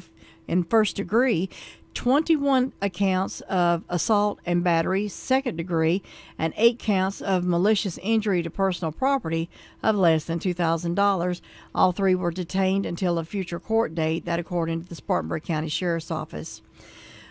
in first degree, 21 accounts of assault and battery second degree, and 8 counts of malicious injury to personal property of less than $2,000. All 3 were detained until a future court date, that according to the Spartanburg County Sheriff's Office.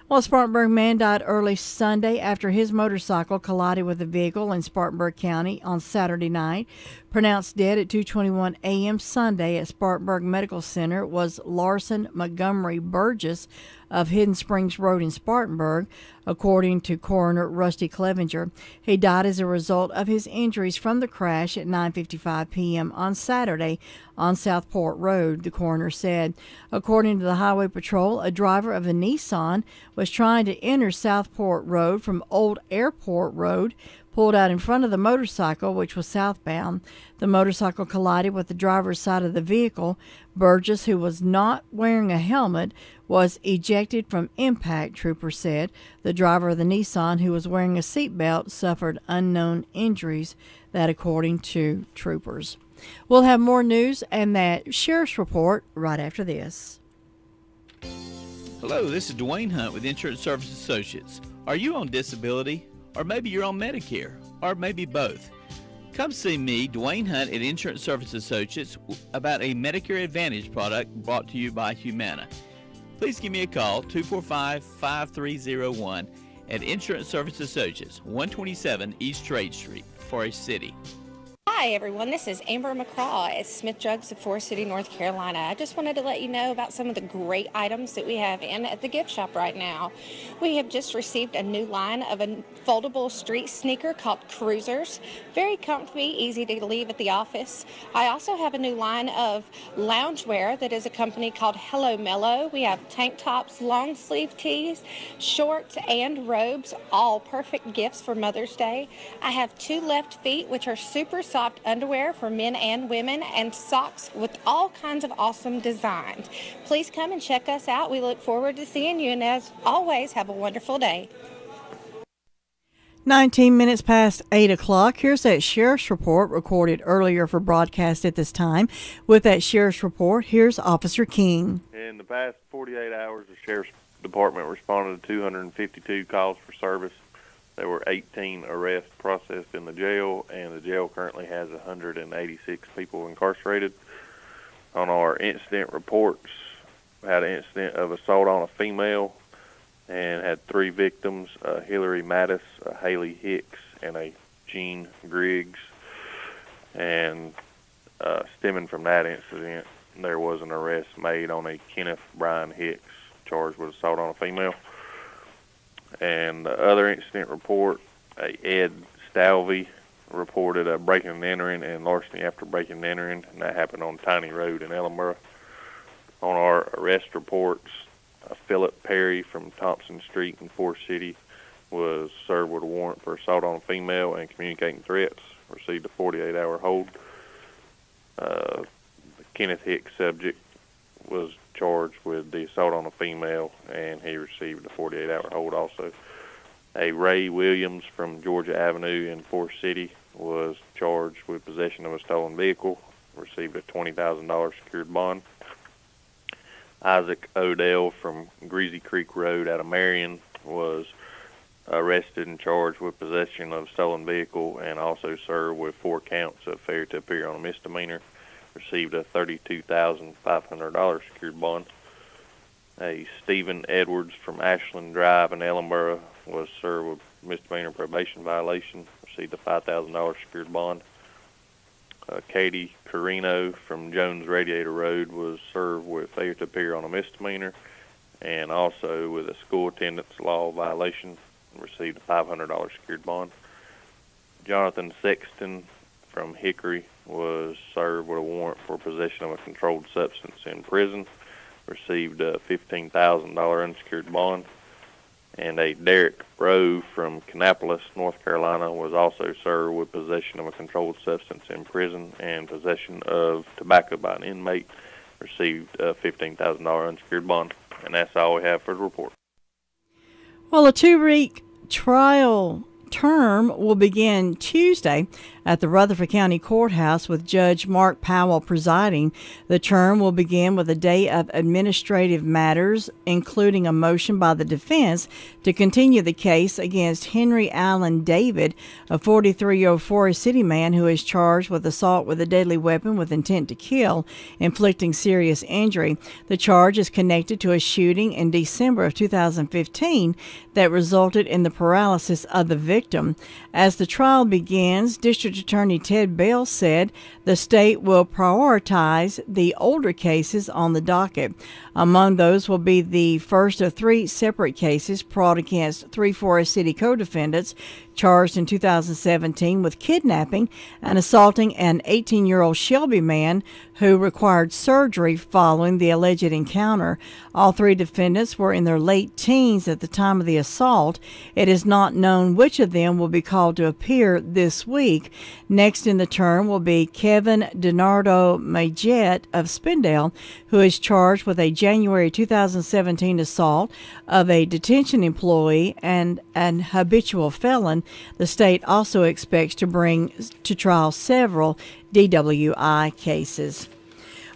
Well, a Spartanburg man died early Sunday after his motorcycle collided with a vehicle in Spartanburg County on Saturday night. Pronounced dead at 2:21 a.m. Sunday at Spartanburg Medical Center was Larson Montgomery Burgess of Hidden Springs Road in Spartanburg, according to coroner Rusty Clevenger. He died as a result of his injuries from the crash at 9:55 p.m. on Saturday on Southport Road, the coroner said. According to the Highway Patrol, a driver of a Nissan was trying to enter Southport Road from Old Airport Road, pulled out in front of the motorcycle, which was southbound. The motorcycle collided with the driver's side of the vehicle. Burgess, who was not wearing a helmet, was ejected from impact, troopers said. The driver of the Nissan, who was wearing a seatbelt, suffered unknown injuries, that according to troopers. We'll have more news and that sheriff's report right after this. Hello, this is Dwayne Hunt with Insurance Service Associates. Are you on disability? Or maybe you're on Medicare, or maybe both. Come see me, Dwayne Hunt, at Insurance Service Associates about a Medicare Advantage product brought to you by Humana. Please give me a call, 245-5301 at Insurance Service Associates, 127 East Trade Street, Forest City. Hi everyone, this is Amber McCraw at Smith Drugs of Forest City, North Carolina. I just wanted to let you know about some of the great items that we have in at the gift shop right now. We have just received a new line of a foldable street sneaker called Cruisers. Very comfy, easy to leave at the office. I also have a new line of loungewear that is a company called Hello Mellow. We have tank tops, long sleeve tees, shorts, and robes, all perfect gifts for Mother's Day. I have 2 left feet, which are super soft underwear for men and women, and socks with all kinds of awesome designs. Please come and check us out. We look forward to seeing you, and as always, have a wonderful day. 19 minutes past 8 o'clock. Here's that sheriff's report recorded earlier for broadcast at this time. With that sheriff's report, here's Officer King. In the past 48 hours, the sheriff's department responded to 252 calls for service. There were 18 arrests processed in the jail, and the jail currently has 186 people incarcerated. On our incident reports, we had an incident of assault on a female and had 3 victims, Hillary Mattis, Haley Hicks, and a Jean Griggs. And stemming from that incident, there was an arrest made on a Kenneth Brian Hicks, charged with assault on a female. And the other incident report, Ed Stalvey reported a breaking and entering and larceny after breaking and entering, and that happened on Tiny Road in Ellenboro. On our arrest reports, Philip Perry from Thompson Street in Forest City was served with a warrant for assault on a female and communicating threats, received a 48-hour hold. The Kenneth Hicks subject was charged with the assault on a female, and he received a 48-hour hold also. A Ray Williams from Georgia Avenue in Forest City was charged with possession of a stolen vehicle, received a $20,000 secured bond. Isaac Odell from Greasy Creek Road out of Marion was arrested and charged with possession of a stolen vehicle and also served with 4 counts of failure to appear on a misdemeanor. Received a $32,500 secured bond. A Stephen Edwards from Ashland Drive in Ellenboro was served with misdemeanor probation violation. Received a $5,000 secured bond. Katie Carino from Jones Radiator Road was served with failure to appear on a misdemeanor and also with a school attendance law violation. Received a $500 secured bond. Jonathan Sexton from Hickory was served with a warrant for possession of a controlled substance in prison, received a $15,000 unsecured bond. And a Derek Rowe from Kannapolis, North Carolina, was also served with possession of a controlled substance in prison and possession of tobacco by an inmate, received a $15,000 unsecured bond. And that's all we have for the report. Well, a 2-week trial term will begin Tuesday at the Rutherford County Courthouse with Judge Mark Powell presiding. The term will begin with a day of administrative matters, including a motion by the defense to continue the case against Henry Allen David, a 43-year-old Forest City man who is charged with assault with a deadly weapon with intent to kill, inflicting serious injury. The charge is connected to a shooting in December of 2015 that resulted in the paralysis of the victim. As the trial begins, District Attorney Ted Bell said the state will prioritize the older cases on the docket. Among those will be the first of 3 separate cases brought against 3 Forest City co-defendants charged in 2017 with kidnapping and assaulting an 18-year-old Shelby man who required surgery following the alleged encounter. All 3 defendants were in their late teens at the time of the assault. It is not known which of them will be called to appear this week. Next in the term will be Kevin DiNardo Majet of Spindale, who is charged with a January 2017 assault of a detention employee and an habitual felon. The state also expects to bring to trial several DWI cases.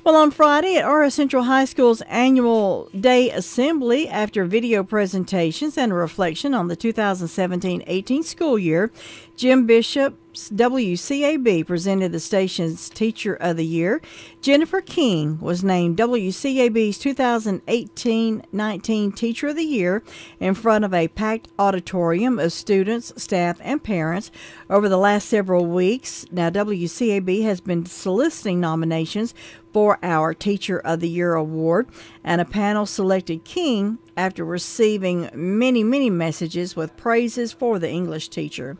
Well, on Friday at Ora Central High School's annual day assembly, after video presentations and a reflection on the 2017-18 school year, Jim Bishop's WCAB presented the station's Teacher of the Year. Jennifer King was named WCAB's 2018-19 Teacher of the Year in front of a packed auditorium of students, staff, and parents. Over the last several weeks, now WCAB has been soliciting nominations for our Teacher of the Year award, and a panel selected King after receiving many messages with praises for the English teacher.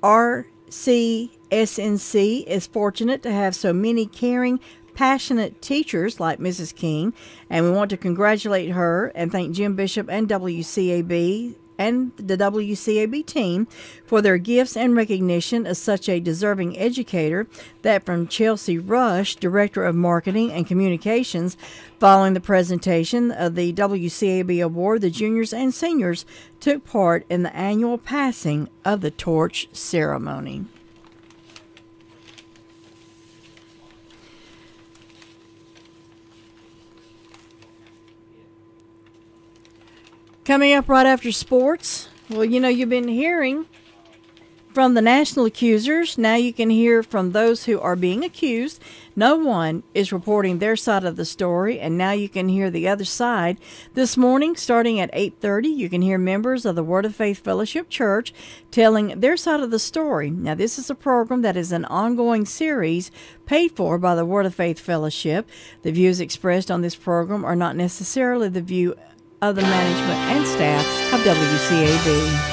RCSNC is fortunate to have so many caring, passionate teachers like Mrs. King, and we want to congratulate her and thank Jim Bishop and WCAB and the WCAB team for their gifts and recognition as such a deserving educator. That from Chelsea Rush, Director of Marketing and Communications. Following the presentation of the WCAB Award, the juniors and seniors took part in the annual passing of the torch ceremony. Coming up right after sports, well, you know, you've been hearing from the national accusers. Now you can hear from those who are being accused. No one is reporting their side of the story, and now you can hear the other side. This morning, starting at 8:30, you can hear members of the Word of Faith Fellowship Church telling their side of the story. Now, this is a program that is an ongoing series paid for by the Word of Faith Fellowship. The views expressed on this program are not necessarily the view of the management and staff of WCAB.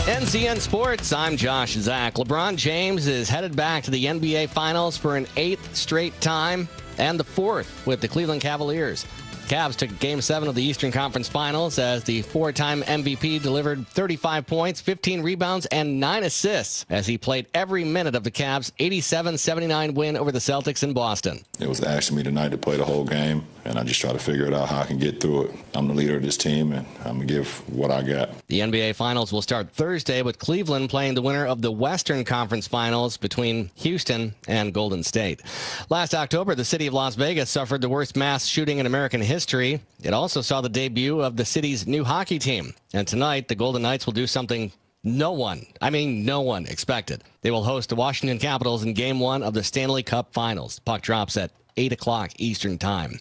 NCN Sports, I'm Josh Zach. LeBron James is headed back to the NBA Finals for an 8th straight time and the 4th with the Cleveland Cavaliers. Cavs took Game 7 of the Eastern Conference Finals as the 4-time MVP delivered 35 points, 15 rebounds, and 9 assists as he played every minute of the Cavs' 87-79 win over the Celtics in Boston. It was asking me tonight to play the whole game, and I just try to figure it out how I can get through it. I'm the leader of this team, and I'm going to give what I got. The NBA Finals will start Thursday with Cleveland playing the winner of the Western Conference Finals between Houston and Golden State. Last October, the city of Las Vegas suffered the worst mass shooting in American history. It also saw the debut of the city's new hockey team. And tonight, the Golden Knights will do something no one expected. They will host the Washington Capitals in Game 1 of the Stanley Cup Finals. Puck drops at 8 o'clock Eastern Time.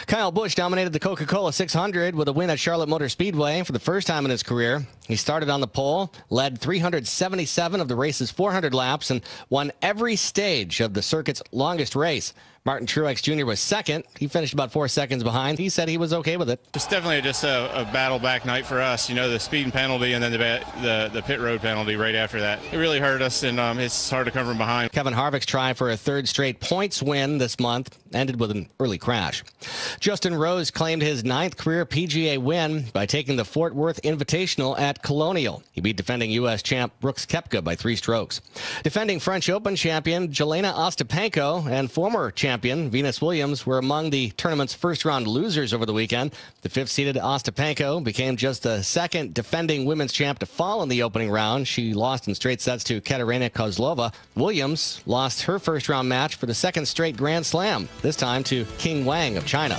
Kyle Busch dominated the Coca-Cola 600 with a win at Charlotte Motor Speedway for the first time in his career. He started on the pole, led 377 of the race's 400 laps, and won every stage of the circuit's longest race. Martin Truex Jr. was second. He finished about 4 seconds behind. He said he was okay with it. It's definitely just a battle-back night for us. You know, the speeding penalty and then the pit road penalty right after that. It really hurt us, and it's hard to come from behind. Kevin Harvick's try for a 3rd straight points win this month ended with an early crash. Justin Rose claimed his 9th career PGA win by taking the Fort Worth Invitational at Colonial. He beat defending U.S. champ Brooks Koepka by 3 strokes. Defending French Open champion Jelena Ostapenko and former champion Venus Williams were among the tournament's first-round losers over the weekend. The 5th-seeded Ostapenko became just the 2nd defending women's champ to fall in the opening round. She lost in straight sets to Katerina Kozlova. Williams lost her first-round match for the 2nd straight Grand Slam, this time to King Wang of China.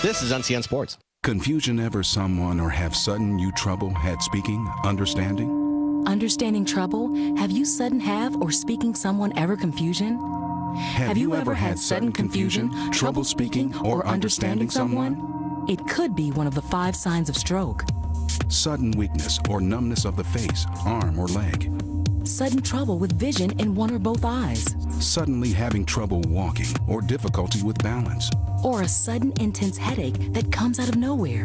This is NCN Sports. Confusion ever someone or have sudden you trouble had speaking, understanding? Understanding trouble? Have you sudden have or speaking someone ever confusion? Have you ever had sudden confusion, trouble speaking, or understanding someone? It could be one of the 5 signs of stroke. Sudden weakness or numbness of the face, arm, or leg. Sudden trouble with vision in one or both eyes. Suddenly having trouble walking or difficulty with balance. Or a sudden intense headache that comes out of nowhere.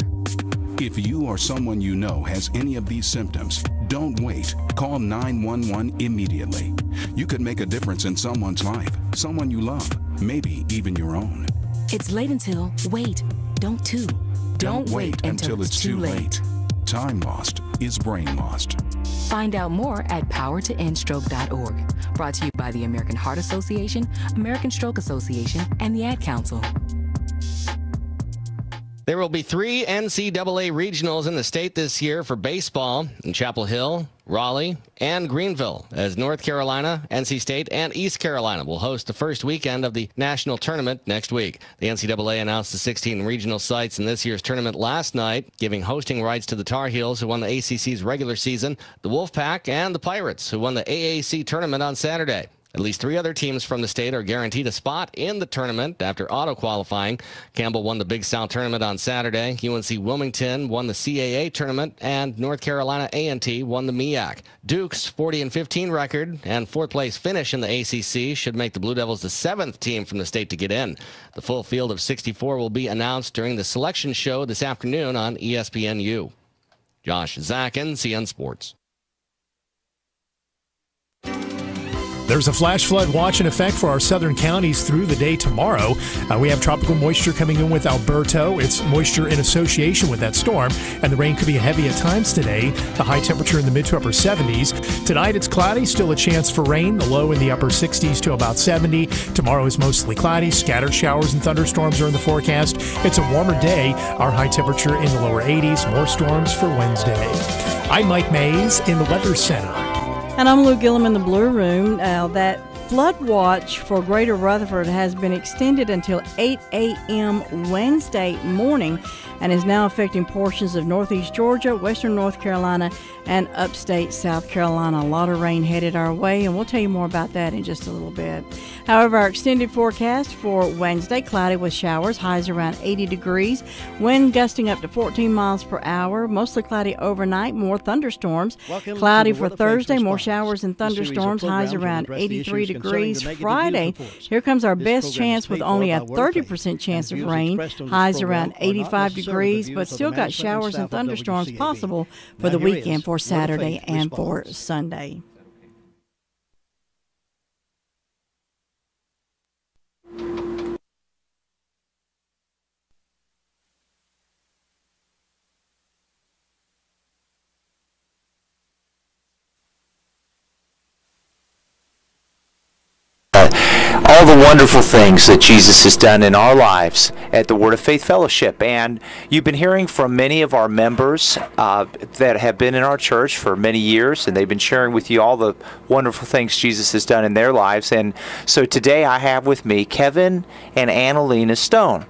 If you or someone you know has any of these symptoms, don't wait. Call 911 immediately. You could make a difference in someone's life, someone you love, maybe even your own. It's late until, wait, don't too. Don't wait until it's too late. Time lost is brain lost. Find out more at powertoendstroke.org. Brought to you by the American Heart Association, American Stroke Association, and the Ad Council. There will be 3 NCAA regionals in the state this year for baseball in Chapel Hill, Raleigh, and Greenville, as North Carolina, NC State, and East Carolina will host the first weekend of the national tournament next week. The NCAA announced the 16 regional sites in this year's tournament last night, giving hosting rights to the Tar Heels, who won the ACC's regular season, the Wolfpack, and the Pirates, who won the AAC tournament on Saturday. At least 3 other teams from the state are guaranteed a spot in the tournament after auto-qualifying. Campbell won the Big South tournament on Saturday. UNC Wilmington won the CAA tournament, and North Carolina A&T won the MEAC. Duke's 40-15 record and 4th-place finish in the ACC should make the Blue Devils the 7th team from the state to get in. The full field of 64 will be announced during the selection show this afternoon on ESPNU. Josh Zach, NCN Sports. There's a flash flood watch in effect for our southern counties through the day tomorrow. We have tropical moisture coming in with Alberto. It's moisture in association with that storm, and the rain could be heavy at times today. The high temperature in the mid to upper 70s. Tonight it's cloudy, still a chance for rain. The low in the upper 60s to about 70. Tomorrow is mostly cloudy. Scattered showers and thunderstorms are in the forecast. It's a warmer day. Our high temperature in the lower 80s. More storms for Wednesday. I'm Mike Mays in the Weather Center. And I'm Lou Gillum in the Blue Room. That flood watch for Greater Rutherford has been extended until 8 a.m. Wednesday morning and is now affecting portions of northeast Georgia, western North Carolina, and upstate South Carolina. A lot of rain headed our way, and we'll tell you more about that in just a little bit. However, our extended forecast for Wednesday, cloudy with showers, highs around 80 degrees, wind gusting up to 14 miles per hour, mostly cloudy overnight, more thunderstorms. Cloudy for Thursday, more showers and thunderstorms, highs around 83 degrees. Friday, here comes our best chance with only a 30% chance of rain, highs around 85 degrees, but still got showers and thunderstorms possible for the weekend for Saturday and for Sunday. All the wonderful things that Jesus has done in our lives at the Word of Faith Fellowship. And you've been hearing from many of our members that have been in our church for many years, and they've been sharing with you all the wonderful things Jesus has done in their lives. And so today I have with me Kevin and Annalena Stone.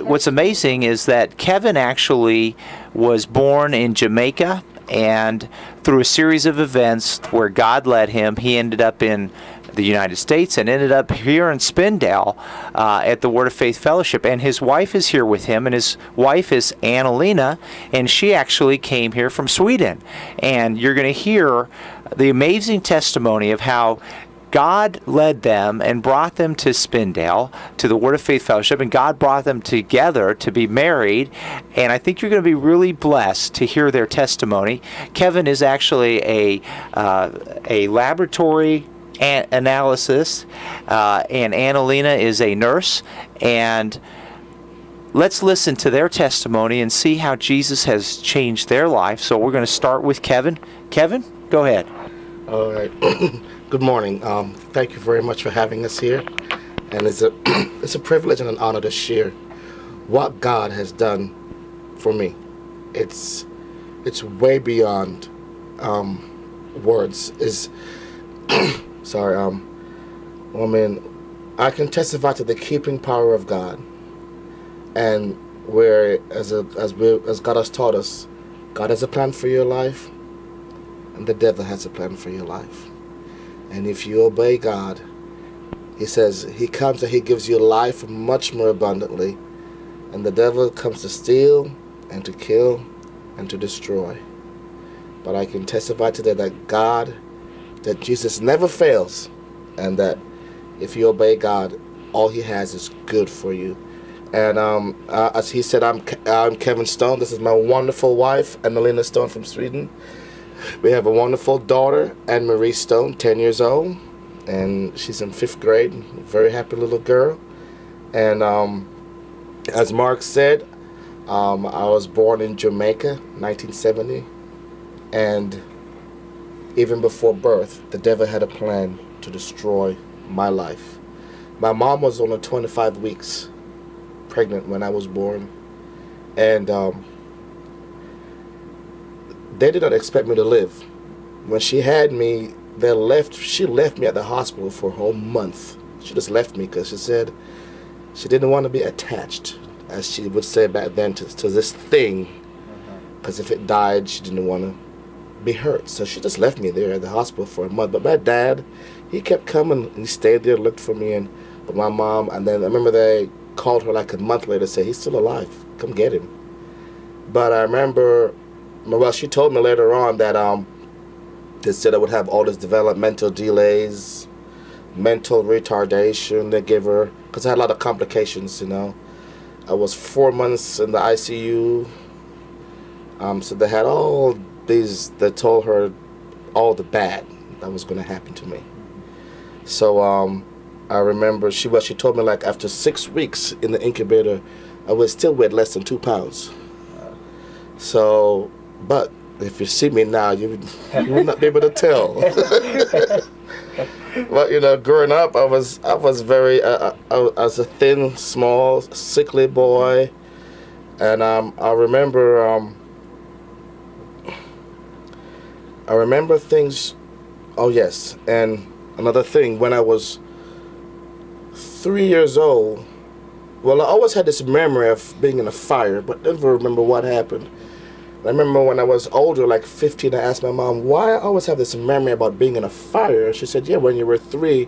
What's amazing is that Kevin actually was born in Jamaica, and through a series of events where God led him, he ended up in the United States and ended up here in Spindale at the Word of Faith Fellowship. And his wife is here with him, and his wife is Annalena, and she actually came here from Sweden. And you're going to hear the amazing testimony of how God led them and brought them to Spindale, to the Word of Faith Fellowship, and God brought them together to be married. And I think you're going to be really blessed to hear their testimony. Kevin is actually a laboratory analysis, and Annalena is a nurse, and let's listen to their testimony and see how Jesus has changed their life. So we're going to start with Kevin. Kevin, go ahead. All right. Good morning. Thank you very much for having us here. And it's a privilege and an honor to share what God has done for me. It's way beyond words. I can testify to the keeping power of God, and where as God has taught us, God has a plan for your life, and the devil has a plan for your life. And if you obey God, He says He comes and He gives you life much more abundantly, and the devil comes to steal and to kill and to destroy. But I can testify today that Jesus never fails, and that if you obey God, all He has is good for you. And as he said, I'm Kevin Stone. This is my wonderful wife, Annalena Stone from Sweden. We have a wonderful daughter, Anne-Marie Stone, 10 years old, and she's in 5th grade. A very happy little girl. And as Mark said, I was born in Jamaica, 1970, and even before birth, the devil had a plan to destroy my life. My mom was only 25 weeks pregnant when I was born, and they did not expect me to live. When she had me, she left me at the hospital for a whole month. She just left me because she said she didn't want to be attached, as she would say back then, to this thing, because if it died, she didn't want to be hurt. So she just left me there at the hospital for a month. But my dad, he kept coming. He stayed there, looked for me, but my mom, and then I remember they called her like a month later to say, he's still alive, come get him. But I remember, well, she told me later on that they said I would have all these developmental delays, mental retardation. They gave her, because I had a lot of complications, I was 4 months in the ICU. So they had all these, they told her all the bad that was going to happen to me. So I remember she told me, like, after 6 weeks in the incubator, I would still weigh less than 2 pounds. So, but if you see me now, you would not be able to tell. But growing up, I was very, I was a thin, small, sickly boy, and I remember things. Oh yes, and another thing, when I was 3 years old, well, I always had this memory of being in a fire, but never remember what happened. I remember when I was older, like 15, I asked my mom, why I always have this memory about being in a fire. She said, yeah, when you were 3,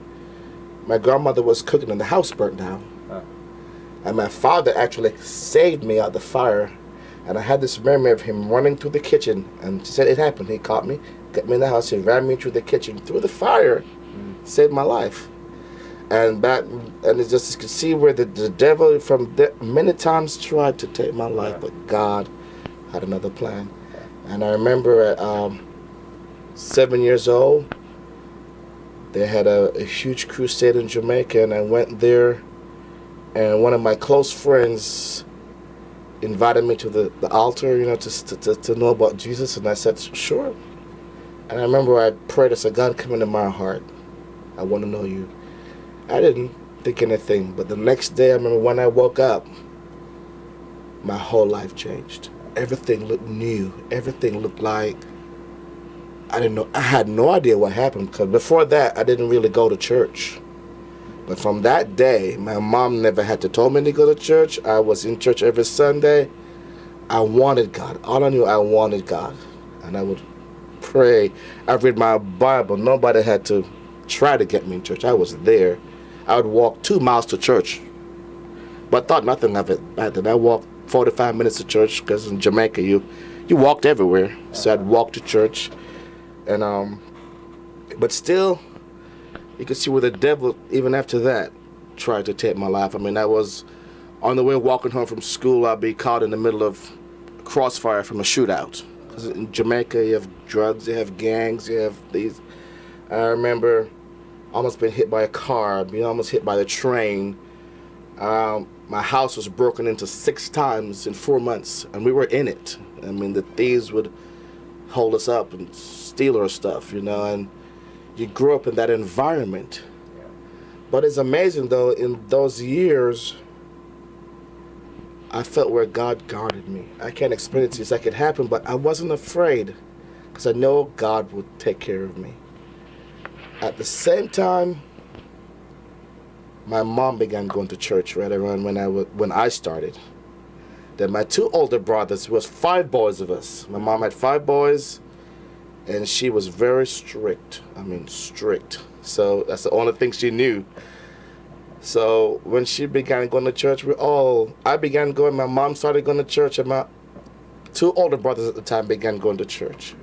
my grandmother was cooking and the house burnt down. And my father actually saved me out of the fire. And I had this memory of him running through the kitchen. And she said it happened. He caught me, got me in the house, and ran me through the kitchen, through the fire, saved my life. And it's just, you can see where the devil many times tried to take my life, but God had another plan. And I remember at 7 years old, they had a huge crusade in Jamaica, and I went there, and one of my close friends invited me to the altar, to know about Jesus, and I said, sure. And I remember I prayed, I said, God, come into my heart. I want to know you. I didn't think anything, but the next day, I remember when I woke up, my whole life changed. Everything looked new. Everything looked like, I didn't know. I had no idea what happened, because before that, I didn't really go to church. But from that day, my mom never had to tell me to go to church. I was in church every Sunday. I wanted God. All I knew, I wanted God. And I would pray. I read my Bible. Nobody had to try to get me in church. I was there. I would walk 2 miles to church, but thought nothing of it. I walked 45 minutes to church, because in Jamaica you walked everywhere. So I'd walk to church, and but still, you could see where the devil, even after that, tried to take my life. I mean, I was on the way walking home from school. I'd be caught in the middle of crossfire from a shootout. Because in Jamaica, you have drugs, you have gangs, you have these. I remember almost being hit by a car, being almost hit by the train. my house was broken into 6 times in 4 months, and we were in it. I mean, the thieves would hold us up and steal our stuff, you know, and you grew up in that environment. But it's amazing, though, in those years, I felt where God guarded me. I can't explain it to you. It's like it happened, but I wasn't afraid because I know God would take care of me. At the same time, my mom began going to church right around when I started. Then my 2 older brothers, was 5 boys of us. My mom had 5 boys, and she was very strict. I mean, strict. So that's the only thing she knew. So when she began going to church, I began going, my mom started going to church, and my 2 older brothers at the time began going to church.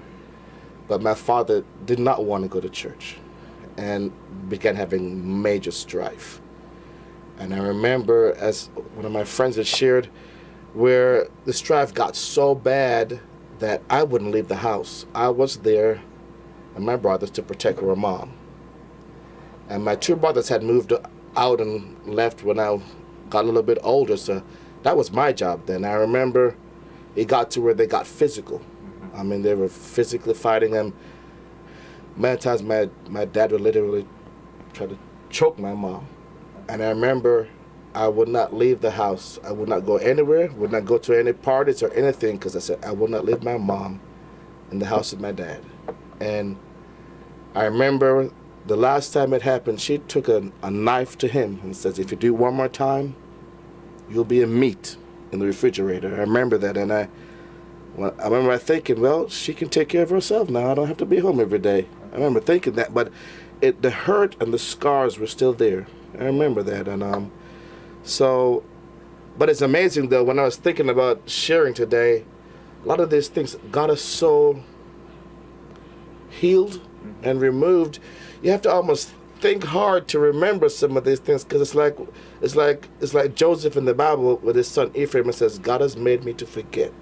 But my father did not want to go to church and began having major strife. And I remember, as one of my friends had shared, where the strife got so bad that I wouldn't leave the house. I was there, and my brothers, to protect our mom. And my 2 brothers had moved out and left when I got a little bit older, so that was my job then. I remember it got to where they got physical. I mean, they were physically fighting, and many times my dad would literally try to choke my mom. And I remember I would not leave the house. I would not go anywhere, would not go to any parties or anything, because I said I would not leave my mom in the house with my dad. And I remember the last time it happened, she took a knife to him and says, if you do one more time, you'll be a meat in the refrigerator. I remember that, and I remember thinking, well, she can take care of herself now. I don't have to be home every day. I remember thinking that, but the hurt and the scars were still there. I remember that, and but it's amazing, though, when I was thinking about sharing today, a lot of these things got us so healed and removed. You have to almost think hard to remember some of these things, because it's like Joseph in the Bible with his son Ephraim, and says, God has made me to forget.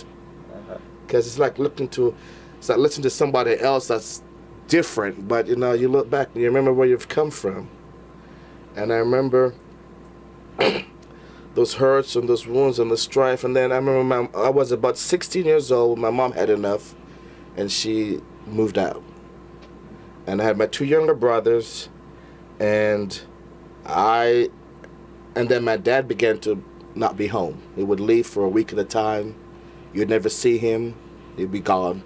Because it's like listening to somebody else that's different, but you know, you look back and you remember where you've come from. And I remember those hurts and those wounds and the strife. And then I remember I was about 16 years old. My mom had enough, and she moved out. And I had my 2 younger brothers, and then my dad began to not be home. He would leave for a week at a time. You'd never see him. He'd be gone.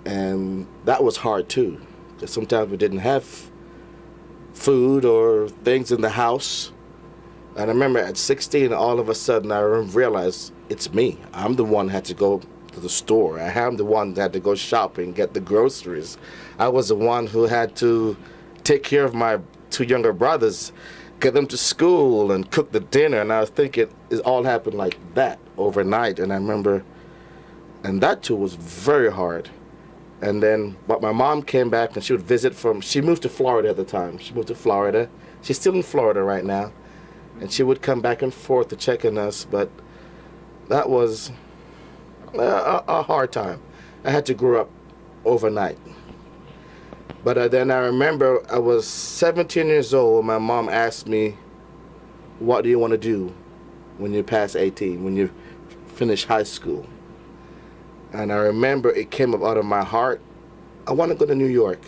And that was hard too, because sometimes we didn't have food or things in the house. And I remember at 16, all of a sudden, I realized it's me. I'm the one that had to go to the store. I am the one that had to go shopping, get the groceries. I was the one who had to take care of my 2 younger brothers, get them to school, and cook the dinner. And I was thinking it all happened like that overnight. And I remember, and that too was very hard. And then, but my mom came back, and she would visit she moved to Florida at the time. She moved to Florida. She's still in Florida right now. And she would come back and forth to check on us, but that was a hard time. I had to grow up overnight. But then I remember I was 17 years old. My mom asked me, what do you want to do when you pass 18, when you finish high school? And I remember it came up out of my heart, I want to go to New York.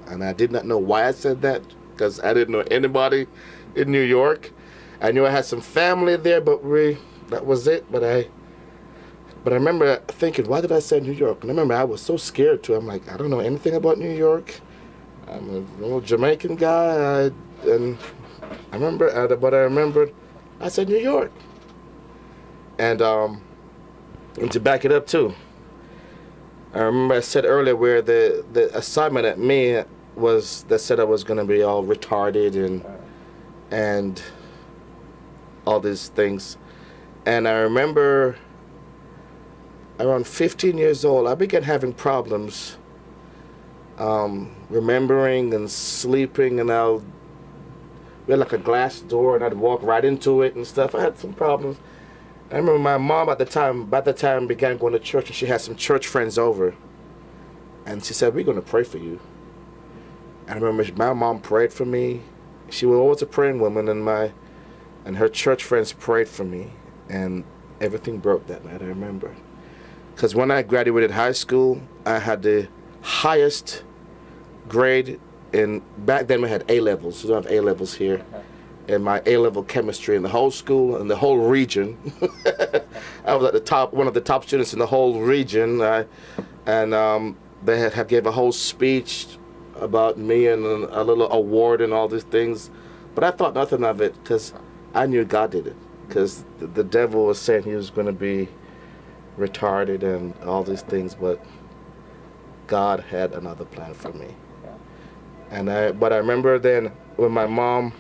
And I did not know why I said that, because I didn't know anybody in New York. I knew I had some family there, but that was it. But I remember thinking, why did I say New York? And I remember I was so scared too. I'm like, I don't know anything about New York. I'm a little Jamaican guy. And I remembered, I said New York. And to back it up too, I remember I said earlier where the assignment at me was that said I was going to be all retarded and all these things. And I remember around 15 years old, I began having problems remembering and sleeping, and we had like a glass door, and I'd walk right into it and stuff. I had some problems. I remember my mom by the time began going to church, and she had some church friends over, and she said, we're going to pray for you. And I remember my mom prayed for me. She was always a praying woman, and and her church friends prayed for me, and everything broke that night, I remember. Because when I graduated high school, I had the highest grade back then we had A-levels. We don't have A-levels here. And my A-level chemistry in the whole school and the whole region. I was at the top, one of the top students in the whole region. They gave a whole speech about me and a little award and all these things. But I thought nothing of it because I knew God did it. Because the devil was saying he was going to be retarded and all these things, but God had another plan for me. But I remember then when my mom,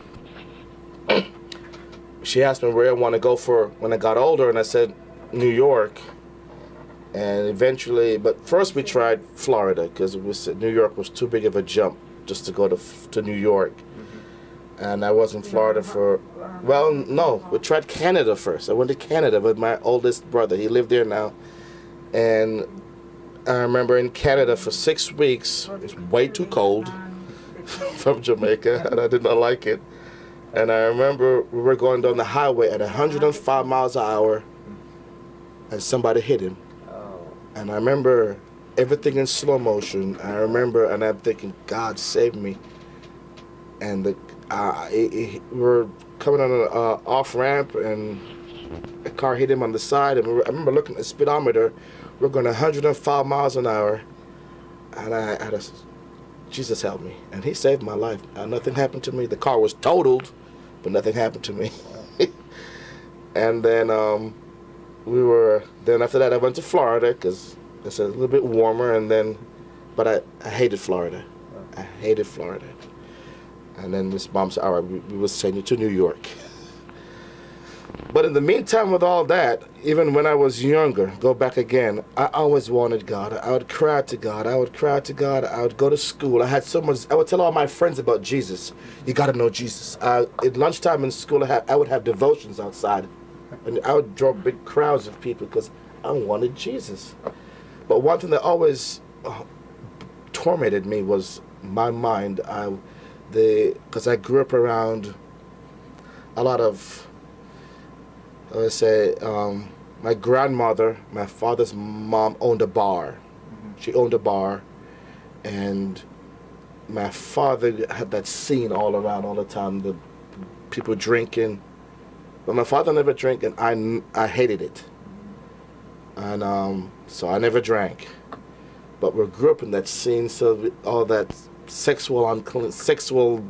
she asked me where I want to go for when I got older, and I said New York. And eventually, but first we tried Florida because New York was too big of a jump just to go to New York. And I was in Florida we tried Canada first. I went to Canada with my oldest brother. He lived there now. And I remember in Canada for 6 weeks, it was way too cold from Jamaica, and I did not like it. And I remember we were going down the highway at 105 miles an hour, and somebody hit him. And I remember everything in slow motion. I remember, and I'm thinking, God save me. And we were coming on an off-ramp, and a car hit him on the side. And I remember looking at the speedometer. We're going 105 miles an hour. And I had Jesus help me. And he saved my life. Nothing happened to me. The car was totaled, but nothing happened to me. And then then after that I went to Florida because it's a little bit warmer, but I hated Florida. I hated Florida. And then Miss Mom said, all right, we will send you to New York. But in the meantime with all that, even when I was younger, go back again, I always wanted God. I would cry to God. I would go to school. I would tell all my friends about Jesus. You got to know Jesus. At lunchtime in school, I would have devotions outside. And I would draw big crowds of people because I wanted Jesus. But one thing that always tormented me was my mind. Because I grew up around a lot of, my grandmother, my father's mom, owned a bar. She owned a bar, and my father had that scene all around all the time, the people drinking. But my father never drank, and I hated it. And so I never drank. But we grew up in that scene, so all that sexual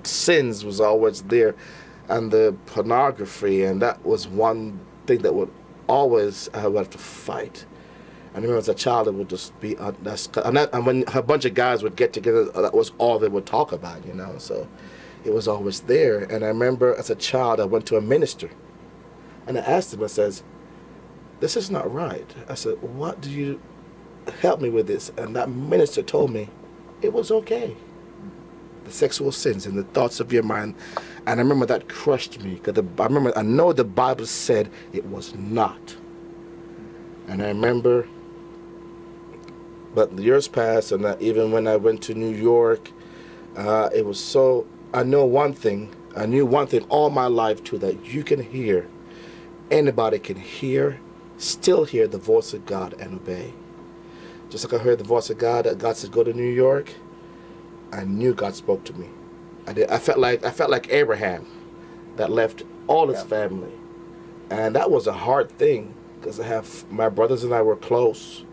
sins was always there, and the pornography, and that was one thing that I would have to fight. I remember as a child, it would just be, and when a bunch of guys would get together, that was all they would talk about, so it was always there. And I remember as a child, I went to a minister, and I asked him, I says, this is not right. I said, what do you help me with this? And that minister told me it was okay. The sexual sins and the thoughts of your mind. And I remember that crushed me, because I know the Bible said it was not. And I remember, but the years passed, and even when I went to New York, it was so, I knew one thing all my life too, that you can hear, anybody can still hear the voice of God and obey. Just like I heard the voice of God, that God said, go to New York, I knew God spoke to me. I felt like Abraham that left all his family. And that was a hard thing, because my brothers and I were close.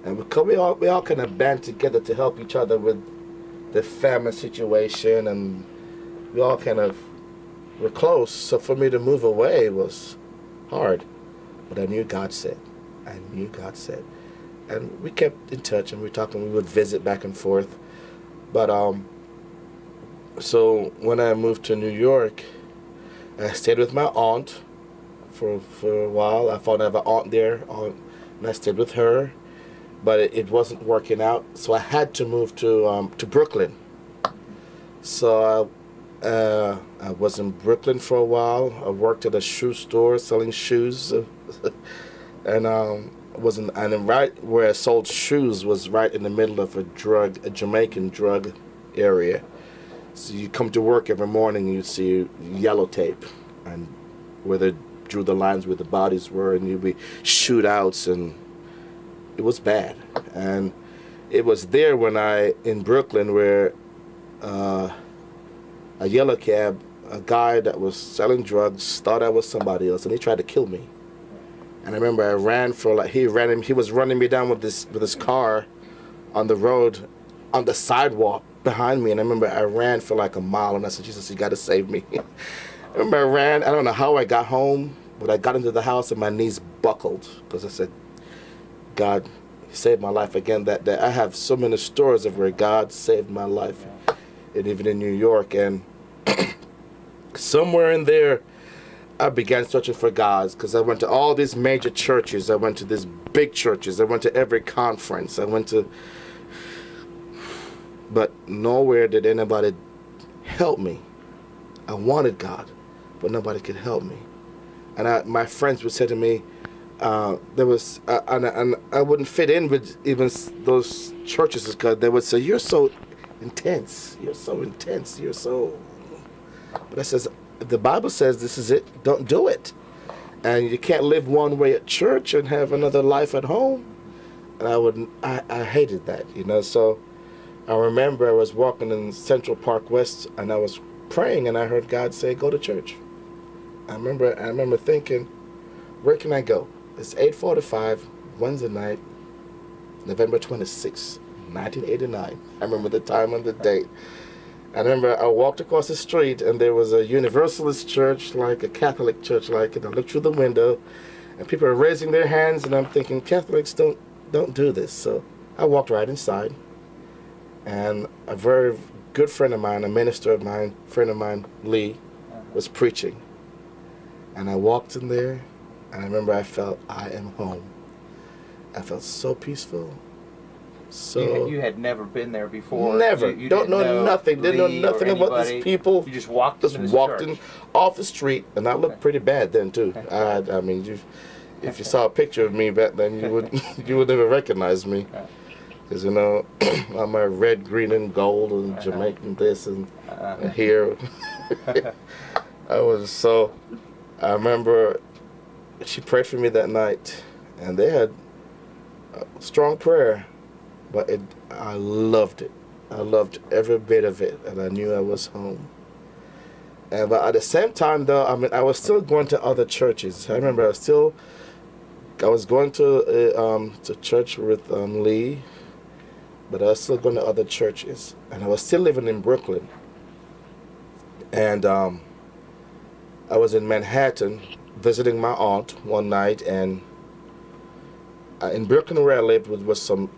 And we all kind of band together to help each other with the family situation, and we all kind of were close. So for me to move away was hard. But I knew God said. And we kept in touch, and we talked, and we would visit back and forth. But so when I moved to New York, I stayed with my aunt for a while. I found I have an aunt there, and I stayed with her. But it wasn't working out, so I had to move to Brooklyn. So I was in Brooklyn for a while. I worked at a shoe store selling shoes, and right where I sold shoes was right in the middle of a Jamaican drug area. So you come to work every morning, you see yellow tape, and where they drew the lines where the bodies were, and you'd be shootouts, and it was bad. And it was there in Brooklyn, where a yellow cab, a guy that was selling drugs, thought I was somebody else, and he tried to kill me. And I remember I ran he was running me down with his car on the road, on the sidewalk behind me, and I remember I ran for like a mile, and I said, Jesus, you got to save me. I remember I ran, I don't know how I got home, but I got into the house and my knees buckled, because I said, God, you saved my life again that day. I have so many stories of where God saved my life, and even in New York, and somewhere in there, I began searching for God, because I went to all these major churches. I went to these big churches. I went to every conference. But nowhere did anybody help me. I wanted God, but nobody could help me. And my friends would say to me, and I wouldn't fit in with even those churches, because they would say, you're so intense. You're so intense. You're so... But I says, the Bible says this is it. Don't do it. And you can't live one way at church and have another life at home. And I hated that, So I remember I was walking in Central Park West, and I was praying, and I heard God say, go to church. I remember thinking, where can I go? It's 8:45, Wednesday night, November 26, 1989. I remember the time and the date. I remember I walked across the street, and there was a Universalist church, like a Catholic church, and I looked through the window, and people were raising their hands, and I'm thinking, Catholics don't do this. So I walked right inside, and a very good friend of mine, friend of mine, Lee, was preaching. And I walked in there, and I remember I felt, I am home. I felt so peaceful. So you had never been there before? Never. You don't know nothing. Didn't know Lee nothing about these people. You just walked in off the street, and I looked pretty bad then too. I mean, if you saw a picture of me back then, you would never recognize me, because I'm my red, green, and gold, and Jamaican this and here. I remember she prayed for me that night, and they had a strong prayer. But I loved it. I loved every bit of it, and I knew I was home. But at the same time, though, I was still going to other churches. I remember I was going to church with Lee, but I was still going to other churches, and I was still living in Brooklyn. And I was in Manhattan visiting my aunt one night, and in Brooklyn where I lived was some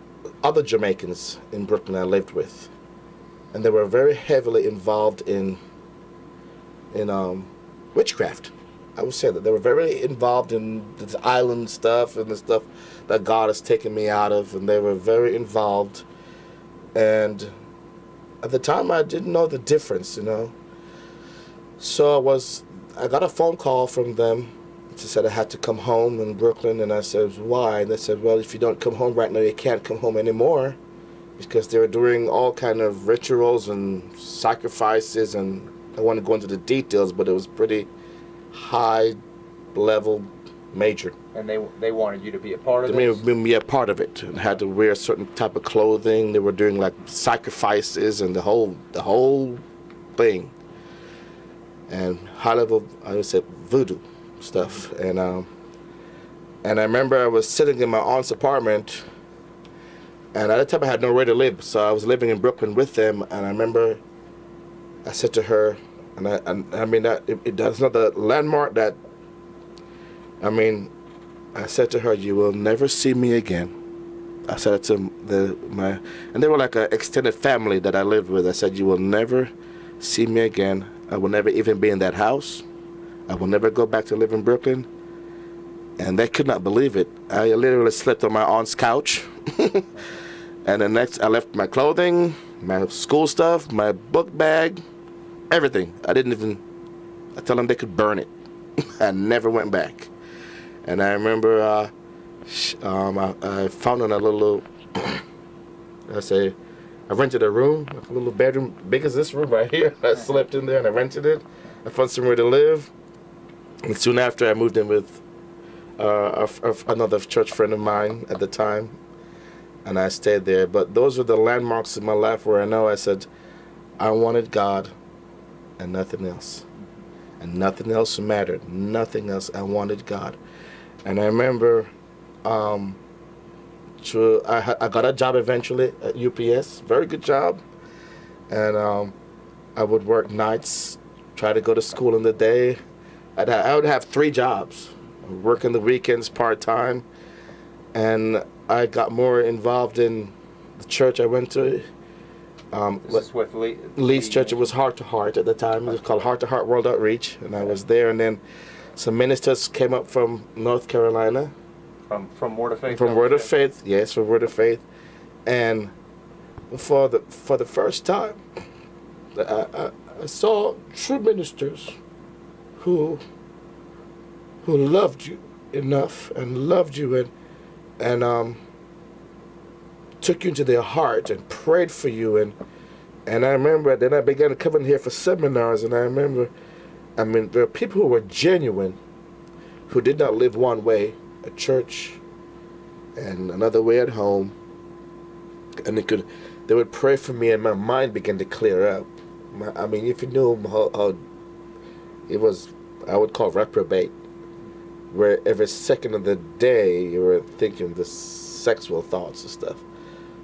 other Jamaicans in Brooklyn I lived with, and they were very heavily involved in witchcraft. I would say that they were very involved in this island stuff and the stuff that God has taken me out of, and they were very involved. And at the time, I didn't know the difference, So I got a phone call from them. She said I had to come home in Brooklyn, and I said, why? And they said, well, if you don't come home right now, you can't come home anymore, because they were doing all kind of rituals and sacrifices, and I want to go into the details, but it was pretty high level, major. And they wanted you to be a part of it? They made me a part of it, and had to wear a certain type of clothing. They were doing like sacrifices and the whole thing. And high level, I would say, voodoo stuff. And I remember I was sitting in my aunt's apartment, and at the time I had nowhere to live, so I was living in Brooklyn with them. And I remember I said to her, that's not the landmark that, I said to her, you will never see me again. I said it to and they were like an extended family that I lived with. I said, you will never see me again. I will never even be in that house. I will never go back to live in Brooklyn. And they could not believe it. I literally slept on my aunt's couch. And I left my clothing, my school stuff, my book bag, everything. I told them they could burn it. I never went back. And I remember I found in a little, I rented a room, a little bedroom, big as this room right here. I slept in there and I rented it. I found somewhere to live. And soon after, I moved in with another church friend of mine at the time, and I stayed there. But those were the landmarks in my life where I said, I wanted God and nothing else. And nothing else mattered. Nothing else. I wanted God. And I remember I got a job eventually at UPS. Very good job. And I would work nights, try to go to school in the day. I would have 3 jobs. Working the weekends part-time. And I got more involved in the church I went to. This is with Lee's church. It was Heart to Heart at the time. It was called Heart to Heart World Outreach. And I was there. And then some ministers came up from North Carolina. From Word of Faith? From Word of Faith. Yes, from Word of Faith. And for the first time, I saw true ministers who loved you enough and loved you and took you into their heart and prayed for you. And I remember then I began to come in here for seminars, and I mean, there are people who were genuine, who did not live one way at church and another way at home. And they would pray for me, and my mind began to clear up. I mean, if you knew how it was, I would call reprobate, where every second of the day you were thinking the sexual thoughts and stuff.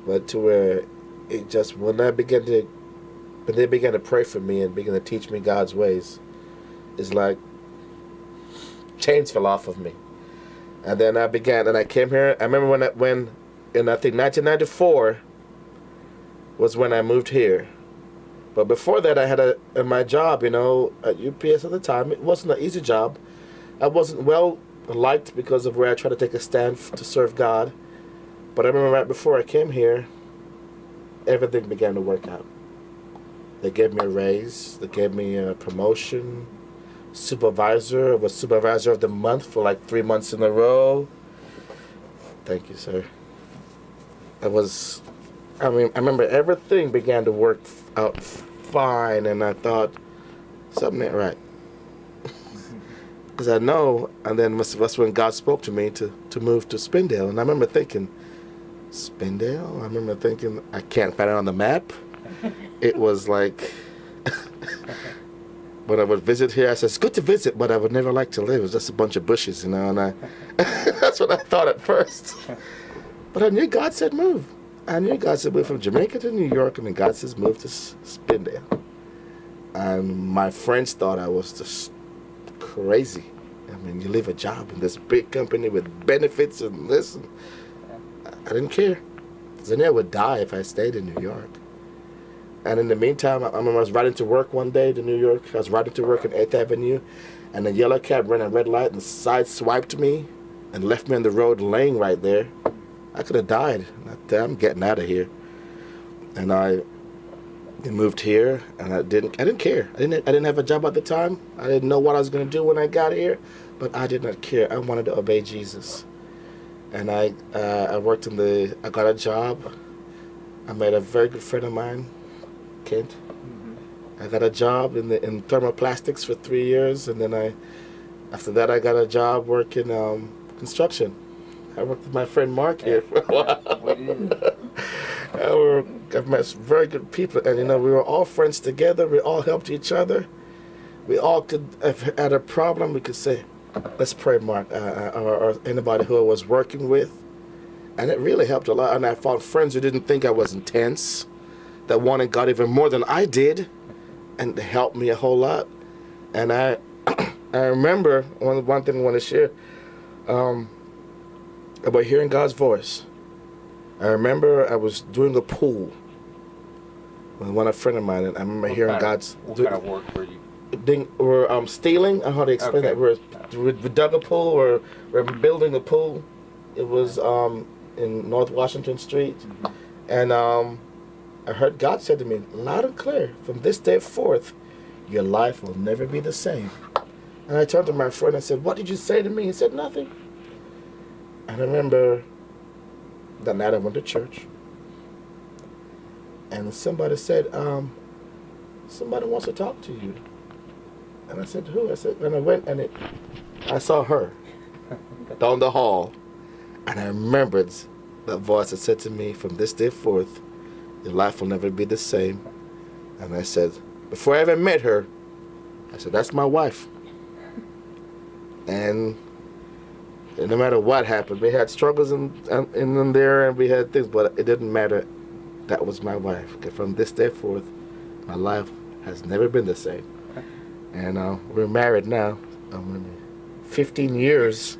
But to where it just, when they began to pray for me and began to teach me God's ways, it's like chains fell off of me. And then I came here. I remember when in I think 1994 was when I moved here. But before that, I had my job, at UPS at the time. It wasn't an easy job. I wasn't well liked because of where I tried to take a stand to serve God. But I remember right before I came here, everything began to work out. They gave me a raise. They gave me a promotion. I was supervisor of the month for like 3 months in a row. Thank you, sir. I remember everything began to work out fine, and I thought, something ain't right. Because I know, and then that's when God spoke to me to move to Spindale. And I remember thinking, Spindale? I remember thinking, I can't find it on the map. It was like, when I would visit here, I said, it's good to visit, but I would never like to live. It was just a bunch of bushes, and that's what I thought at first. But I knew God said move. I knew God said move from Jamaica to New York, and then God says move to Spindale. And my friends thought I was just crazy. I mean, you leave a job in this big company with benefits and this. And I didn't care. Because I knew I would die if I stayed in New York. And in the meantime, I remember I was riding to work one day to New York. I was riding to work on 8th Avenue, and a yellow cab ran a red light and side-swiped me and left me on the road laying right there. I could have died. I'm getting out of here. And I moved here, and I didn't care. I didn't have a job at the time. I didn't know what I was going to do when I got here, but I did not care. I wanted to obey Jesus. And I got a job. I met a very good friend of mine, Kent. Mm-hmm. I got a job in thermoplastics for 3 years, and then after that I got a job working construction. I worked with my friend Mark here for a while. I've met some very good people, and we were all friends together. We all helped each other. We all could, if had a problem, we could say, let's pray, Mark, or anybody who I was working with. And it really helped a lot. And I found friends who didn't think I was intense, that wanted God even more than I did, and they helped me a whole lot. And I remember one thing I want to share about hearing God's voice. I remember I was doing a pool with one friend of mine, and I remember hearing God's. What kind of work were you? We're stealing. I don't know how to explain that. We dug a pool, or we're building a pool. It was in North Washington Street, and I heard God said to me loud and clear, from this day forth, your life will never be the same. And I turned to my friend and said, what did you say to me? He said, nothing. And I remember that night I went to church, and somebody said, somebody wants to talk to you. And I said, who? I said, and I went and I saw her down the hall. And I remembered that voice that said to me, from this day forth, your life will never be the same. And I said, before I ever met her, I said, that's my wife. And no matter what happened, we had struggles in there and we had things, but it didn't matter. That was my wife. From this day forth, my life has never been the same. And we're married now. 15 years.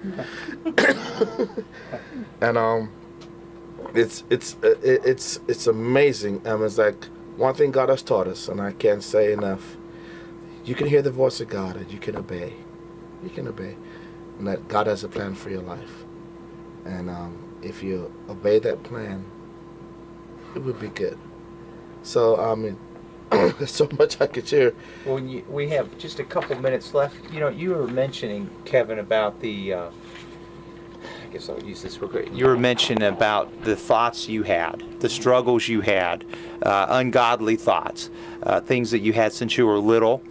And it's amazing. It's like one thing God has taught us, and I can't say enough. You can hear the voice of God and you can obey. You can obey. And that God has a plan for your life. And if you obey that plan, it would be good. So, there's so much I could share. Well, we have just a couple minutes left. You were mentioning, Kevin, about the, I guess I'll use this real quick. You were mentioning about the thoughts you had, the struggles you had, ungodly thoughts, things that you had since you were little.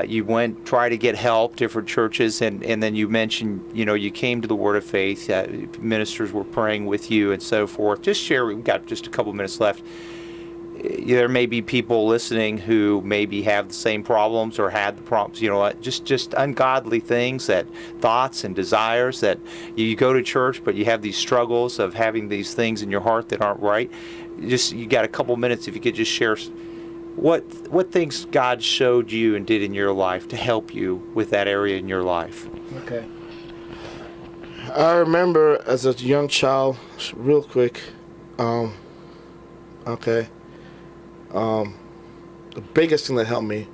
You went, try to get help, different churches, and then you mentioned, you came to the Word of Faith, ministers were praying with you and so forth. Just share, we've got just a couple minutes left. There may be people listening who maybe have the same problems or had the problems, just ungodly things, that thoughts and desires that you go to church, but you have these struggles of having these things in your heart that aren't right. You got a couple minutes if you could just share what things God showed you and did in your life to help you with that area in your life. Okay. I remember as a young child, real quick, the biggest thing that helped me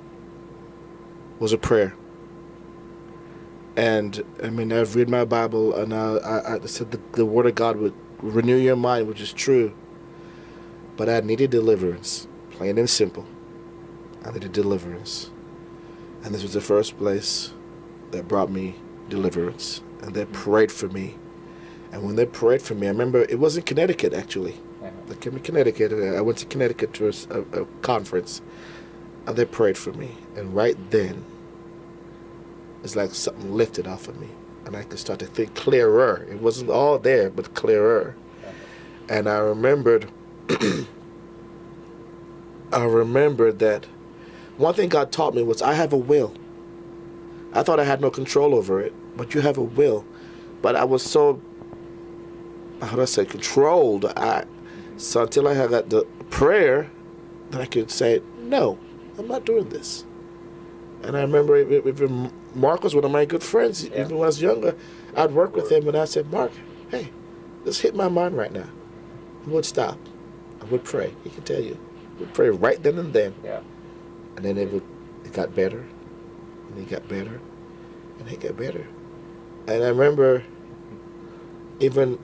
was a prayer. And I've read my Bible, and I said the Word of God would renew your mind, which is true. But I needed deliverance, plain and simple. I needed deliverance. And this was the first place that brought me deliverance. And they prayed for me. And when they prayed for me, I remember it was in Connecticut, actually. They came to Connecticut. I went to Connecticut to a conference, and they prayed for me. And right then, it's like something lifted off of me, and I could start to think clearer. It wasn't all there, but clearer. And I remembered, that one thing God taught me was I have a will. I thought I had no control over it, but you have a will. But I was so, controlled. So until I had that the prayer, then I could say, no, I'm not doing this. And I remember even Mark was one of my good friends. Yeah. Even when I was younger, I'd work with him, and I said, Mark, hey, this hit my mind right now. He would stop. I would pray. He can tell you. I would pray right then and then. Yeah. And then it got better, and it got better, and it got better. And I remember even...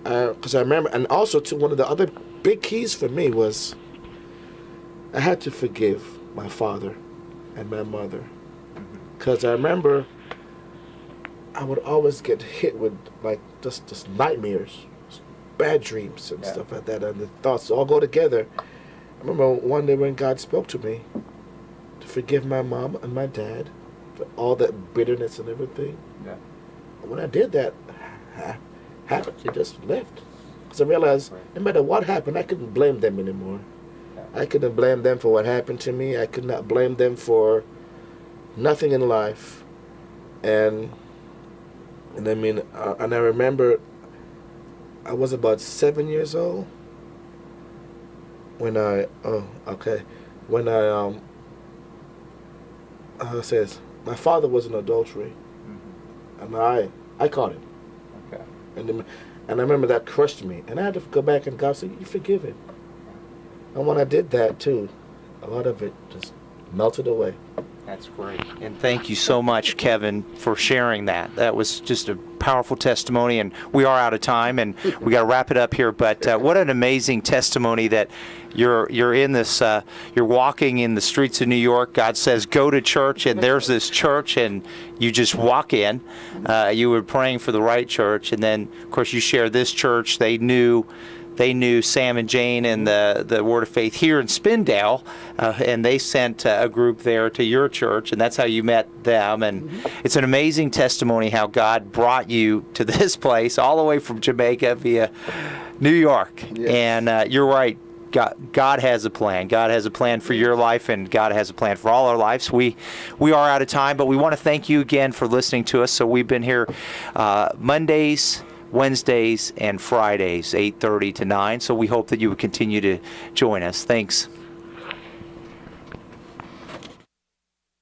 Because I remember, and also too, one of the other big keys for me was I had to forgive my father and my mother. Because I remember I would always get hit with like just nightmares, bad dreams and stuff like that, and the thoughts all go together. I remember one day when God spoke to me to forgive my mom and my dad for all that bitterness and everything. Yeah. And when I did that, it just left. Because I realized no matter what happened, I couldn't blame them anymore. I couldn't blame them for what happened to me. I could not blame them for nothing in life. And I remember I was about 7 years old when my father was in adultery, and I caught him. Okay. And I remember that crushed me, and I had to go back, and God said, "You forgive him." And when I did that too, a lot of it just melted away. That's great. And thank you so much, Kevin, for sharing that. That was just a powerful testimony, and we are out of time, and we got to wrap it up here. But what an amazing testimony that you're in this. You're walking in the streets of New York. God says, "Go to church," and there's this church, and you just walk in. You were praying for the right church, and then, of course, you share this church. They knew they knew Sam and Jane and the Word of Faith here in Spindale, and they sent a group there to your church, and that's how you met them. And it's an amazing testimony how God brought you to this place all the way from Jamaica via New York. Yes. And you're right. God has a plan. God has a plan for your life, and God has a plan for all our lives. We are out of time, but we want to thank you again for listening to us. So we've been here Mondays, Wednesdays, and Fridays, 8:30 to 9. So we hope that you would continue to join us. Thanks.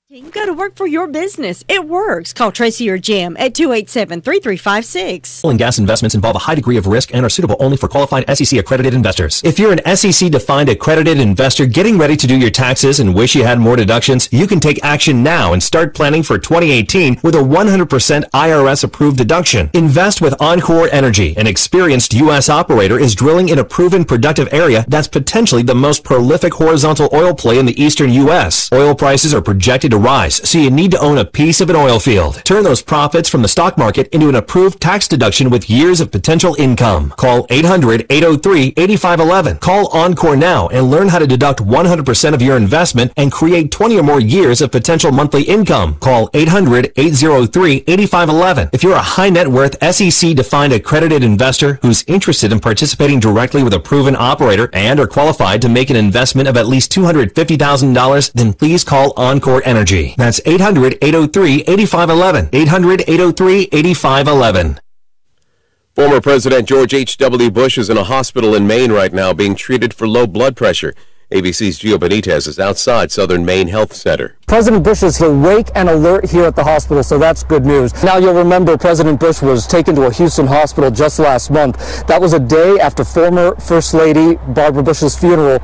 You go to work for your business. It works. Call Tracy or Jim at 287-3356. Oil and gas investments involve a high degree of risk and are suitable only for qualified SEC-accredited investors. If you're an SEC-defined accredited investor getting ready to do your taxes and wish you had more deductions, you can take action now and start planning for 2018 with a 100% IRS-approved deduction. Invest with Encore Energy. An experienced U.S. operator is drilling in a proven productive area that's potentially the most prolific horizontal oil play in the eastern U.S. Oil prices are projected to rise, so you need to own a piece of an oil field. Turn those profits from the stock market into an approved tax deduction with years of potential income. Call 800-803-8511. Call Encore now and learn how to deduct 100% of your investment and create 20 or more years of potential monthly income. Call 800-803-8511. If you're a high net worth SEC-defined accredited investor who's interested in participating directly with a proven operator and are qualified to make an investment of at least $250,000, then please call Encore Energy. That's 800-803-8511. 800-803-8511. Former President George H.W. Bush is in a hospital in Maine right now being treated for low blood pressure. ABC's Gio Benitez is outside Southern Maine Health Center. President Bush is awake and alert here at the hospital, so that's good news. Now, you'll remember President Bush was taken to a Houston hospital just last month. That was a day after former First Lady Barbara Bush's funeral.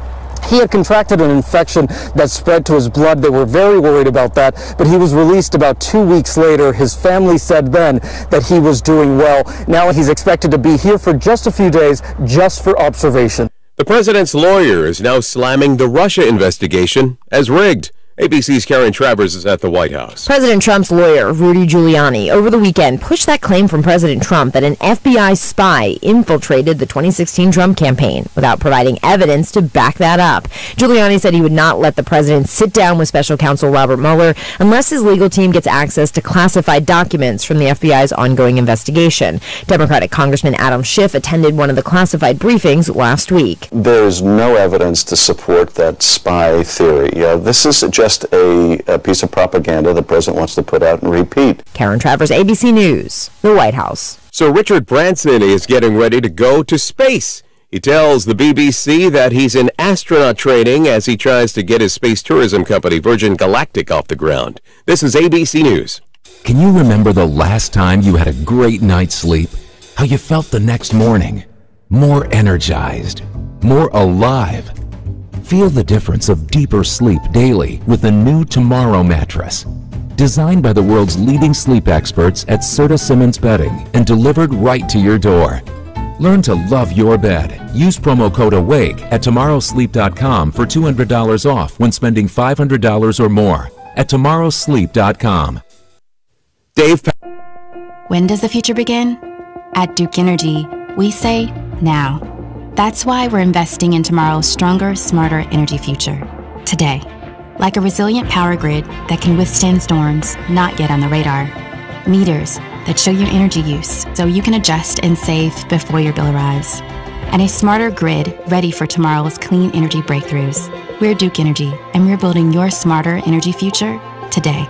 He had contracted an infection that spread to his blood. They were very worried about that, but he was released about 2 weeks later. His family said then that he was doing well. Now he's expected to be here for just a few days, just for observation. The president's lawyer is now slamming the Russia investigation as rigged. ABC's Karen Travers is at the White House. President Trump's lawyer, Rudy Giuliani, over the weekend pushed that claim from President Trump that an FBI spy infiltrated the 2016 Trump campaign without providing evidence to back that up. Giuliani said he would not let the president sit down with special counsel Robert Mueller unless his legal team gets access to classified documents from the FBI's ongoing investigation. Democratic Congressman Adam Schiff attended one of the classified briefings last week. There's no evidence to support that spy theory. This is just a piece of propaganda the president wants to put out and repeat. Karen Travers, ABC News, the White House. So Richard Branson is getting ready to go to space. He tells the BBC that he's in astronaut training as he tries to get his space tourism company Virgin Galactic off the ground. This is ABC News. Can you remember the last time you had a great night's sleep? How you felt the next morning? More energized, more alive. Feel the difference of deeper sleep daily with the new Tomorrow mattress. Designed by the world's leading sleep experts at Serta Simmons Bedding and delivered right to your door. Learn to love your bed. Use promo code AWAKE at tomorrowsleep.com for $200 off when spending $500 or more at tomorrowsleep.com. Dave. When does the future begin? At Duke Energy, we say now. That's why we're investing in tomorrow's stronger, smarter energy future. Today. Like a resilient power grid that can withstand storms not yet on the radar. Meters that show your energy use so you can adjust and save before your bill arrives. And a smarter grid ready for tomorrow's clean energy breakthroughs. We're Duke Energy, and we're building your smarter energy future today.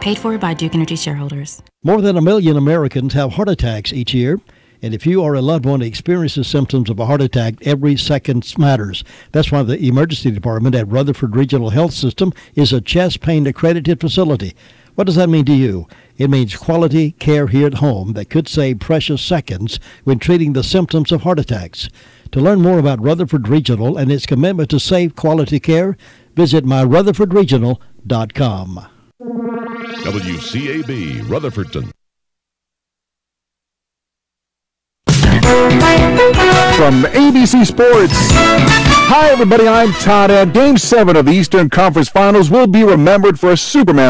Paid for by Duke Energy shareholders. More than 1 million Americans have heart attacks each year. And if you or a loved one experiences symptoms of a heart attack, every second matters. That's why the emergency department at Rutherford Regional Health System is a chest pain accredited facility. What does that mean to you? It means quality care here at home that could save precious seconds when treating the symptoms of heart attacks. To learn more about Rutherford Regional and its commitment to safe quality care, visit myrutherfordregional.com. WCAB Rutherfordton. From ABC Sports. Hi, everybody. I'm Todd. Game 7 of the Eastern Conference Finals will be remembered for a Superman